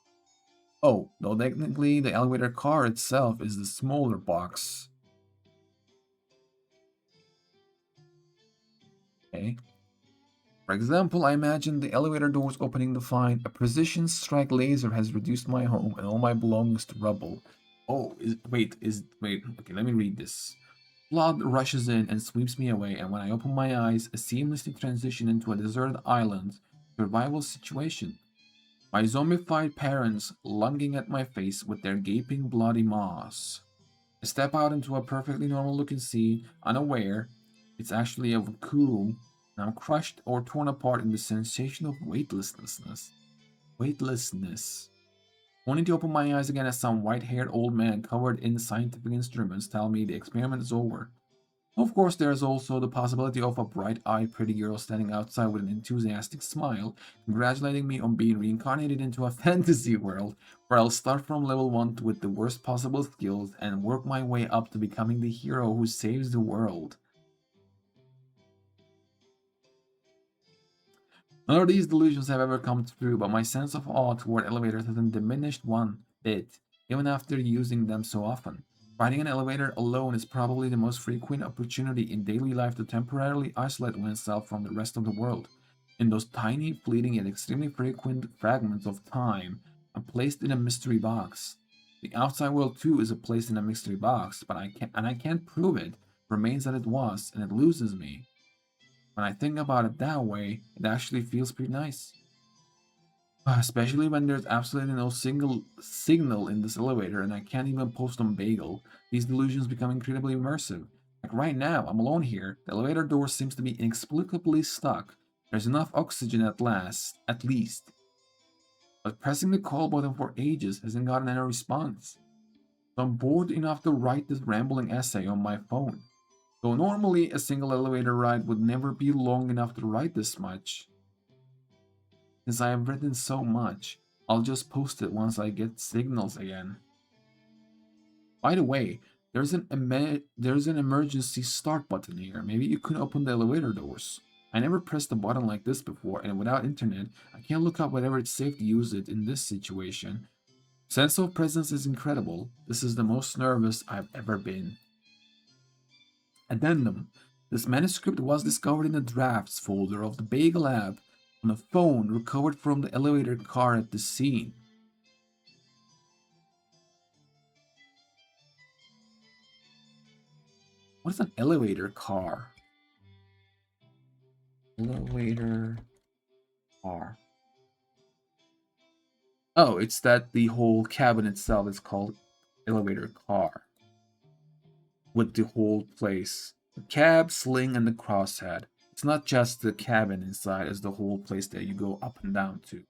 Oh, though technically the elevator car itself is the smaller box. Okay. For example, I imagine the elevator doors opening to find a precision strike laser has reduced my home and all my belongings to rubble. Oh, wait, okay, let me read this. Blood rushes in and sweeps me away, and when I open my eyes, I seamlessly transition into a deserted island survival situation. My zombified parents lunging at my face with their gaping bloody maws. I step out into a perfectly normal looking scene, unaware it's actually a vacuum, and I'm crushed or torn apart in the sensation of weightlessness. Weightlessness. Only to open my eyes again as some white-haired old man covered in scientific instruments tell me the experiment is over. Of course, there is also the possibility of a bright-eyed pretty girl standing outside with an enthusiastic smile, congratulating me on being reincarnated into a fantasy world, where I'll start from level 1 with the worst possible skills and work my way up to becoming the hero who saves the world. None of these delusions have ever come true, but my sense of awe toward elevators hasn't diminished one bit, even after using them so often. Riding an elevator alone is probably the most frequent opportunity in daily life to temporarily isolate oneself from the rest of the world. In those tiny, fleeting, yet extremely frequent fragments of time, I'm placed in a mystery box. The outside world too is a place in a mystery box, but I can't prove it. It remains that it was, and it loses me. When I think about it that way, it actually feels pretty nice. Especially when there's absolutely no single signal in this elevator and I can't even post on Bagel. These delusions become incredibly immersive. Like right now, I'm alone here. The elevator door seems to be inexplicably stuck. There's enough oxygen at least. But pressing the call button for ages hasn't gotten any response. So I'm bored enough to write this rambling essay on my phone. Though normally a single elevator ride would never be long enough to write this much. Since I have written so much, I'll just post it once I get signals again. By the way, there's an emergency start button here. Maybe you could open the elevator doors. I never pressed a button like this before, and without internet, I can't look up whether it's safe to use it in this situation. Sense of presence is incredible. This is the most nervous I've ever been. Addendum. This manuscript was discovered in the drafts folder of the Bagel app on a phone recovered from the elevator car at the scene. What is an elevator car? Elevator car. Oh, it's that the whole cabin itself is called elevator car. With the whole place. The cab, sling, and the crosshead. It's not just the cabin inside, it's the whole place that you go up and down to.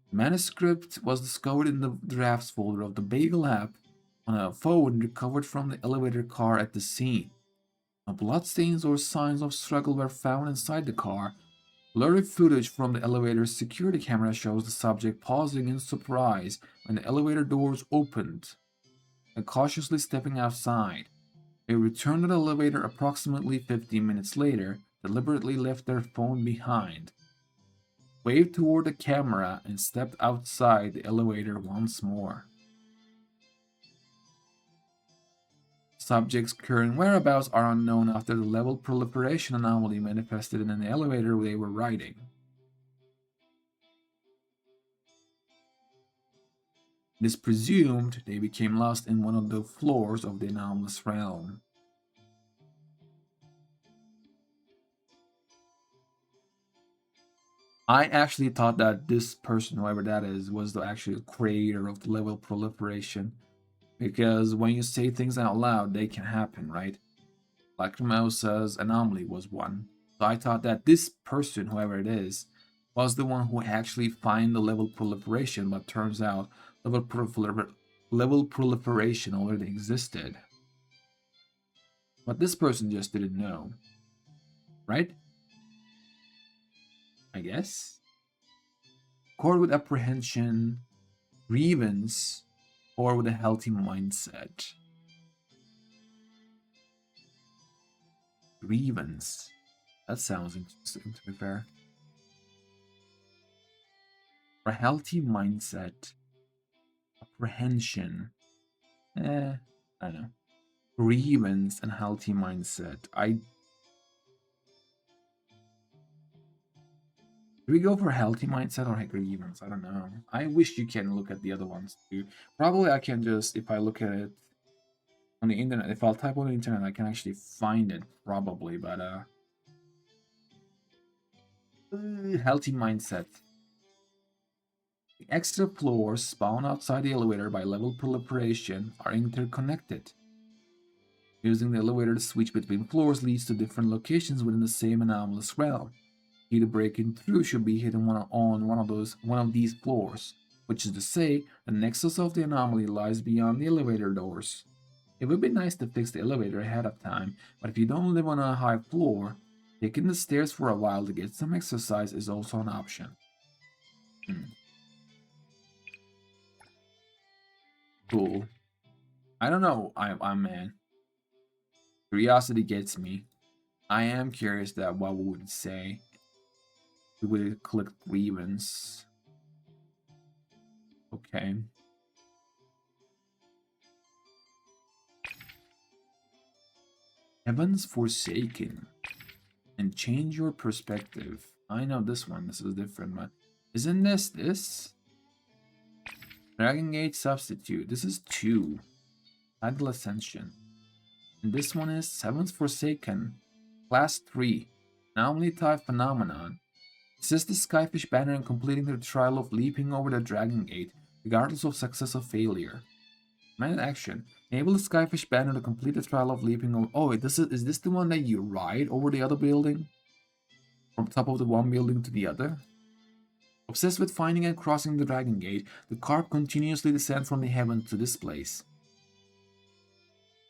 The manuscript was discovered in the drafts folder of the Bagel app on a phone recovered from the elevator car at the scene. No bloodstains or signs of struggle were found inside the car. Blurry footage from the elevator's security camera shows the subject pausing in surprise when the elevator doors opened and cautiously stepping outside. They returned to the elevator approximately 15 minutes later, deliberately left their phone behind, waved toward the camera, and stepped outside the elevator once more. Subjects' current whereabouts are unknown after the level proliferation anomaly manifested in the elevator they were riding. It is presumed they became lost in one of the floors of the anomalous realm. I actually thought that this person, whoever that is, was the actual creator of the level proliferation. Because when you say things out loud, they can happen, right? Like Mousa's Anomaly was one. So I thought that this person, whoever it is, was the one who actually find the level proliferation, but turns out level proliferation already existed. But this person just didn't know. Right? I guess? Cord with apprehension, grievance, or with a healthy mindset. Grievance. That sounds interesting, to be fair. For a healthy mindset, apprehension. I don't know. Grievance and healthy mindset. Do we go for healthy mindset or grievance? I don't know. I wish you can look at the other ones too. Probably I can just, if I look at it on the internet, if I'll type on the internet, I can actually find it probably, but healthy mindset. The extra floors spawned outside the elevator by level proliferation are interconnected. Using the elevator to switch between floors leads to different locations within the same anomalous realm. Key to breaking through should be hidden on one of these floors, which is to say, the nexus of the anomaly lies beyond the elevator doors. It would be nice to fix the elevator ahead of time, but if you don't live on a high floor, taking the stairs for a while to get some exercise is also an option. Cool. I don't know. I'm man. Curiosity gets me. I am curious that what would it say? We would click grievance. Okay. Heavens Forsaken. And change your perspective. I know this one. This is different, but isn't this? Dragon Gate Substitute. This is 2. Idle Ascension. And this one is Heavens Forsaken. Class 3. Anomaly type phenomenon. Assist the Skyfish banner in completing the trial of leaping over the Dragon Gate, regardless of success or failure. Command action. Enable the Skyfish banner to complete the trial of leaping over. Oh, wait, is this the one that you ride over the other building? From top of the one building to the other? Obsessed with finding and crossing the Dragon Gate, the car continuously descends from the heavens to this place.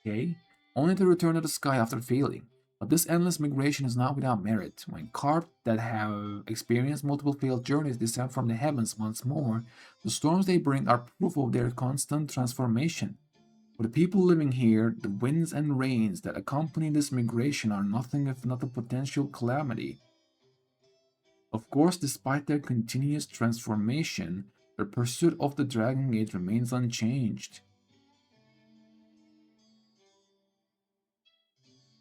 Okay? Only to return to the sky after failing. But this endless migration is not without merit. When carp that have experienced multiple failed journeys descend from the heavens once more, the storms they bring are proof of their constant transformation. For the people living here, the winds and rains that accompany this migration are nothing if not a potential calamity. Of course, despite their continuous transformation, their pursuit of the Dragon Gate remains unchanged.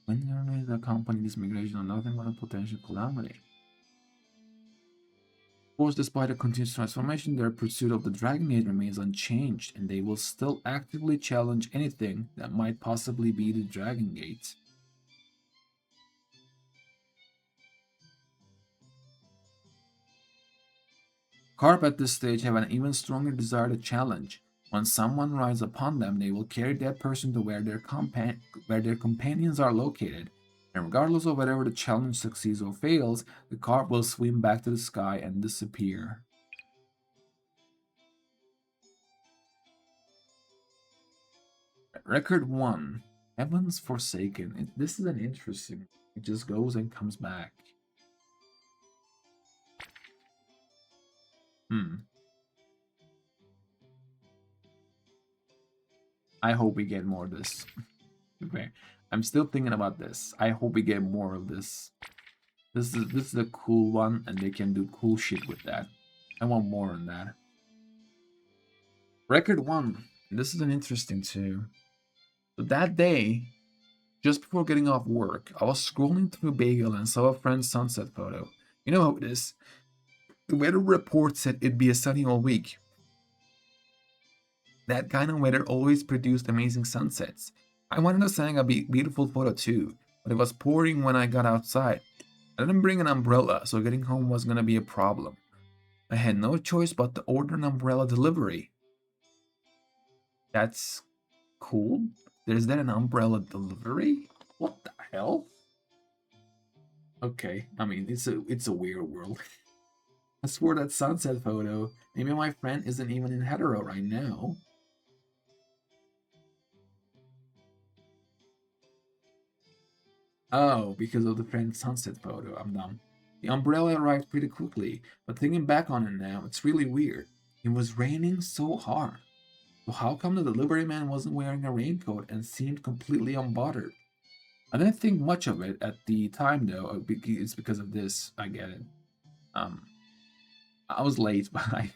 When the rains that accompany this migration are nothing but a potential calamity. Of course, despite their continuous transformation, their pursuit of the Dragon Gate remains unchanged, and they will still actively challenge anything that might possibly be the Dragon Gate. Carp at this stage have an even stronger desire to challenge. When someone rides upon them, they will carry that person to where their companions are located. And regardless of whether the challenge succeeds or fails, the carp will swim back to the sky and disappear. Record 1. Heaven's Forsaken. This is an interesting. It just goes and comes back. Hmm. I hope we get more of this. Okay. I'm still thinking about this. I hope we get more of this. This is a cool one, and they can do cool shit with that. I want more on that. Record 1. This is an interesting too. So that day, just before getting off work, I was scrolling through Bagel and saw a friend's sunset photo. You know how it is. The weather report said it'd be a sunny all week. That kind of weather always produced amazing sunsets. I wanted to send a beautiful photo too, but it was pouring when I got outside. I didn't bring an umbrella, so getting home was gonna be a problem. I had no choice but to order an umbrella delivery. That's cool. There's then an umbrella delivery? What the hell? Okay, I mean it's a weird world. I swore that sunset photo. Maybe my friend isn't even in hetero right now. Oh, because of the friend sunset photo. I'm dumb. The umbrella arrived pretty quickly, but thinking back on it now, it's really weird. It was raining so hard. So how come the delivery man wasn't wearing a raincoat and seemed completely unbothered? I didn't think much of it at the time though. It's because of this. I get it. Um, I was late, but I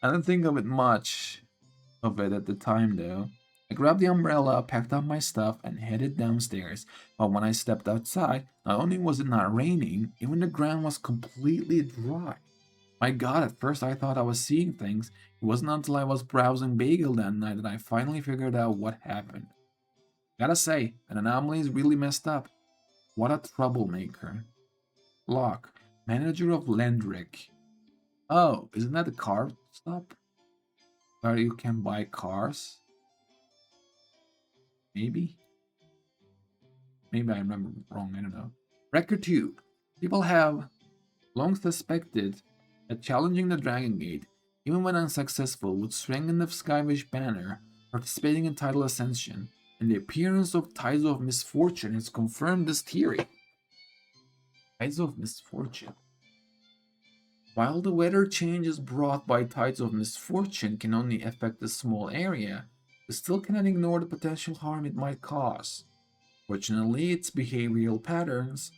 didn't think of it much of it at the time though. I grabbed the umbrella, packed up my stuff, and headed downstairs. But when I stepped outside, not only was it not raining, even the ground was completely dry. My god, at first I thought I was seeing things. It wasn't until I was browsing Bagel that night that I finally figured out what happened. Gotta say, an anomaly is really messed up. What a troublemaker. Locke, manager of Lendrick. Oh, isn't that the car stop? Where you can buy cars? Maybe? Maybe I remember wrong, I don't know. Record 2. People have long suspected that challenging the Dragon Gate, even when unsuccessful, would strengthen the Skywish banner. Participating in Tidal Ascension and the appearance of Tides of Misfortune has confirmed this theory. Tides of Misfortune. While the weather changes brought by tides of misfortune can only affect a small area, we still cannot ignore the potential harm it might cause. Fortunately, its behavioral patterns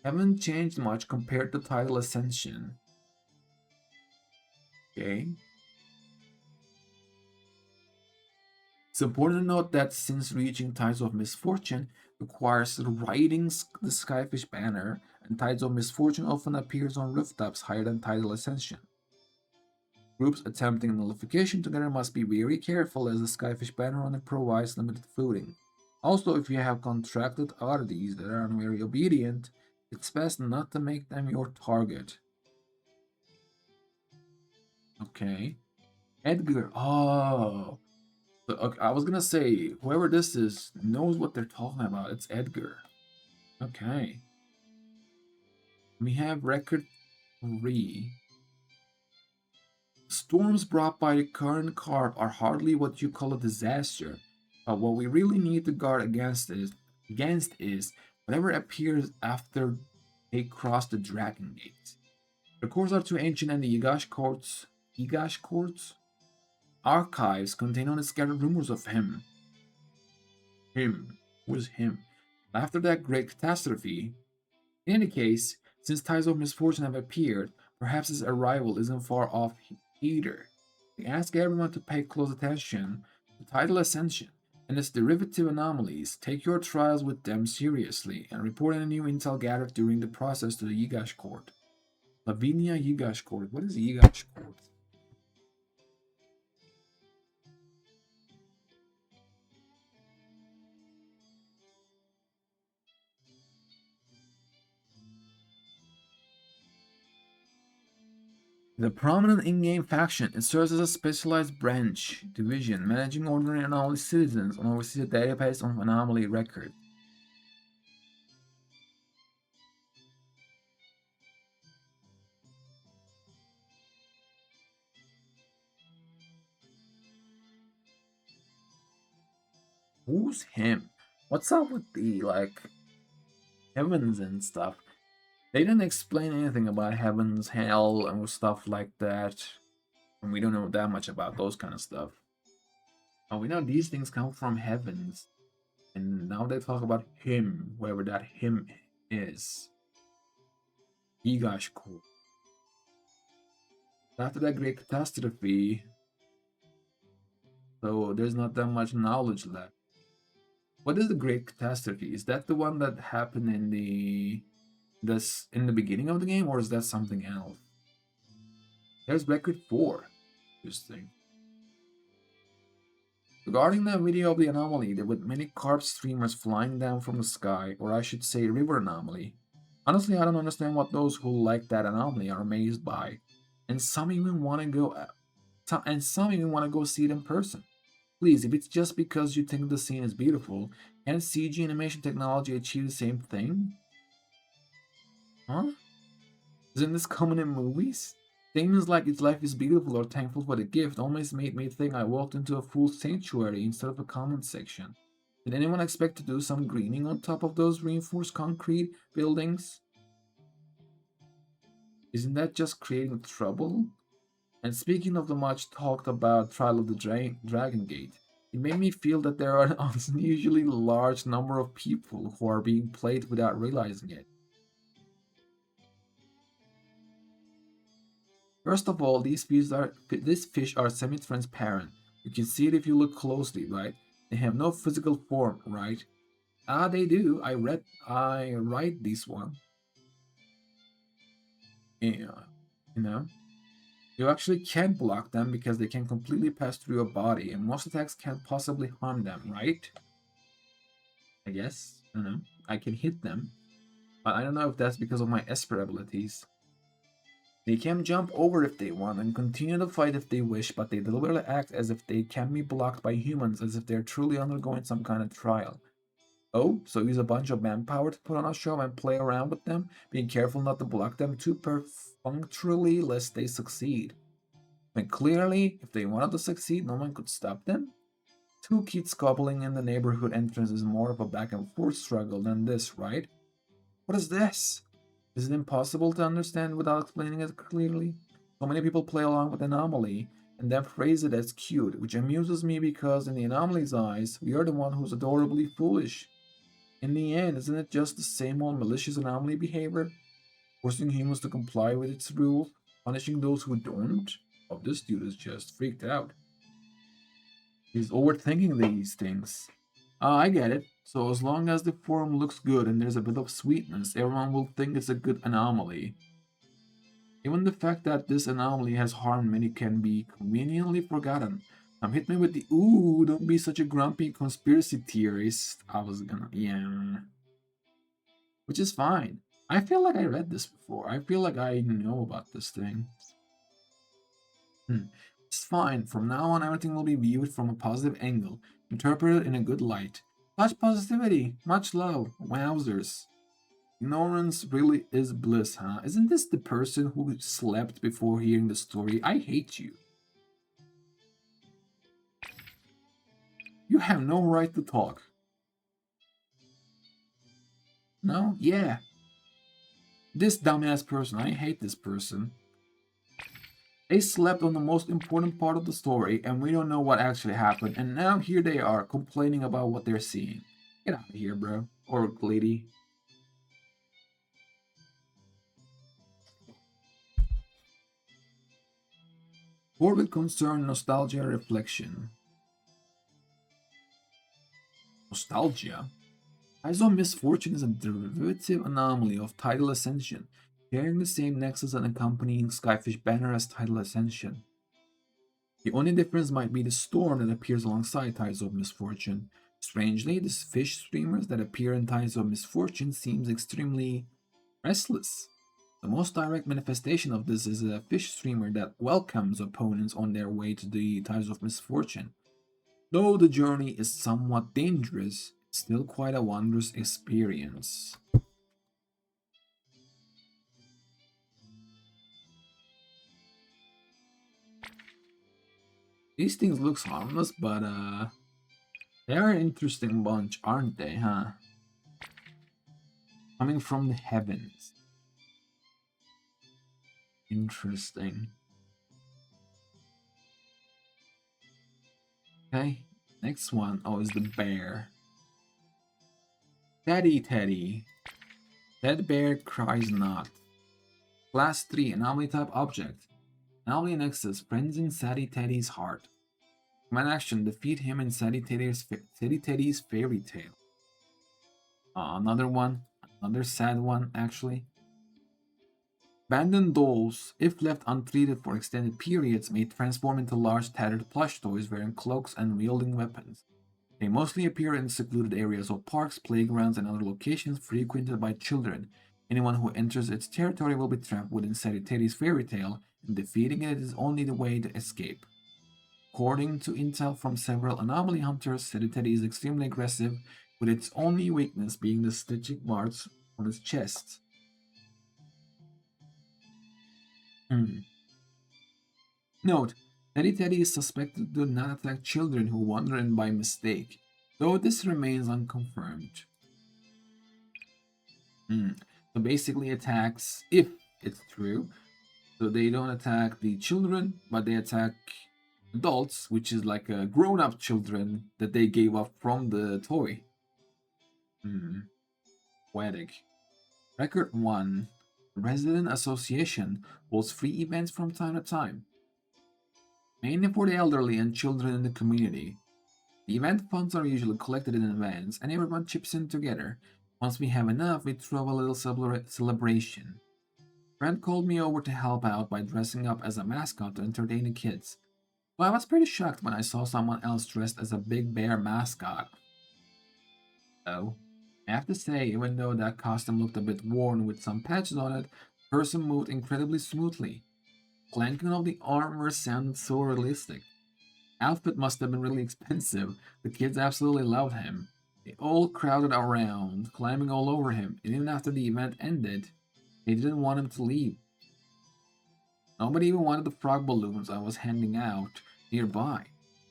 haven't changed much compared to tidal ascension. Okay. It's important to note that since reaching tides of misfortune requires riding the Skyfish banner, and tides of misfortune often appears on rooftops higher than tidal ascension. Groups attempting nullification together must be very careful as the Skyfish banner only provides limited footing. Also, if you have contracted oddities that are very obedient, it's best not to make them your target. Okay. Edgar. Oh. Okay, I was gonna say, whoever this is knows what they're talking about. It's Edgar. Okay. We have record 3. Storms brought by the current carp are hardly what you call a disaster, but what we really need to guard against is whatever appears after they cross the Dragon Gate. The courts are too ancient, and the Yigash courts archives contain only scattered rumors of him. Him. Who is him? After that great catastrophe, in any case, since ties of misfortune have appeared, perhaps his arrival isn't far off either. We ask everyone to pay close attention to tidal ascension and its derivative anomalies. Take your trials with them seriously and report any new intel gathered during the process to the Yigash court. Lavinia Yigash court. What is Yigash court? The prominent in-game faction, it serves as a specialized branch division managing ordinary anomaly citizens and oversees a database of anomaly records. Who's him? What's up with the heavens and stuff? They didn't explain anything about heavens, hell, and stuff like that. And we don't know that much about those kind of stuff. Oh, we know these things come from heavens. And now they talk about him, whoever that him is. Gosh, cool. After that great catastrophe, so there's not that much knowledge left. What is the great catastrophe? Is that the one that happened in the beginning of the game, or is that something else? There's record 4. Interesting. Regarding the video of the anomaly, there were many carp streamers flying down from the sky, or I should say river anomaly. Honestly, I don't understand what those who like that anomaly are amazed by. And some even want to go see it in person. Please, if it's just because you think the scene is beautiful, can CG animation technology achieve the same thing? Huh? Isn't this common in movies? Things like "Its life is beautiful" or "Thankful for the gift" almost made me think I walked into a full sanctuary instead of a comment section. Did anyone expect to do some greening on top of those reinforced concrete buildings? Isn't that just creating trouble? And speaking of the much talked about trial of the Dragon Gate, it made me feel that there are an unusually large number of people who are being played without realizing it. First of all, these fish are semi-transparent. You can see it if you look closely, right? They have no physical form, right? Ah, they do. I write this one. Yeah, you know, you actually can't block them because they can completely pass through your body, and most attacks can't possibly harm them, right? I guess. I don't know. I can hit them, but I don't know if that's because of my Esper abilities. They can jump over if they want and continue to fight if they wish, but they deliberately act as if they can be blocked by humans, as if they're truly undergoing some kind of trial. Oh, so use a bunch of manpower to put on a show and play around with them, being careful not to block them too perfunctorily lest they succeed. When clearly, if they wanted to succeed, no one could stop them? Two kids squabbling in the neighborhood entrance is more of a back and forth struggle than this, right? What is this? Is it impossible to understand without explaining it clearly? So many people play along with Anomaly and then phrase it as cute, which amuses me because in the Anomaly's eyes, we are the one who's adorably foolish. In the end, isn't it just the same old malicious Anomaly behavior? Forcing humans to comply with its rules, punishing those who don't? Oh, this dude is just freaked out. He's overthinking these things. I get it. So as long as the form looks good and there's a bit of sweetness, everyone will think it's a good anomaly. Even the fact that this anomaly has harmed many can be conveniently forgotten. Hit me with the "ooh, don't be such a grumpy conspiracy theorist." I was gonna, yeah. Which is fine. I feel like I read this before. I feel like I know about this thing. It's fine. From now on, everything will be viewed from a positive angle, interpreted in a good light. Much positivity, much love. Wowzers. Ignorance really is bliss, huh? Isn't this the person who slept before hearing the story? I hate you. You have no right to talk. No? Yeah. This dumbass person. I hate this person. They slept on the most important part of the story, and we don't know what actually happened, and now here they are, complaining about what they're seeing. Get out of here, bro. Or lady. Morbid concern, nostalgia, reflection. Nostalgia? Iso misfortune is a derivative anomaly of tidal ascension, sharing the same nexus and accompanying Skyfish banner as tidal ascension. The only difference might be the storm that appears alongside tides of misfortune. Strangely, the fish streamers that appear in tides of misfortune seems extremely restless. The most direct manifestation of this is a fish streamer that welcomes opponents on their way to the tides of misfortune. Though the journey is somewhat dangerous, it's still quite a wondrous experience. These things look harmless, but they're an interesting bunch, aren't they, huh? Coming from the heavens. Interesting. Okay, next one. Oh, is the bear. Teddy Teddy. That bear cries not. Class 3 anomaly type object. Anomaly nexus friends in Sadie Teddy's heart. Command action defeat him in Sadie Teddy's fairy tale. Another one. Another sad one, actually. Abandoned dolls, if left untreated for extended periods, may transform into large tattered plush toys wearing cloaks and wielding weapons. They mostly appear in secluded areas of parks, playgrounds, and other locations frequented by children. Anyone who enters its territory will be trapped within Teddy's fairy tale, and defeating it is only the way to escape. According to intel from several anomaly hunters, Teddy is extremely aggressive, with its only weakness being the stitching marks on its chest. Note, Teddy is suspected to not attack children who wander in by mistake, though this remains unconfirmed. So basically attacks, if it's true, so they don't attack the children, but they attack adults, which is like a grown-up children that they gave up from the toy. Poetic. Record 1. Resident Association holds free events from time to time, mainly for the elderly and children in the community. The event funds are usually collected in advance, and everyone chips in together. Once we have enough, we throw a little celebration. Brent called me over to help out by dressing up as a mascot to entertain the kids. So I was pretty shocked when I saw someone else dressed as a big bear mascot. Though, I have to say, even though that costume looked a bit worn with some patches on it, the person moved incredibly smoothly. Clanking of the armor sounded so realistic. Outfit must have been really expensive. The kids absolutely loved him. They all crowded around, climbing all over him, and even after the event ended, they didn't want him to leave. Nobody even wanted the frog balloons I was handing out nearby.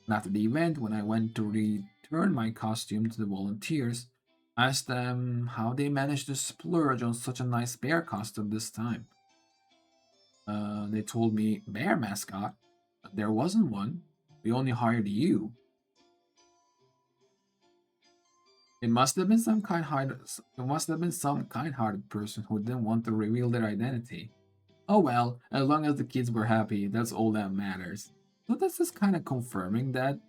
And after the event, when I went to return my costume to the volunteers, I asked them how they managed to splurge on such a nice bear costume this time. They told me, bear mascot? There wasn't one. We only hired you. It must have been some kind-hearted person who didn't want to reveal their identity. Oh well, as long as the kids were happy, that's all that matters. So this is kind of confirming that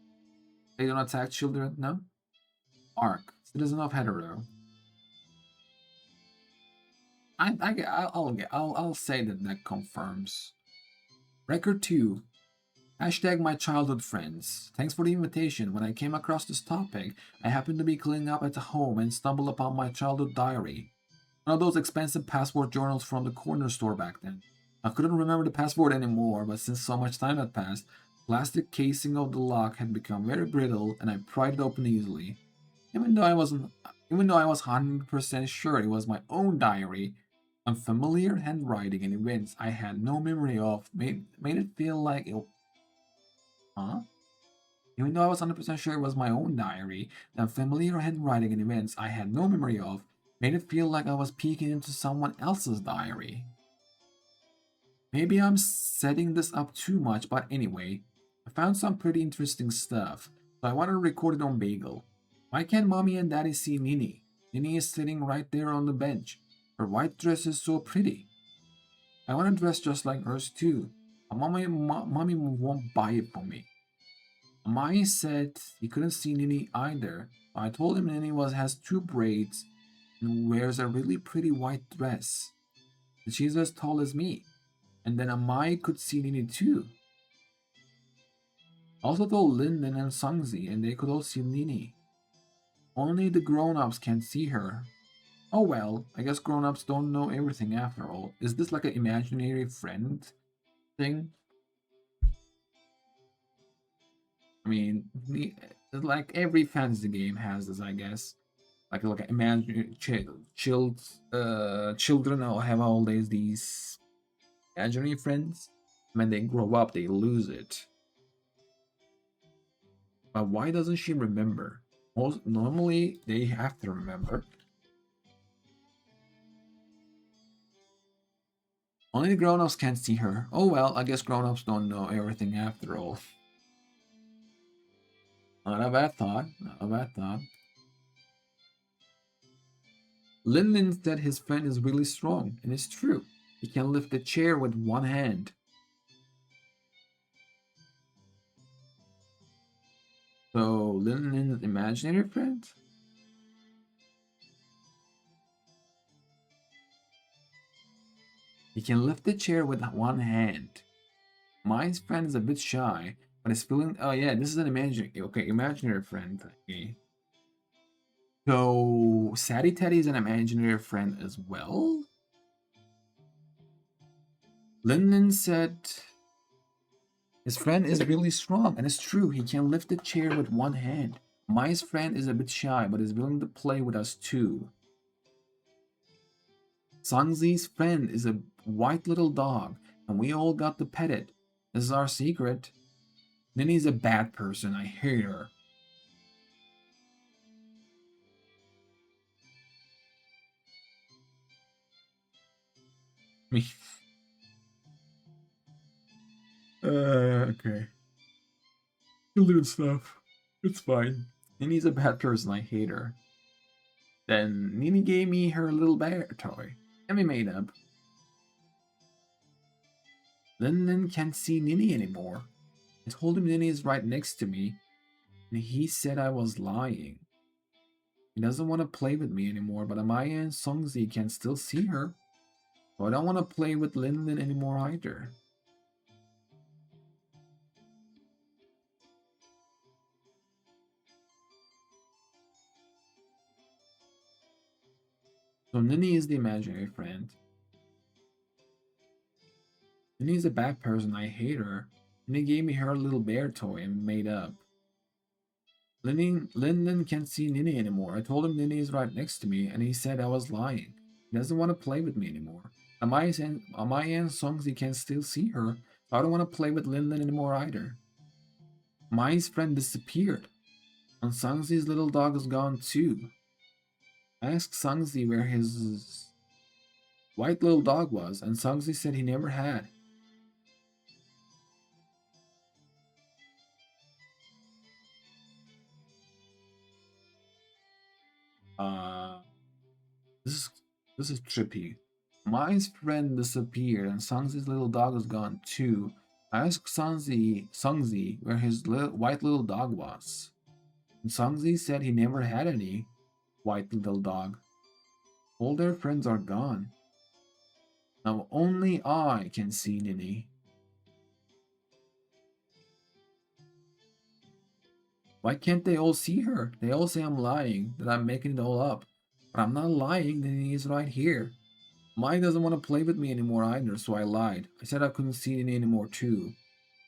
they don't attack children, no? Ark, citizen of Hetero. I'll say that that confirms. Record 2. Hashtag my childhood friends. Thanks for the invitation. When I came across this topic, I happened to be cleaning up at home and stumbled upon my childhood diary. One of those expensive password journals from the corner store back then. I couldn't remember the password anymore, but since so much time had passed, the plastic casing of the lock had become very brittle and I pried it open easily. Even though I was 100% sure it was my own diary, unfamiliar handwriting and events I had no memory of made it feel like it. Huh? Even though I was 100% sure it was my own diary, the unfamiliar handwriting and events I had no memory of made it feel like I was peeking into someone else's diary. Maybe I'm setting this up too much, but anyway, I found some pretty interesting stuff, so I wanted to record it on Bagel. Why can't mommy and daddy see Nini? Nini is sitting right there on the bench. Her white dress is so pretty. I want to dress just like hers too. But mommy won't buy it for me. Mai said he couldn't see Nini either. I told him Nini has two braids and wears a really pretty white dress. And she's as tall as me. And then Amai could see Nini too. I also told Linden and Sungzi, and they could all see Nini. Only the grown-ups can see her. Oh well, I guess grown-ups don't know everything after all. Is this like an imaginary friend thing? I mean, like every fantasy game has this, I guess. Like imagine children all have always these imaginary friends. When they grow up, they lose it. But why doesn't she remember? Most normally they have to remember. Only the grown-ups can see her. Oh well, I guess grown-ups don't know everything after all. Not a bad thought. Not a bad thought. Lin said his friend is really strong, and it's true. He can lift a chair with one hand. So Lin's imaginary friend? He can lift the chair with one hand. My friend is a bit shy, but is feeling. Oh yeah, this is an imaginary. Okay, imaginary friend. Okay. So Sadie Teddy is an imaginary friend as well. Lyndon said his friend is really strong, and it's true. He can lift the chair with one hand. My friend is a bit shy, but is willing to play with us too. Sangzi's friend is a white little dog, and we all got to pet it. This is our secret. Nini's a bad person. I hate her. Me. Okay. Children stuff. It's fine. Nini's a bad person. I hate her. Then Nini gave me her little bear toy, and we made up. Linden can't see Nini anymore. I told him Nini is right next to me, and he said I was lying. He doesn't want to play with me anymore, but Amaya and Songzi can still see her. So I don't want to play with Linden anymore either. So Nini is the imaginary friend. Nini is a bad person, I hate her. Nini gave me her little bear toy and made up. Linden can't see Nini anymore. I told him Nini is right next to me, and he said I was lying. He doesn't want to play with me anymore. Amaya and Songzi can still see her, so I don't want to play with Linden anymore either. Mai's friend disappeared, and Sangzi's little dog is gone too. I asked Sangzi where his white little dog was, and Sangzi said he never had. Uh, this is this is trippy. Mai's friend disappeared, and Sangzi's little dog is gone too. I asked Sangzi where his white little dog was, and Sangzi said he never had any white little dog. All their friends are gone. Now only I can see Nini. Why can't they all see her? They all say I'm lying, that I'm making it all up. But I'm not lying, Nini is right here. Mai doesn't want to play with me anymore either, so I lied. I said I couldn't see Nini anymore too.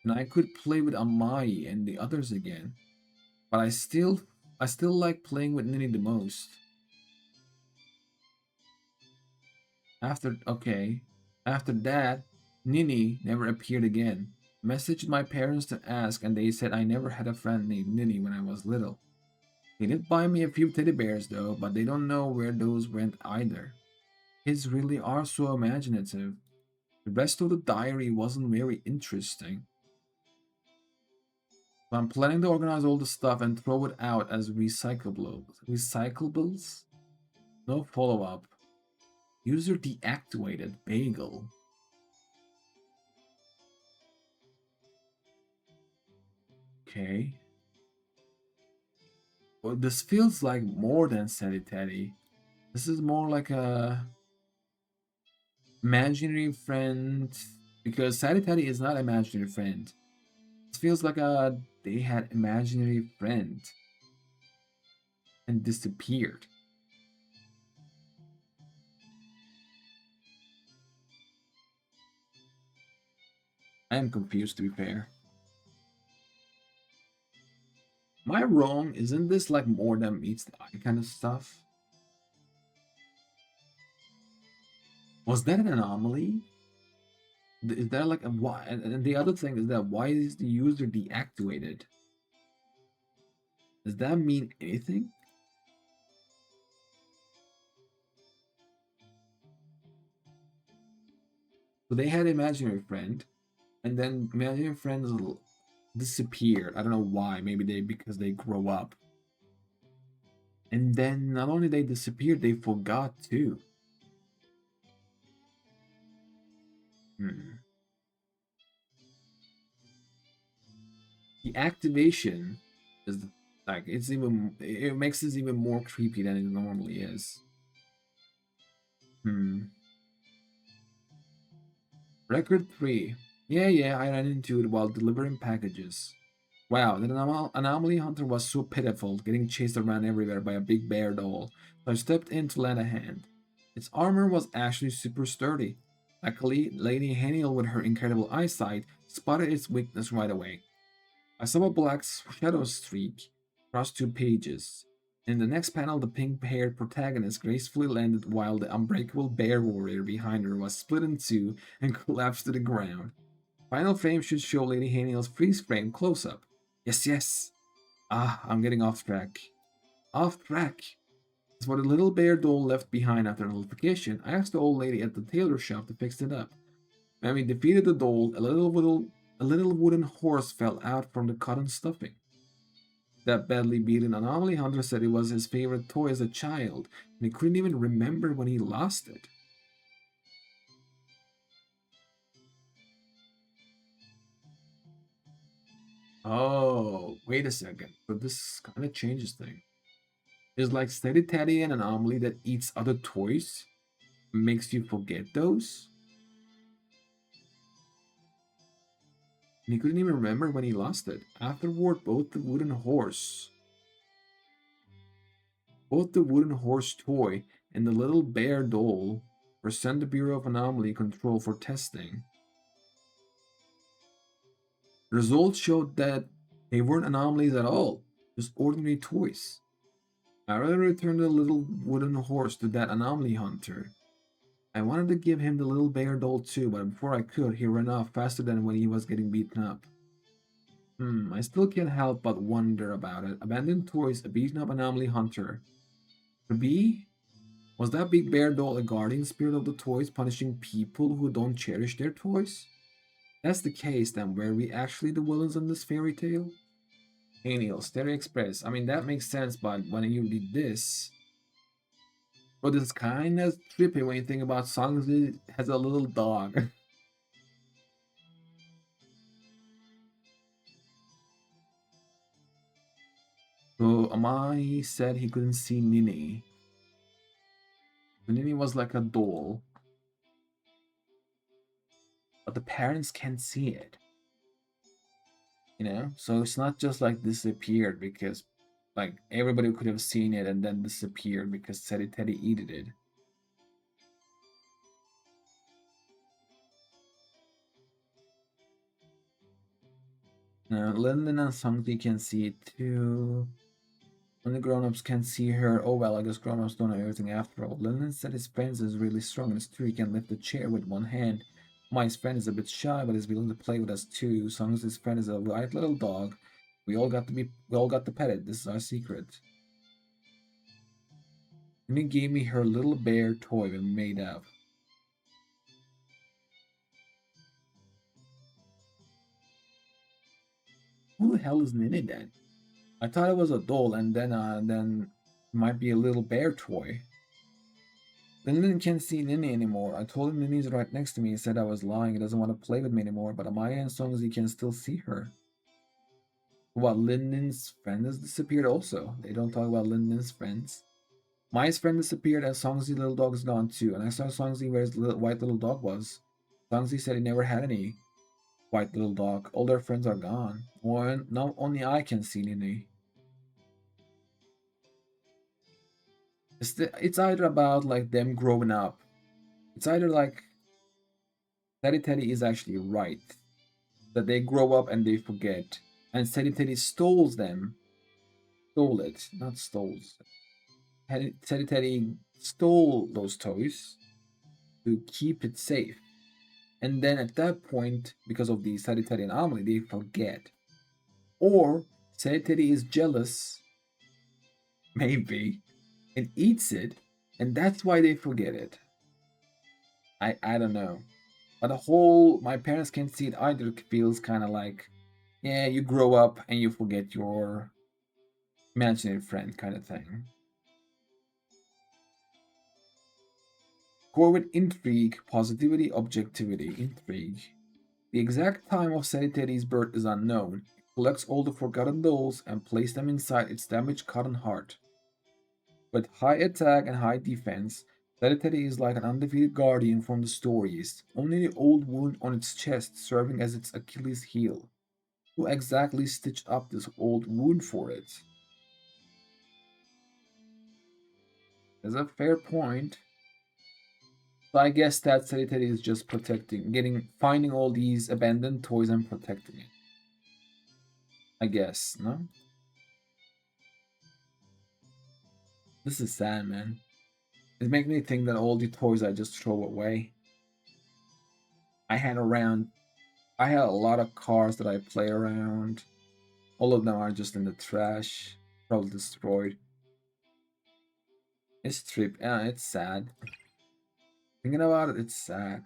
And I could play with Amai and the others again. But I still like playing with Nini the most. After that, Nini never appeared again. Messaged my parents to ask, and they said I never had a friend named Nini when I was little. They did buy me a few teddy bears though, but they don't know where those went either. Kids really are so imaginative. The rest of the diary wasn't very interesting. So I'm planning to organize all the stuff and throw it out as recyclables. Recyclables? No follow-up. User deactivated. Bagel. Okay. Well, this feels like more than Sadie Teddy. This is more like a imaginary friend, because Sadie Teddy is not imaginary friend. It feels like they had imaginary friend and disappeared. I am confused, to be fair. Am I wrong? Isn't this like more than meets the eye kind of stuff? Was that an anomaly? Is that like a why? And the other thing is that why is the user deactivated? Does that mean anything? So they had imaginary friend, and then imaginary friends disappeared. I don't know why. Maybe they because they grow up. And then not only they disappeared, they forgot too. Hmm. The activation is like it makes this even more creepy than it normally is. Hmm. Record 3. Yeah, I ran into it while delivering packages. Wow, that anomaly hunter was so pitiful, getting chased around everywhere by a big bear doll, so I stepped in to lend a hand. Its armor was actually super sturdy. Luckily, Lady Haniel, with her incredible eyesight, spotted its weakness right away. I saw a black shadow streak across 2 pages. In the next panel, the pink-haired protagonist gracefully landed while the unbreakable bear warrior behind her was split in two and collapsed to the ground. Final frame should show Lady Haniel's freeze frame close-up. Yes. Ah, I'm getting off track. Off track. As for the little bear doll left behind after nullification, I asked the old lady at the tailor shop to fix it up. When we defeated the doll, a little wooden horse fell out from the cotton stuffing. That badly beaten anomaly hunter said it was his favorite toy as a child, and he couldn't even remember when he lost it. Oh, wait a second. But this kind of changes things. Is like Steady Teddy an anomaly that eats other toys? Makes you forget those? And he couldn't even remember when he lost it. Afterward, both the wooden horse toy and the little bear doll were sent to Bureau of Anomaly Control for testing. The results showed that they weren't anomalies at all, just ordinary toys. I rather returned the little wooden horse to that anomaly hunter. I wanted to give him the little bear doll too, but before I could, he ran off faster than when he was getting beaten up. I still can't help but wonder about it. Abandoned toys, a beaten up anomaly hunter. Could be? Was that big bear doll a guardian spirit of the toys, punishing people who don't cherish their toys? That's the case, then were we actually the villains in this fairy tale? Aniel, Stereo Express. I mean, that makes sense, but when you did this. But it's kind of trippy when you think about songs that has a little dog. So Amai said he couldn't see Nini. Nini was like a doll, but the parents can't see it. So it's not just like disappeared because like everybody could have seen it and then disappeared because Teddy eated it. Lyndon and Sangti can see it too. Only grown-ups can see her. Oh well, I guess grown-ups don't know everything after all. Lyndon said his friend is really strong and true. He can lift a chair with one hand. My friend is a bit shy, but is willing to play with us too. Sangti's friend is a white little dog. We all got to pet it. This is our secret. And he gave me her little bear toy we made up. Who the hell is Nini then? I thought it was a doll, and then it might be a little bear toy. Lyndon can't see Nini anymore. I told him Nini's right next to me. He said I was lying. He doesn't want to play with me anymore. But Amaya and Songzi can still see her. What, Lyndon's friend has disappeared also? They don't talk about Lyndon's friends. Maya's friend disappeared and Songzi's little dog is gone too. And I saw Songzi where his white little dog was. Songzi said he never had any white little dog. All their friends are gone. Or now only I can see Nini. It's either about like them growing up. It's either like Teddy is actually right. that they grow up and they forget. And Teddy stole them. Stole it, not stole. Teddy stole those toys to keep it safe. And then at that point, because of the Teddy anomaly, they forget. Or Teddy is jealous, maybe, and eats it, and that's why they forget it. I don't know. But the whole my parents can't see it either feels kind of like, yeah, you grow up and you forget your imaginary friend kind of thing. Core with intrigue, positivity, objectivity, intrigue. The exact time of Sanitari's birth is unknown. It collects all the forgotten dolls and places them inside its damaged cotton heart. With high attack and high defense, Sanitary is like an undefeated guardian from the stories, only the old wound on its chest serving as its Achilles heel. Who exactly stitched up this old wound for it? That's a fair point. So I guess that Sanitary is just finding all these abandoned toys and protecting it. I guess, no? This is sad, man. It makes me think that all the toys I just throw away. I had around, I had a lot of cars that I play around. All of them are just in the trash, probably destroyed. It's trip, yeah, it's sad. Thinking about it, it's sad.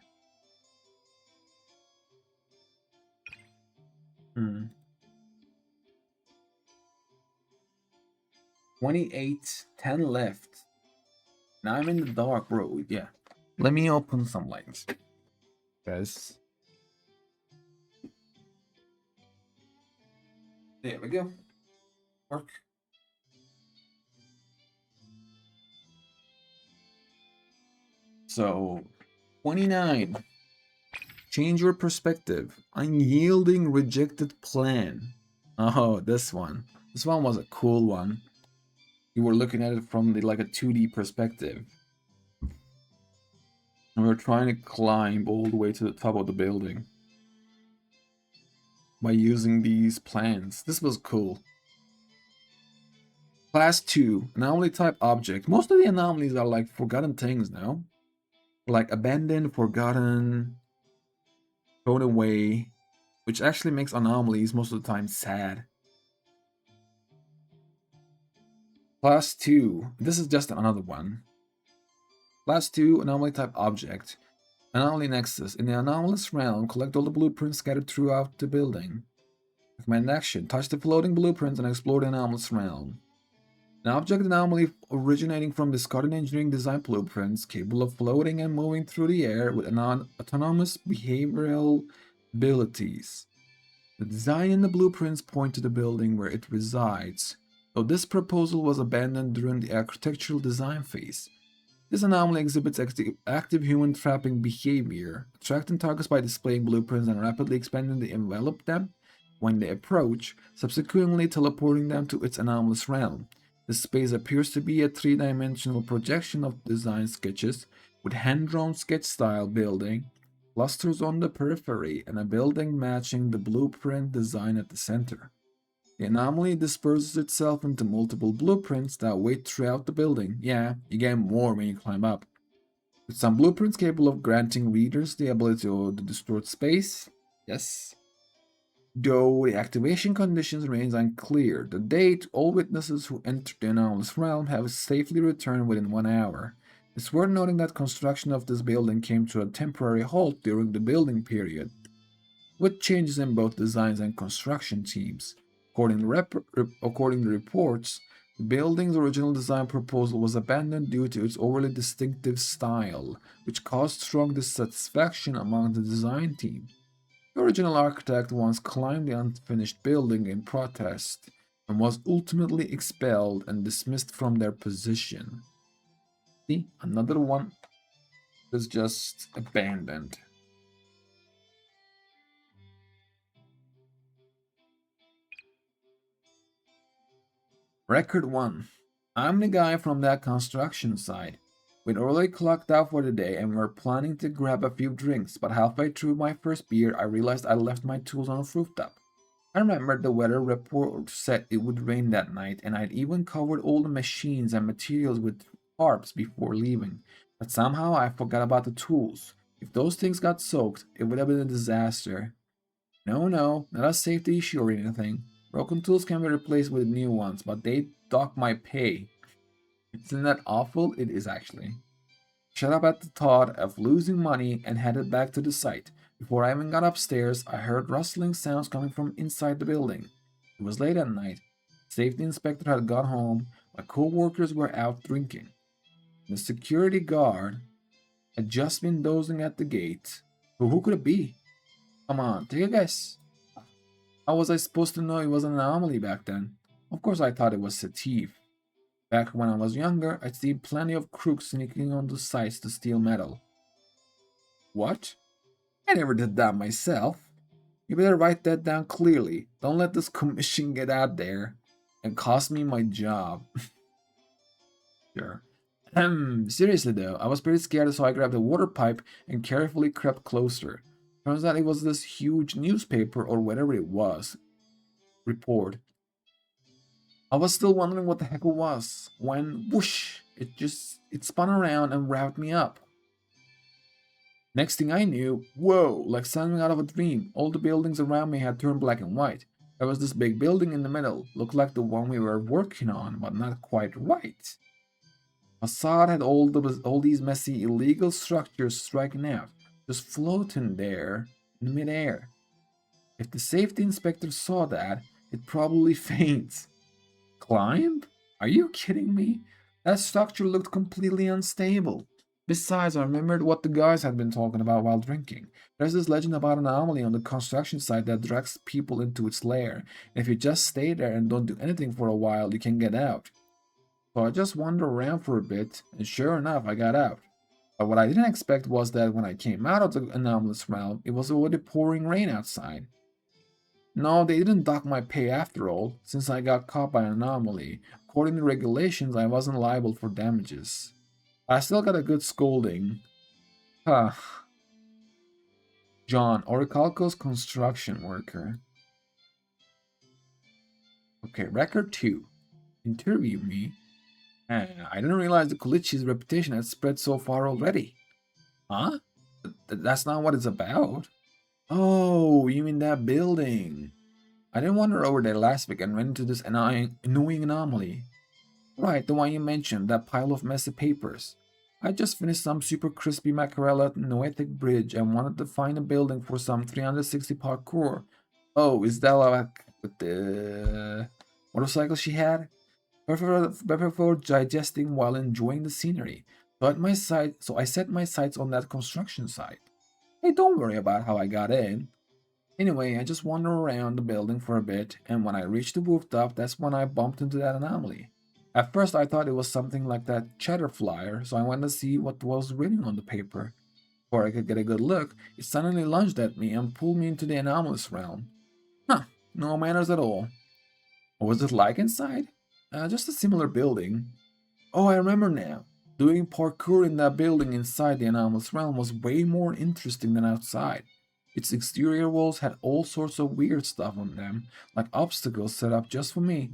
Hmm. 28, 10 left. Now I'm in the dark, bro. Yeah. Let me open some lights. Guys. There we go. Work. So, 29. Change your perspective. Unyielding rejected plan. Oh, this one. This one was a cool one. You were looking at it from like a 2D perspective. And we were trying to climb all the way to the top of the building by using these plans. This was cool. Class 2, anomaly type object. Most of the anomalies are like forgotten things now. Like abandoned, forgotten, thrown away, which actually makes anomalies most of the time sad. Class 2, this is just another one. Class 2, anomaly type object. Anomaly nexus. In the anomalous realm, collect all the blueprints scattered throughout the building. Recommended action. Touch the floating blueprints and explore the anomalous realm. An object anomaly originating from discarded engineering design blueprints, capable of floating and moving through the air with autonomous behavioral abilities. The design in the blueprints point to the building where it resides, though this proposal was abandoned during the architectural design phase. This anomaly exhibits active human trapping behavior, attracting targets by displaying blueprints and rapidly expanding the envelope them when they approach, subsequently teleporting them to its anomalous realm. This space appears to be a three-dimensional projection of design sketches, with hand-drawn sketch-style building, clusters on the periphery, and a building matching the blueprint design at the center. The anomaly disperses itself into multiple blueprints that wait throughout the building. Yeah, you get more when you climb up. With some blueprints capable of granting readers the ability to distort space. Yes. Though the activation conditions remains unclear, to date, all witnesses who entered the anomalous realm have safely returned within 1 hour. It's worth noting that construction of this building came to a temporary halt during the building period, with changes in both designs and construction teams. According to reports, the building's original design proposal was abandoned due to its overly distinctive style, which caused strong dissatisfaction among the design team. The original architect once climbed the unfinished building in protest and was ultimately expelled and dismissed from their position. See, another one was just abandoned. Record 1. I'm the guy from that construction site. We'd already clocked out for the day and we were planning to grab a few drinks, but halfway through my first beer, I realized I left my tools on the rooftop. I remembered the weather report said it would rain that night, and I'd even covered all the machines and materials with tarps before leaving. But somehow I forgot about the tools. If those things got soaked, it would have been a disaster. No, no, not a safety issue or anything. Broken tools can be replaced with new ones, but they dock my pay. Isn't that awful? It is actually. Shut up at the thought of losing money and headed back to the site. Before I even got upstairs, I heard rustling sounds coming from inside the building. It was late at night. The safety inspector had gone home. My co-workers were out drinking. The security guard had just been dozing at the gate. But who could it be? Come on, take a guess. How was I supposed to know it was an anomaly back then? Of course I thought it was a thief. Back when I was younger, I'd seen plenty of crooks sneaking onto sites to steal metal. What? I never did that myself. You better write that down clearly. Don't let this commission get out there and cost me my job. Sure. Seriously though, I was pretty scared, so I grabbed a water pipe and carefully crept closer. Turns out it was this huge newspaper or whatever it was. Report. I was still wondering what the heck it was when whoosh, it spun around and wrapped me up. Next thing I knew, whoa, like something out of a dream, all the buildings around me had turned black and white. There was this big building in the middle, looked like the one we were working on, but not quite right. Facade had all these messy illegal structures striking out, just floating there in midair. If the safety inspector saw that, he'd probably faint. Climb? Are you kidding me? That structure looked completely unstable. Besides, I remembered what the guys had been talking about while drinking. There's this legend about an anomaly on the construction site that drags people into its lair. And if you just stay there and don't do anything for a while, you can get out. So I just wandered around for a bit, and sure enough, I got out. But what I didn't expect was that when I came out of the anomalous realm, it was already pouring rain outside. No, they didn't dock my pay after all, since I got caught by an anomaly. According to regulations, I wasn't liable for damages. I still got a good scolding. Huh. John, Orichalco's construction worker. Okay, record 2. Interview me. I didn't realize the Kolichi's reputation had spread so far already. Huh? That's not what it's about. Oh, you mean that building? I didn't wander over there last week and ran into this annoying anomaly. Right, the one you mentioned, that pile of messy papers. I just finished some super crispy mackerel at Noetic Bridge and wanted to find a building for some 360 parkour. Oh, is that like with the motorcycle she had? Perfect for digesting while enjoying the scenery. So I set my sights on that construction site. Hey, don't worry about how I got in. Anyway, I just wandered around the building for a bit, and when I reached the rooftop, that's when I bumped into that anomaly. At first, I thought it was something like that cheddar flyer, so I went to see what was written on the paper. Before I could get a good look, it suddenly lunged at me and pulled me into the anomalous realm. Huh, no manners at all. What was it like inside? Just a similar building. Oh, I remember now. Doing parkour in that building inside the anomalous realm was way more interesting than outside. Its exterior walls had all sorts of weird stuff on them, like obstacles set up just for me.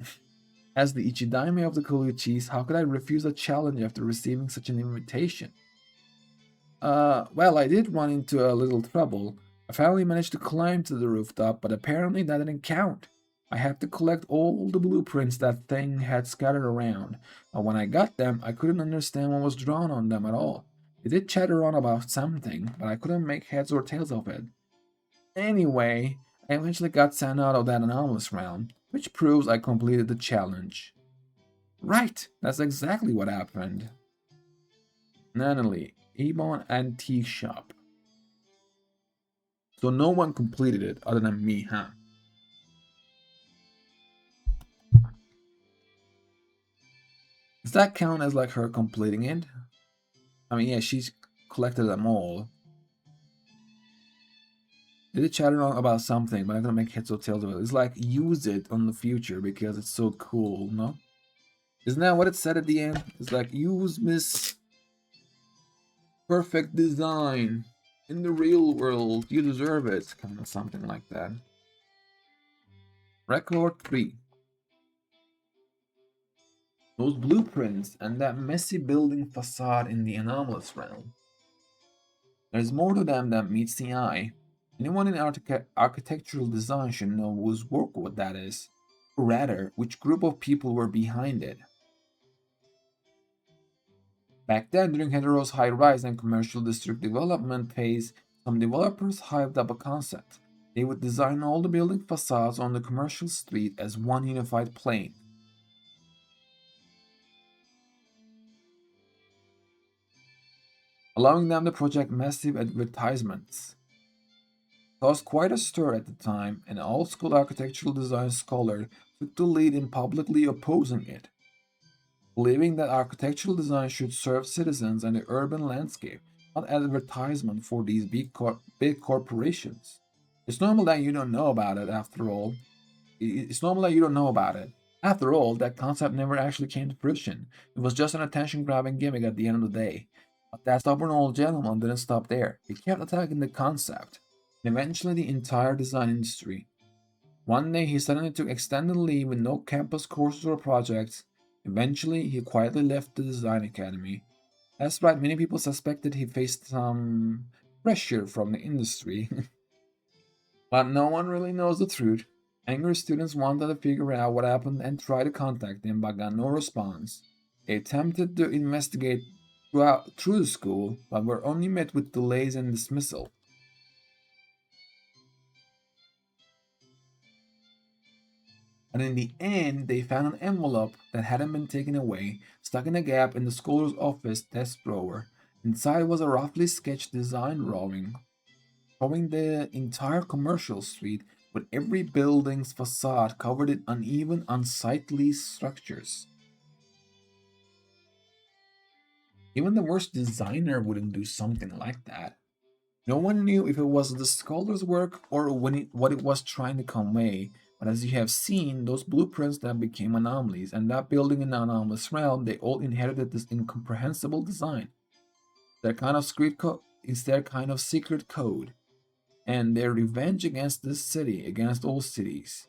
As the Ichidaime of the Kolichis, how could I refuse a challenge after receiving such an invitation? Well, I did run into a little trouble. I finally managed to climb to the rooftop, but apparently that didn't count. I had to collect all the blueprints that thing had scattered around, and when I got them, I couldn't understand what was drawn on them at all. It did chatter on about something, but I couldn't make heads or tails of it. Anyway, I eventually got sent out of that anomalous realm, which proves I completed the challenge. Right, that's exactly what happened. Anomaly, Ebon Antique Shop. So no one completed it other than me, huh? Does that count as like her completing it? I mean, yeah, she's collected them all. They did chatter on about something, but I'm gonna make heads or tails of it. It's like use it on the future because it's so cool, no? Isn't that what it said at the end? It's like use Miss Perfect design. In the real world, you deserve it. Kind of something like that. Record 3. Those blueprints and that messy building facade in the anomalous realm. There's more to them than meets the eye. Anyone in architectural design should know whose work what that is, or rather, which group of people were behind it. Back then, during Hetero's high-rise and commercial district development phase, some developers hyped up a concept. They would design all the building facades on the commercial street as one unified plane, allowing them to project massive advertisements. It caused quite a stir at the time, and an old-school architectural design scholar took the lead in publicly opposing it, believing that architectural design should serve citizens and the urban landscape, not advertisement for these big corporations. It's normal that you don't know about it after all. It's normal that you don't know about it. After all, that concept never actually came to fruition. It was just an attention grabbing gimmick at the end of the day. But that stubborn old gentleman didn't stop there. He kept attacking the concept, and eventually the entire design industry. One day he suddenly took extended leave with no campus courses or projects. Eventually, he quietly left the design academy. That's right, many people suspected he faced some pressure from the industry. But no one really knows the truth. Angry students wanted to figure out what happened and tried to contact him but got no response. They attempted to investigate through the school, but were only met with delays and dismissal. And in the end, they found an envelope that hadn't been taken away, stuck in a gap in the scholar's office desk drawer. Inside was a roughly sketched design drawing, showing the entire commercial street with every building's facade covered in uneven, unsightly structures. Even the worst designer wouldn't do something like that. No one knew if it was the scholar's work or what it was trying to convey, but as you have seen, those blueprints that became anomalies and that building in the anomalous realm, they all inherited this incomprehensible design. It's their kind of secret code, and their revenge against this city, against all cities.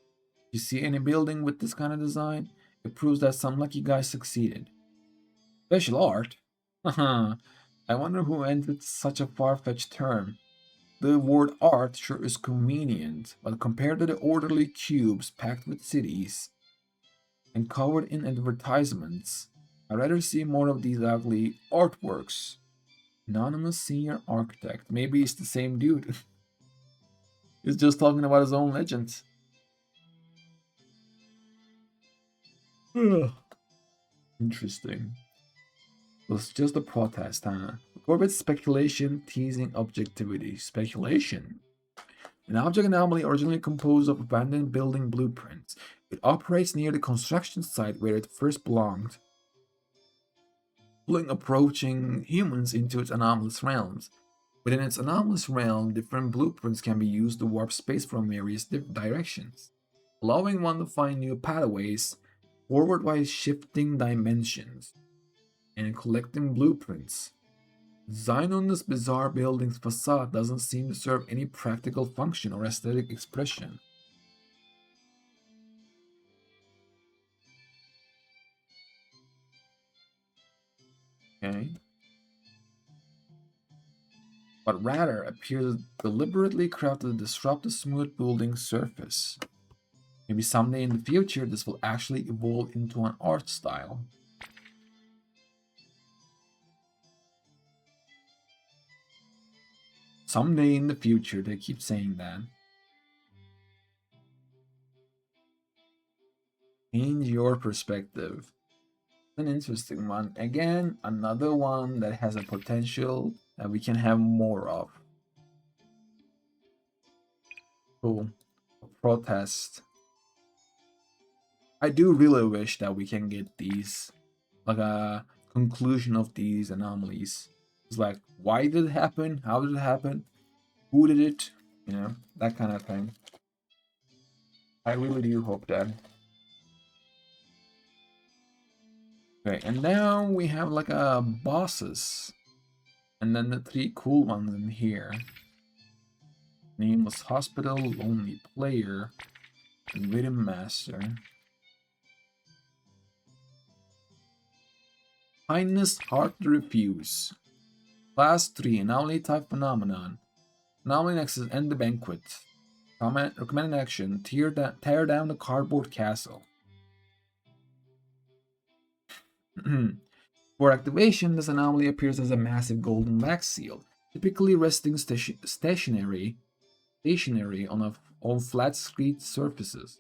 You see any building with this kind of design? It proves that some lucky guy succeeded. Special art? Haha, I wonder who invented such a far-fetched term. The word art sure is convenient, but compared to the orderly cubes packed with cities and covered in advertisements, I'd rather see more of these ugly artworks. Anonymous senior architect. Maybe it's the same dude. He's just talking about his own legends. Interesting. It was just a protest, huh? Corporate speculation, teasing objectivity. Speculation. An object anomaly originally composed of abandoned building blueprints. It operates near the construction site where it first belonged, pulling approaching humans into its anomalous realms. Within its anomalous realm, different blueprints can be used to warp space from various directions, allowing one to find new pathways forward by shifting dimensions and collecting blueprints. Design on this bizarre building's facade doesn't seem to serve any practical function or aesthetic expression. Okay? But rather appears deliberately crafted to disrupt the smooth building surface. Maybe someday in the future this will actually evolve into an art style. Someday in the future, they keep saying that. Change your perspective. An interesting one. Again, another one that has a potential that we can have more of. Cool. Protest. I do really wish that we can get these, like a conclusion of these anomalies. It's like, why did it happen? How did it happen? Who did it? You know, that kind of thing. I really do hope that. Okay, and now we have like a bosses. And then the three cool ones in here. Nameless Hospital, Lonely Player, and Rhythm Master. Kindness, Hard to Refuse. Class 3, Anomaly type phenomenon. Anomaly Nexus, End the Banquet. Recommended action, tear down the cardboard castle. For activation, this anomaly appears as a massive golden wax seal, typically resting stationary on flat street surfaces.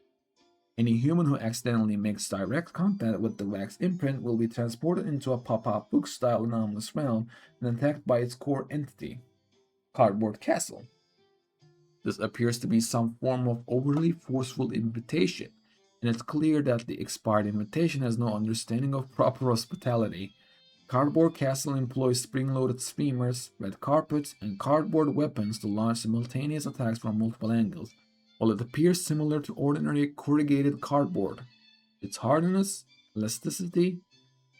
Any human who accidentally makes direct contact with the wax imprint will be transported into a pop-up book-style anomalous realm and attacked by its core entity, Cardboard Castle. This appears to be some form of overly forceful invitation, and it's clear that the expired invitation has no understanding of proper hospitality. Cardboard Castle employs spring-loaded streamers, red carpets, and cardboard weapons to launch simultaneous attacks from multiple angles, while it appears similar to ordinary corrugated cardboard. Its hardness, elasticity,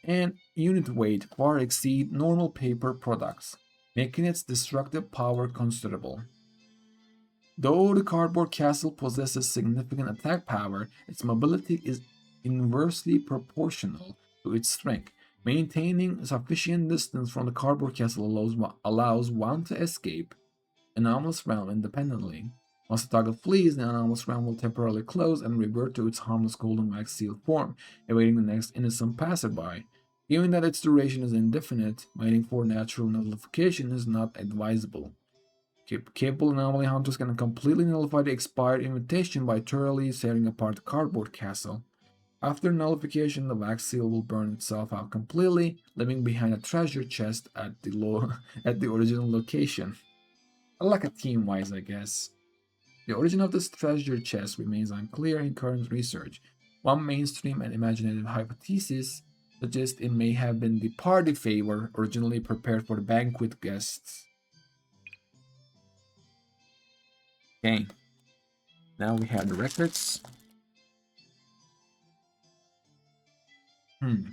and unit weight far exceed normal paper products, making its destructive power considerable. Though the cardboard castle possesses significant attack power, its mobility is inversely proportional to its strength. Maintaining sufficient distance from the cardboard castle allows one to escape an anomalous realm independently. Once the target flees, the anomalous realm will temporarily close and revert to its harmless golden wax sealed form, awaiting the next innocent passerby. Given that its duration is indefinite, waiting for natural nullification is not advisable. Capable anomaly hunters can completely nullify the expired invitation by thoroughly tearing apart the cardboard castle. After nullification, the wax seal will burn itself out completely, leaving behind a treasure chest at at the original location. Like a team-wise, I guess. The origin of this treasure chest remains unclear in current research. One mainstream and imaginative hypothesis suggests it may have been the party favor originally prepared for the banquet guests. Okay, now we have the records. Hmm.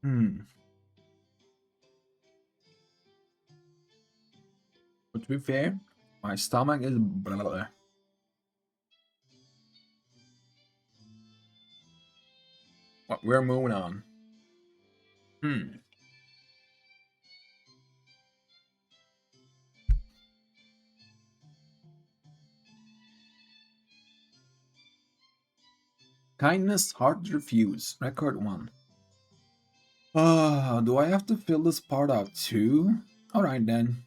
Hmm. But to be fair, my stomach is blah, blah, blah. But we're moving on. Hmm. Kindness, hard to refuse. Record 1. Do I have to fill this part out too? Alright then.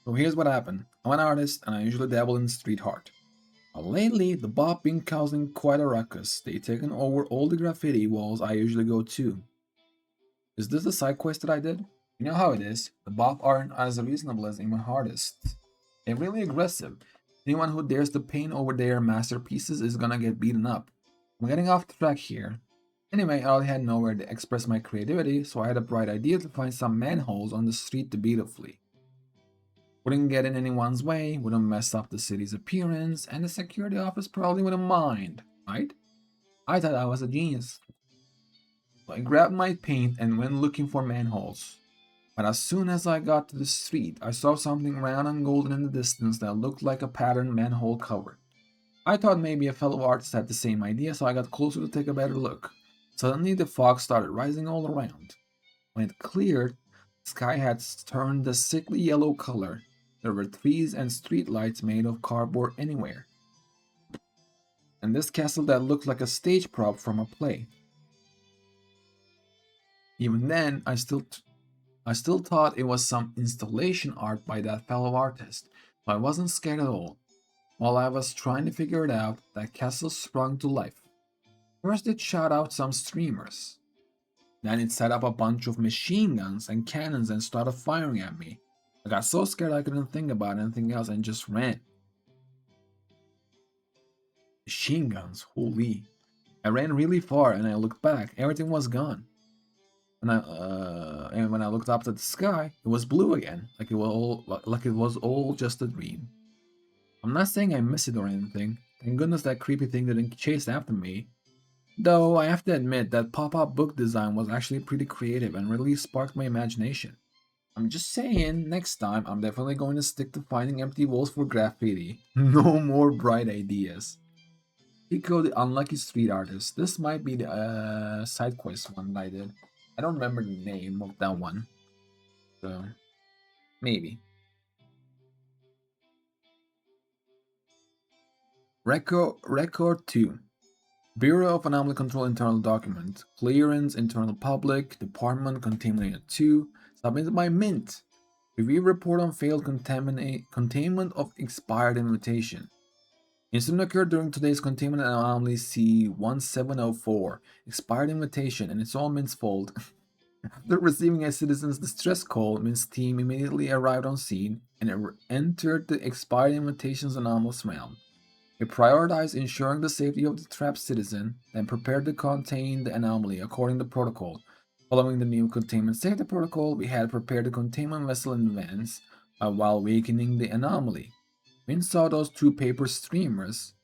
So here's what happened. I'm an artist and I usually dabble in street art. Lately, the Bob been causing quite a ruckus. They taken over all the graffiti walls I usually go to. Is this the side quest that I did? You know how it is. The Bob aren't as reasonable as my artists. They're really aggressive. Anyone who dares to paint over their masterpieces is gonna get beaten up. I'm getting off track here. Anyway, I really had nowhere to express my creativity, so I had a bright idea to find some manholes on the street to beautifully. Wouldn't get in anyone's way, wouldn't mess up the city's appearance, and the security office probably wouldn't mind, right? I thought I was a genius. So I grabbed my paint and went looking for manholes. But as soon as I got to the street, I saw something round and golden in the distance that looked like a patterned manhole cover. I thought maybe a fellow artist had the same idea, so I got closer to take a better look. Suddenly, the fog started rising all around. When it cleared, the sky had turned a sickly yellow color. There were trees and streetlights made of cardboard anywhere. And this castle that looked like a stage prop from a play. Even then, I still thought it was some installation art by that fellow artist, but I wasn't scared at all. While I was trying to figure it out, that castle sprung to life. First it shot out some streamers. Then it set up a bunch of machine guns and cannons and started firing at me. I got so scared I couldn't think about anything else and just ran. Machine guns, holy. I ran really far and I looked back. Everything was gone. And when I looked up at the sky, it was blue again, like it was all just a dream. I'm not saying I miss it or anything. Thank goodness that creepy thing didn't chase after me. Though I have to admit that pop-up book design was actually pretty creative and really sparked my imagination. I'm just saying, next time I'm definitely going to stick to finding empty walls for graffiti. No more bright ideas. Pico the Unlucky Street Artist. This might be the side quest one that I did. I don't remember the name of that one. So, maybe. Record 2. Bureau of Anomaly Control internal document. Clearance, internal public, department, contaminated 2. Submitted by Mint. Review report on failed containment of expired invitation. Incident occurred during today's containment anomaly C1704. Expired invitation, and it's all Mint's fault. After receiving a citizen's distress call, Mint's team immediately arrived on scene and entered the expired invitation's anomalous realm. We prioritized ensuring the safety of the trapped citizen, then prepared to contain the anomaly according to protocol. Following the new containment safety protocol, we had prepared the containment vessel in advance while weakening the anomaly. Min saw those two paper streamers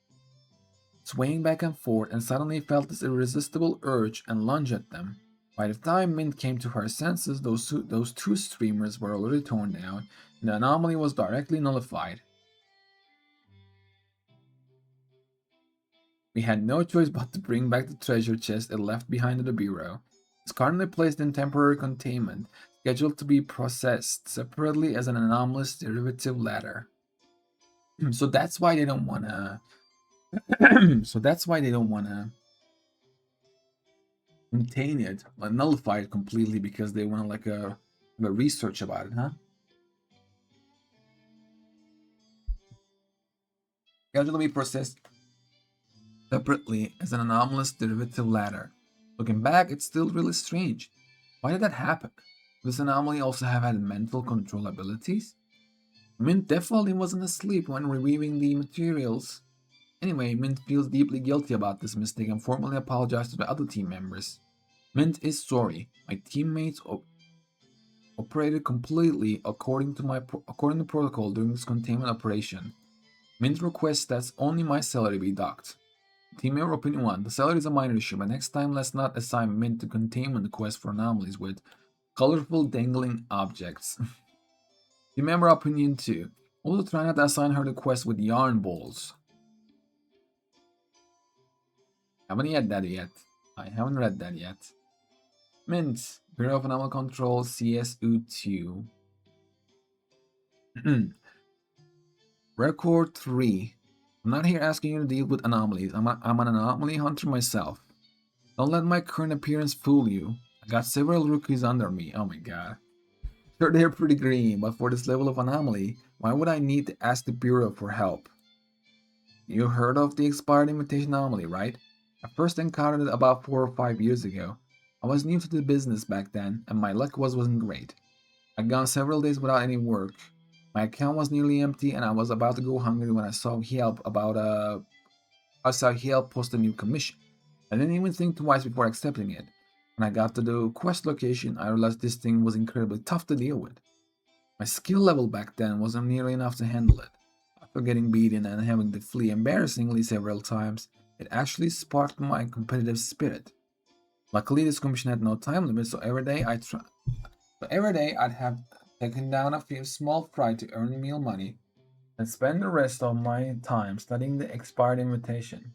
swaying back and forth and suddenly felt this irresistible urge and lunged at them. By the time Mint came to her senses, those two streamers were already torn down, and the anomaly was directly nullified. We had no choice but to bring back the treasure chest it left behind at the bureau. It's currently placed in temporary containment, scheduled to be processed separately as an anomalous derivative ladder. So that's why they don't wanna. So that's why they don't wanna contain it, like nullify it completely, because they want like a research about it, huh? Scheduled to be processed separately as an anomalous derivative ladder. Looking back, it's still really strange. Why did that happen? Does this anomaly also have had mental control abilities? Mint definitely wasn't asleep when reviewing the materials. Anyway, Mint feels deeply guilty about this mistake and formally apologized to the other team members. Mint is sorry. My teammates operated completely according to protocol during this containment operation. Mint requests that only my salary be docked. Team member opinion 1. The salary is a minor issue, but next time let's not assign Mint to containment quest for anomalies with colorful dangling objects. Team member opinion 2. Also try not to assign her the quest with yarn balls. Haven't read that yet. I haven't read that yet. Mint. Bureau of Anomaly Control CSU2. Record 3. I'm not here asking you to deal with anomalies. I'm an anomaly hunter myself. Don't let my current appearance fool you. I got several rookies under me. Oh my god. Sure, they're pretty green, but for this level of anomaly, why would I need to ask the Bureau for help? You heard of the expired invitation anomaly, right? I first encountered it about 4 or 5 years ago. I was new to the business back then, and my luck wasn't great. I'd gone several days without any work. My account was nearly empty, and I was about to go hungry when I saw Yelp post a new commission. I didn't even think twice before accepting it. When I got to the quest location, I realized this thing was incredibly tough to deal with. My skill level back then wasn't nearly enough to handle it. After getting beaten and having to flee embarrassingly several times, it actually sparked my competitive spirit. Luckily, this commission had no time limit, so every day I'd have taken down a few small fry to earn meal money and spend the rest of my time studying the expired invitation.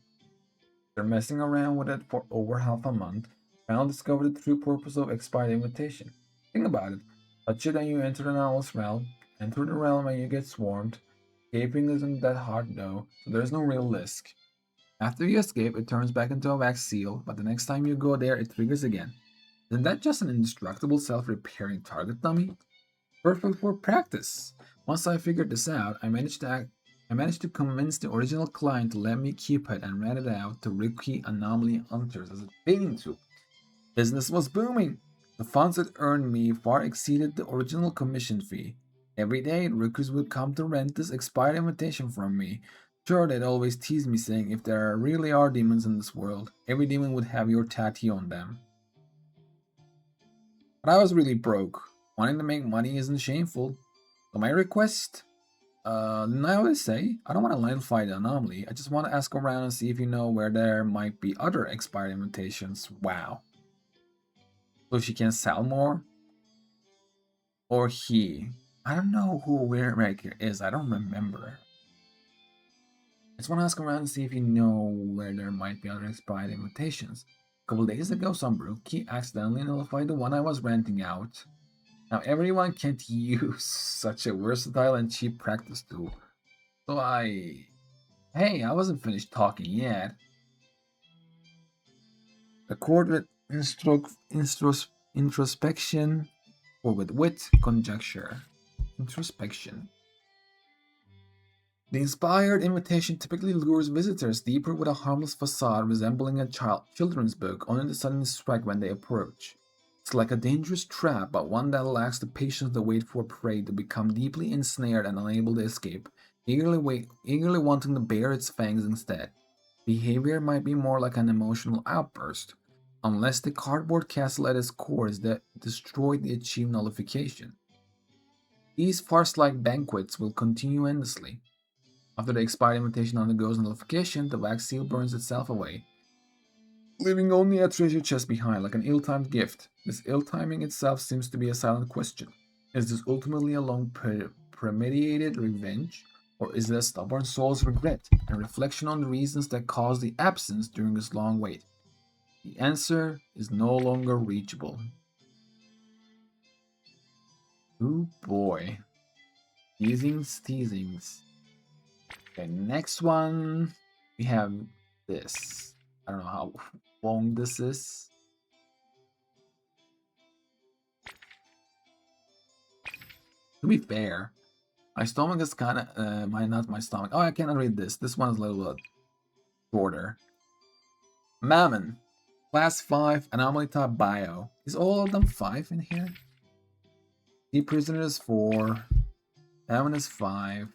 After messing around with it for over half a month, I finally discovered the true purpose of expired invitation. Think about it. Touch it and you enter the anomalous realm. Enter the realm and you get swarmed. Escaping isn't that hard though, so there's no real risk. After you escape, it turns back into a wax seal, but the next time you go there, it triggers again. Isn't that just an indestructible self-repairing target dummy? Perfect for practice. Once I figured this out, I managed to convince the original client to let me keep it and rent it out to rookie anomaly hunters as a training tool. Business was booming. The funds it earned me far exceeded the original commission fee. Every day, rookies would come to rent this expired invitation from me. Sure, they'd always tease me saying if there really are demons in this world, every demon would have your tattoo on them. But I was really broke. Wanting to make money isn't shameful. So my request, I always say, I don't want to identify the anomaly. I just want to ask around and see if you know where there might be other expired invitations. Wow. So she can sell more? Or he? I don't know who Weirmaker is. I don't remember. I just want to ask around and see if you know where there might be other expired invitations. A couple days ago, some rookie accidentally nullified the one I was renting out. Now everyone can't use such a versatile and cheap practice tool. So Hey, I wasn't finished talking yet. Accord with introspection or with wit, conjecture. Introspection. The inspired invitation typically lures visitors deeper with a harmless facade resembling a children's book, only to suddenly strike when they approach. It's like a dangerous trap, but one that lacks the patience to wait for prey to become deeply ensnared and unable to escape, eagerly wanting to bare its fangs instead. Behavior might be more like an emotional outburst, unless the cardboard castle at its core is destroyed the achieved nullification. These farce-like banquets will continue endlessly. After the expired invitation undergoes nullification, the wax seal burns itself away, leaving only a treasure chest behind, like an ill-timed gift. This ill-timing itself seems to be a silent question. Is this ultimately a premeditated revenge, or is it a stubborn soul's regret and reflection on the reasons that caused the absence during this long wait? The answer is no longer reachable. Oh boy. Teasings. Okay, next one, we have this. I don't know how long this is. To be fair, my stomach is kind of, not my stomach. Oh, I cannot read this. This one is a little bit shorter. Mammon, class 5, anomaly type bio. Is all of them 5 in here? The prisoner is 4. Mammon is 5.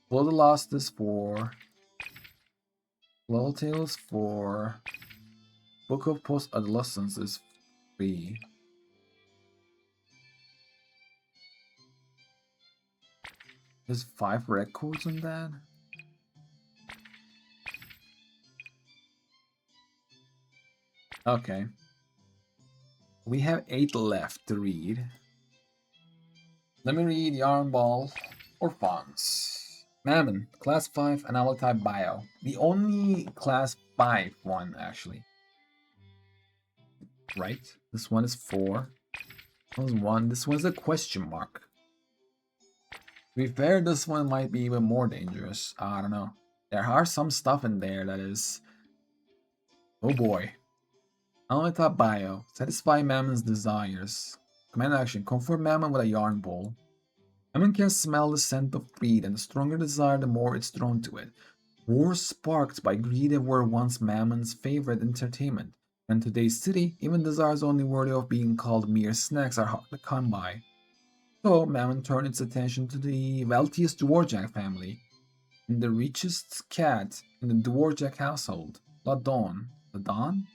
Blow the Lost is 4. Tale is 4. Book of Post Adolescence is 3. There's 5 records on that? Okay. We have 8 left to read. Let me read Yarn Ball or Fonts. Mammon, class 5, anomaly type bio. The only class 5 one, actually. Right? This one is 4. This one's 1. This one's a question mark. To be fair, this one might be even more dangerous. I don't know. There are some stuff in there that is... Oh boy. Anomaly type bio. Satisfy Mammon's desires. Command action. Comfort Mammon with a yarn ball. Mammon can smell the scent of greed, and the stronger desire, the more it's drawn to it. Wars sparked by greed were once Mammon's favorite entertainment. In today's city, even desires only worthy of being called mere snacks are hard to come by. So Mammon turned its attention to the wealthiest Dvorak family, and the richest cat in the Dvorak household, Ladon. Ladon?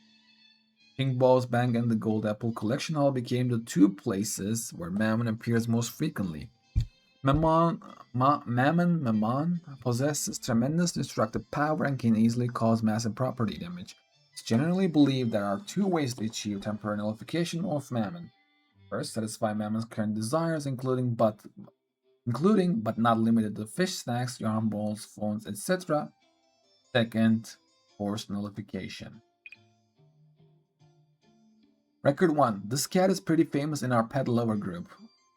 King Ball's Bank and the Gold Apple Collection Hall became the two places where Mammon appears most frequently. Mammon possesses tremendous destructive power and can easily cause massive property damage. It's generally believed there are 2 ways to achieve temporary nullification of Mammon. First, satisfy Mammon's current desires, including but not limited to fish snacks, yarn balls, phones, etc. Second, forced nullification. Record 1. This cat is pretty famous in our pet lover group.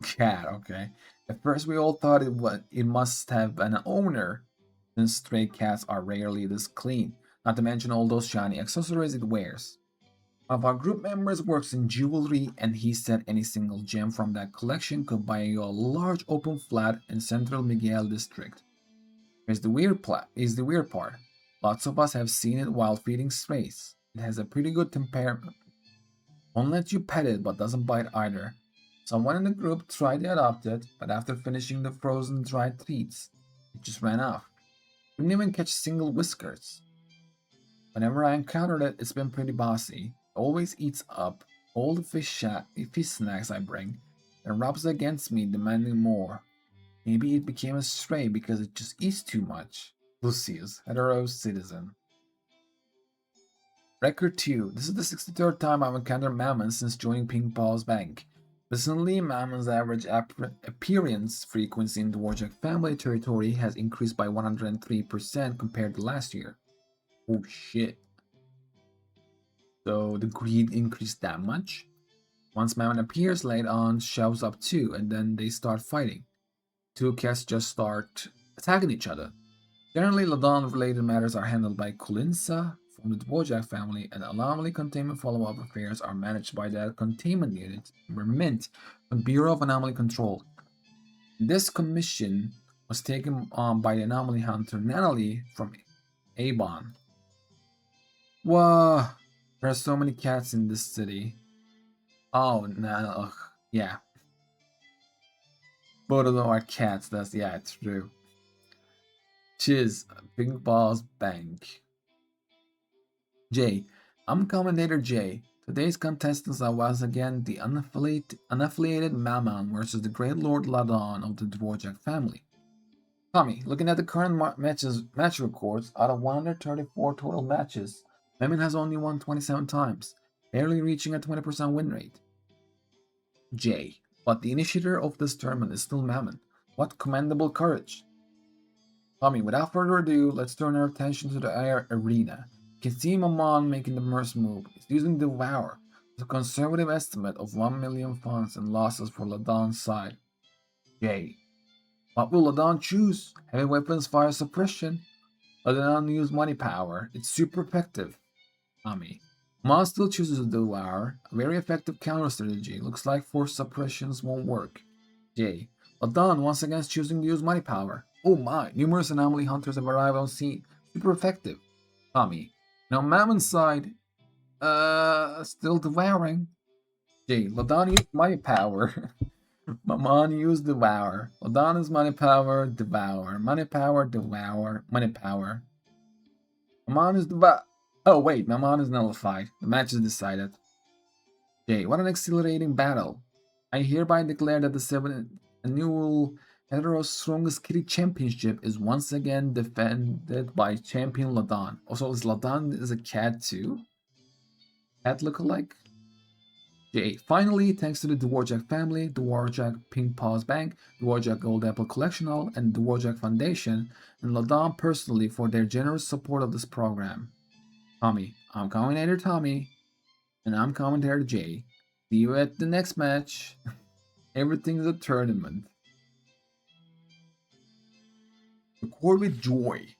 Cat, okay. At first we all thought it must have an owner, since stray cats are rarely this clean, not to mention all those shiny accessories it wears. One of our group members works in jewelry, and he said any single gem from that collection could buy you a large open flat in Central Miguel district. Here's the weird part. Lots of us have seen it while feeding strays. It has a pretty good temperament. Won't let you pet it, but doesn't bite either. Someone in the group tried to adopt it, but after finishing the frozen dried treats, it just ran off. Couldn't even catch single whiskers. Whenever I encountered it, it's been pretty bossy. It always eats up all the fish snacks I bring, and rubs against me, demanding more. Maybe it became a stray because it just eats too much. Lucius, hetero citizen. Record 2. This is the 63rd time I've encountered Mammons since joining Ping Paul's bank. Recently, Mammon's average appearance frequency in the Dvorak family territory has increased by 103% compared to last year. Oh shit. So the greed increased that much? Once Mammon appears, Ladon shows up too, and then they start fighting. Two cats just start attacking each other. Generally, Ladon-related matters are handled by Kulinsa from the Dvorak family, and Anomaly containment follow-up affairs are managed by the containment unit, Mint, the Bureau of Anomaly Control. This commission was taken on by the anomaly hunter Nanali from Avon. Whoa, there are so many cats in this city. Oh, no, yeah. Both of them are cats, yeah, it's true. Chiz, Pink Balls Bank. J. I'm Commentator J. Today's contestants are once again the unaffiliated Mammon versus the Great Lord Ladon of the Dvorak family. Tommy, looking at the current match records, out of 134 total matches, Mammon has only won 27 times, barely reaching a 20% win rate. J. But the initiator of this tournament is still Mammon. What commendable courage! Tommy, without further ado, let's turn our attention to the air arena. You can see Mammon making the first move. He's using Devour. With a conservative estimate of 1 million funds and losses for Ladon's side. J. What will Ladon choose? Heavy weapons fire suppression? Ladon use money power. It's super effective. Tommy. Mammon still chooses Devour. A very effective counter strategy. Looks like force suppressions won't work. J. Ladon once again is choosing to use money power. Oh my, numerous anomaly hunters have arrived on scene. Super effective. Tommy. Now Mammon's side, still devouring. J. Ladon used money power. Mammon used devour. Ladon is money power, devour. Money power, devour. Money power. Mammon is devour. Oh wait, Mammon is nullified. The match is decided. J. What an exhilarating battle. I hereby declare that the 7th annual Hetero's Strongest Kitty Championship is once again defended by champion Ladon. Also, is Ladon a cat too? Cat lookalike? J. Finally, thanks to the Dvorak family, Dvorak Pink Paws Bank, Dvorak Gold Apple Collectional, and Dvorak Foundation, and Ladon personally for their generous support of this program. Tommy, I'm Commentator Tommy, and I'm Commentator J. See you at the next match. Everything's a tournament. Record with joy.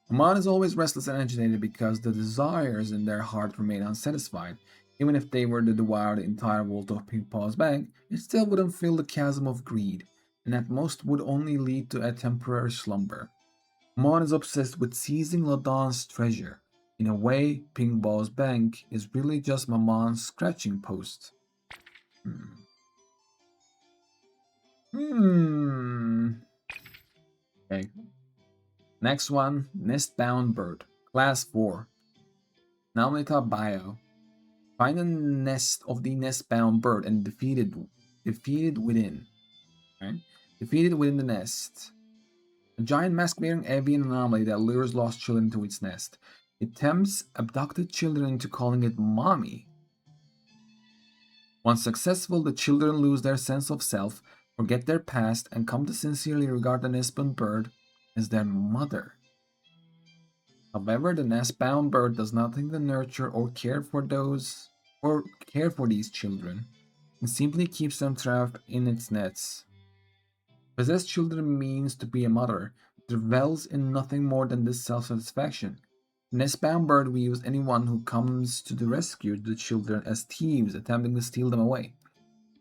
Mammon is always restless and agitated because the desires in their heart remain unsatisfied. Even if they were to devour the entire vault of Pink Paw's bank, it still wouldn't fill the chasm of greed, and at most would only lead to a temporary slumber. Mammon is obsessed with seizing Ladon's treasure. In a way, Pink Paw's bank is really just Mammon's scratching post. Okay. Next one, Nestbound Bird, Class 4. Nominata Bio. Find the nest of the nestbound bird and defeat it within. Right? Defeated within the nest. A giant mask-wearing avian anomaly that lures lost children to its nest. It tempts abducted children into calling it mommy. Once successful, the children lose their sense of self, forget their past, and come to sincerely regard the nestbound bird as their mother. However, the nest-bound bird does not think to nurture or care for these children, and simply keeps them trapped in its nets. Possessed children means to be a mother. It revels in nothing more than this self-satisfaction. The nest-bound bird views anyone who comes to the rescue of the children as thieves attempting to steal them away,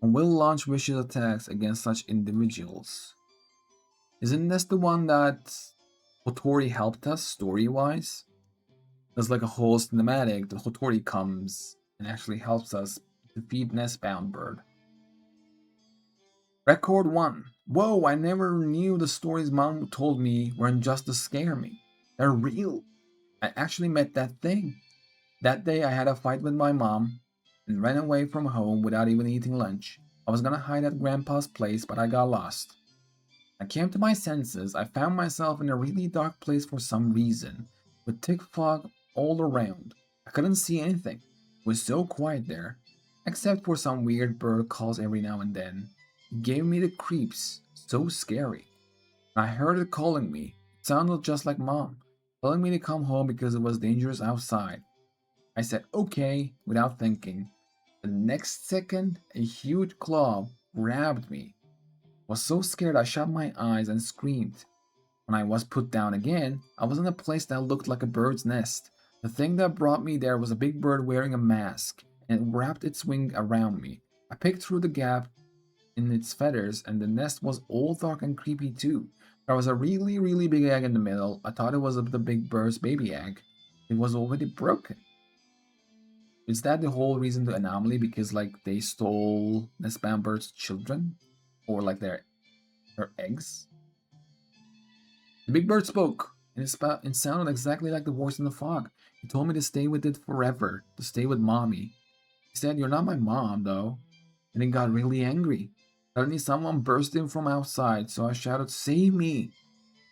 and will launch vicious attacks against such individuals. Isn't this the one that Hotori helped us story-wise? There's like a whole cinematic. The Hotori comes and actually helps us defeat Nestbound Bird. Record 1. Whoa, I never knew the stories Mom told me weren't just to scare me. They're real. I actually met that thing. That day I had a fight with my mom and ran away from home without even eating lunch. I was gonna hide at Grandpa's place, but I got lost. I came to my senses. I found myself in a really dark place for some reason, with thick fog all around. I couldn't see anything. It was so quiet there, except for some weird bird calls every now and then. It gave me the creeps. So scary. And I heard it calling me. It sounded just like Mom, telling me to come home because it was dangerous outside. I said okay without thinking. The next second, a huge claw grabbed me. I was so scared I shut my eyes and screamed. When I was put down again, I was in a place that looked like a bird's nest. The thing that brought me there was a big bird wearing a mask, and it wrapped its wing around me. I peeked through the gap in its feathers, and the nest was all dark and creepy too. There was a really, really big egg in the middle. I thought it was the big bird's baby egg. It was already broken. Is that the whole reason to Anomaly? Because like they stole Nespan bird's children, or like their eggs? The big bird spoke, and it sounded exactly like the voice in the fog. He told me to stay with it forever, to stay with mommy. He said, "You're not my mom, though." And he got really angry. Suddenly, someone burst in from outside, so I shouted, "Save me!"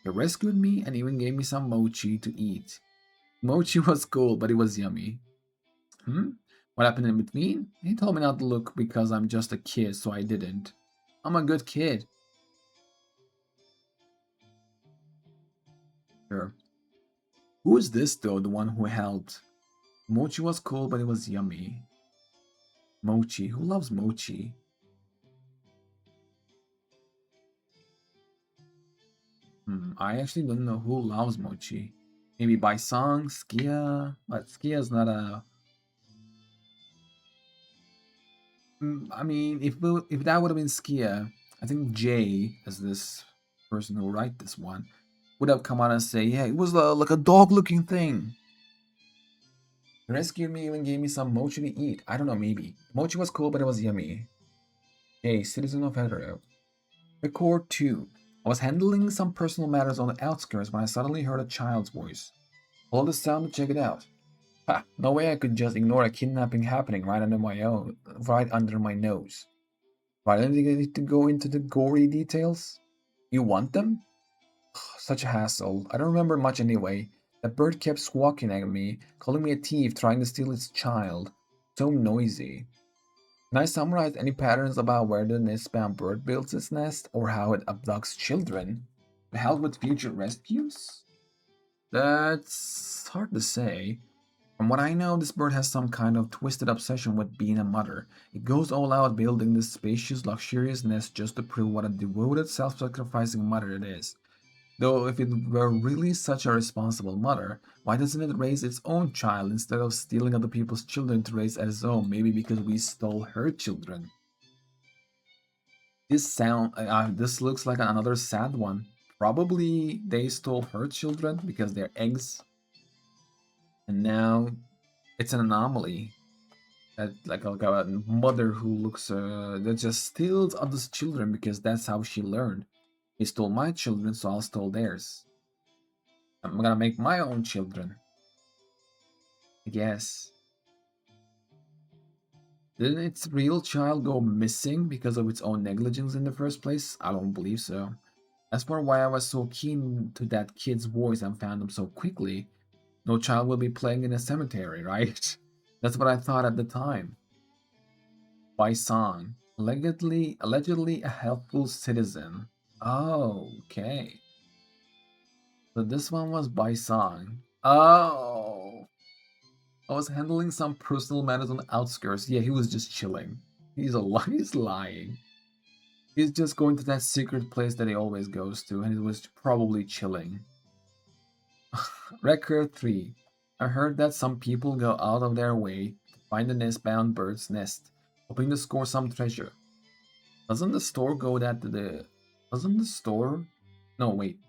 He rescued me and even gave me some mochi to eat. Mochi was cool, but it was yummy. Hmm? What happened in between? He told me not to look because I'm just a kid, so I didn't. I'm a good kid. Sure. Who is this, though, the one who helped? Mochi was cool, but it was yummy. Mochi. Who loves mochi? I actually don't know who loves mochi. Maybe by song, Skia, but Skia is not a. I mean, if that would have been Skia, I think Jay, as this person who write this one, would have come out and say, "Yeah, it was like a dog-looking thing. He rescued me, even gave me some mochi to eat. I don't know, maybe mochi was cool, but it was yummy." Jay, citizen of Hetero. Record 2. I was handling some personal matters on the outskirts when I suddenly heard a child's voice. Hold the sound to check it out. Ha! No way I could just ignore a kidnapping happening right under my nose. Why didn't you need to go into the gory details? You want them? Such a hassle. I don't remember much anyway. That bird kept squawking at me, calling me a thief trying to steal its child. So noisy. Can I summarize any patterns about where the nest-bound bird builds its nest or how it abducts children to help with future rescues? That's hard to say. From what I know, this bird has some kind of twisted obsession with being a mother. It goes all out building this spacious, luxurious nest just to prove what a devoted, self-sacrificing mother it is. Though if it were really such a responsible mother, why doesn't it raise its own child instead of stealing other people's children to raise as its own? Maybe because we stole her children. This looks like another sad one. Probably they stole her children because they're eggs, and now it's an anomaly. Like a mother who looks that just steals others' children because that's how she learned. He stole my children, so I'll steal theirs. I'm gonna make my own children, I guess. Didn't its real child go missing because of its own negligence in the first place? I don't believe so. That's for why I was so keen to that kid's voice and found him so quickly. No child will be playing in a cemetery, right? That's what I thought at the time. By song. Allegedly a helpful citizen. Oh, okay. So this one was by song. Oh. I was handling some personal matters on the outskirts. Yeah, he was just chilling. He's lying. He's just going to that secret place that he always goes to, and he was probably chilling. Record 3. I heard that some people go out of their way to find the nest-bound bird's nest, hoping to score some treasure. Doesn't the store go that the... Doesn't the store... No, wait.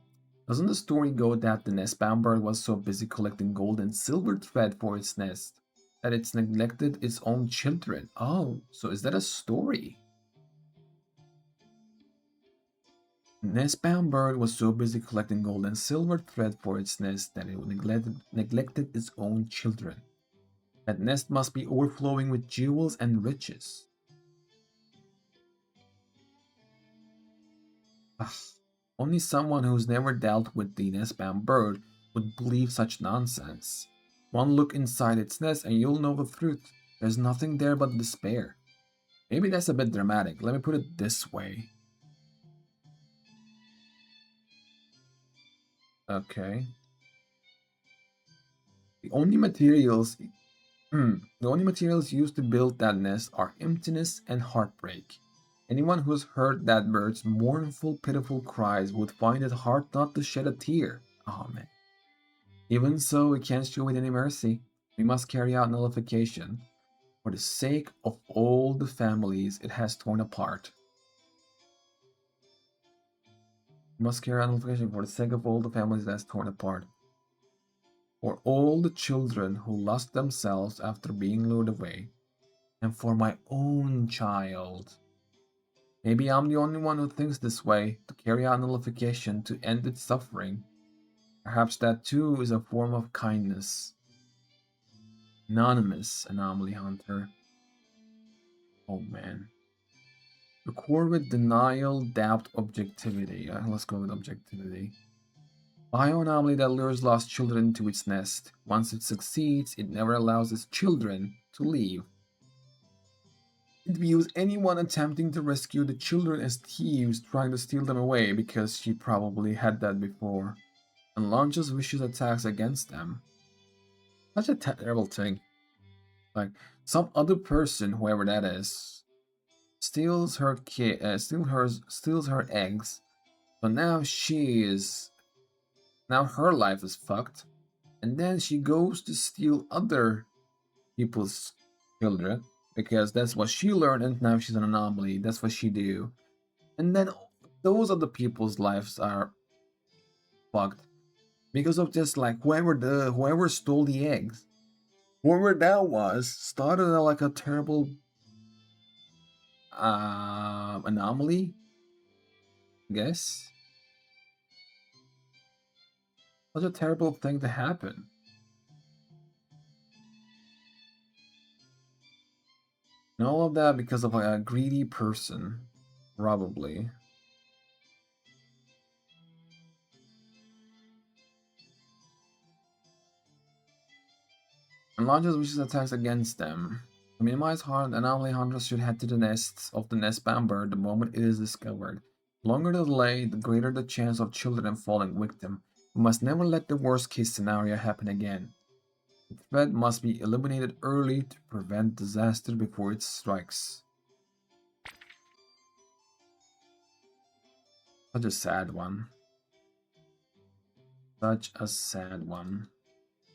Doesn't the story go that the nest-bound bird was so busy collecting gold and silver thread for its nest that it's neglected its own children? Oh, so is that a story? The nest-bound bird was so busy collecting gold and silver thread for its nest that it neglected its own children. That nest must be overflowing with jewels and riches. Ugh. Only someone who's never dealt with the nest-bound bird would believe such nonsense. One look inside its nest and you'll know the truth. There's nothing there but despair. Maybe that's a bit dramatic. Let me put it this way. Okay. The only materials the only materials used to build that nest are emptiness and heartbreak. Anyone who's heard that bird's mournful, pitiful cries would find it hard not to shed a tear. Oh man. Even so, we can't show it any mercy. We must carry out nullification for the sake of all the families it has torn apart. We must carry out nullification for the sake of all the families it has torn apart. For all the children who lost themselves after being lured away, and for my own child. Maybe I'm the only one who thinks this way, to carry out nullification to end its suffering. Perhaps that too is a form of kindness. Anonymous Anomaly Hunter. Oh man. Record with denial, doubt, objectivity. Let's go with objectivity. Bioanomaly that lures lost children to its nest. Once it succeeds, it never allows its children to leave. It views anyone attempting to rescue the children as thieves trying to steal them away because she probably had that before, and launches vicious attacks against them. Such a terrible thing. Like, some other person, whoever that is, steals her steals her eggs, so now her life is fucked, and then she goes to steal other people's children because that's what she learned, and now she's an anomaly. That's what she do, and then those other people's lives are fucked because of just like whoever stole the eggs, whoever that was, started like a terrible anomaly. I guess such a terrible thing to happen. And all of that because of a greedy person, probably. And launches vicious attacks against them. To minimize harm, anomaly hunters should head to the nests of the nest-bound bird the moment it is discovered. The longer the delay, the greater the chance of children falling victim. We must never let the worst-case scenario happen again. The threat must be eliminated early to prevent disaster before it strikes. Such a sad one. Such a sad one.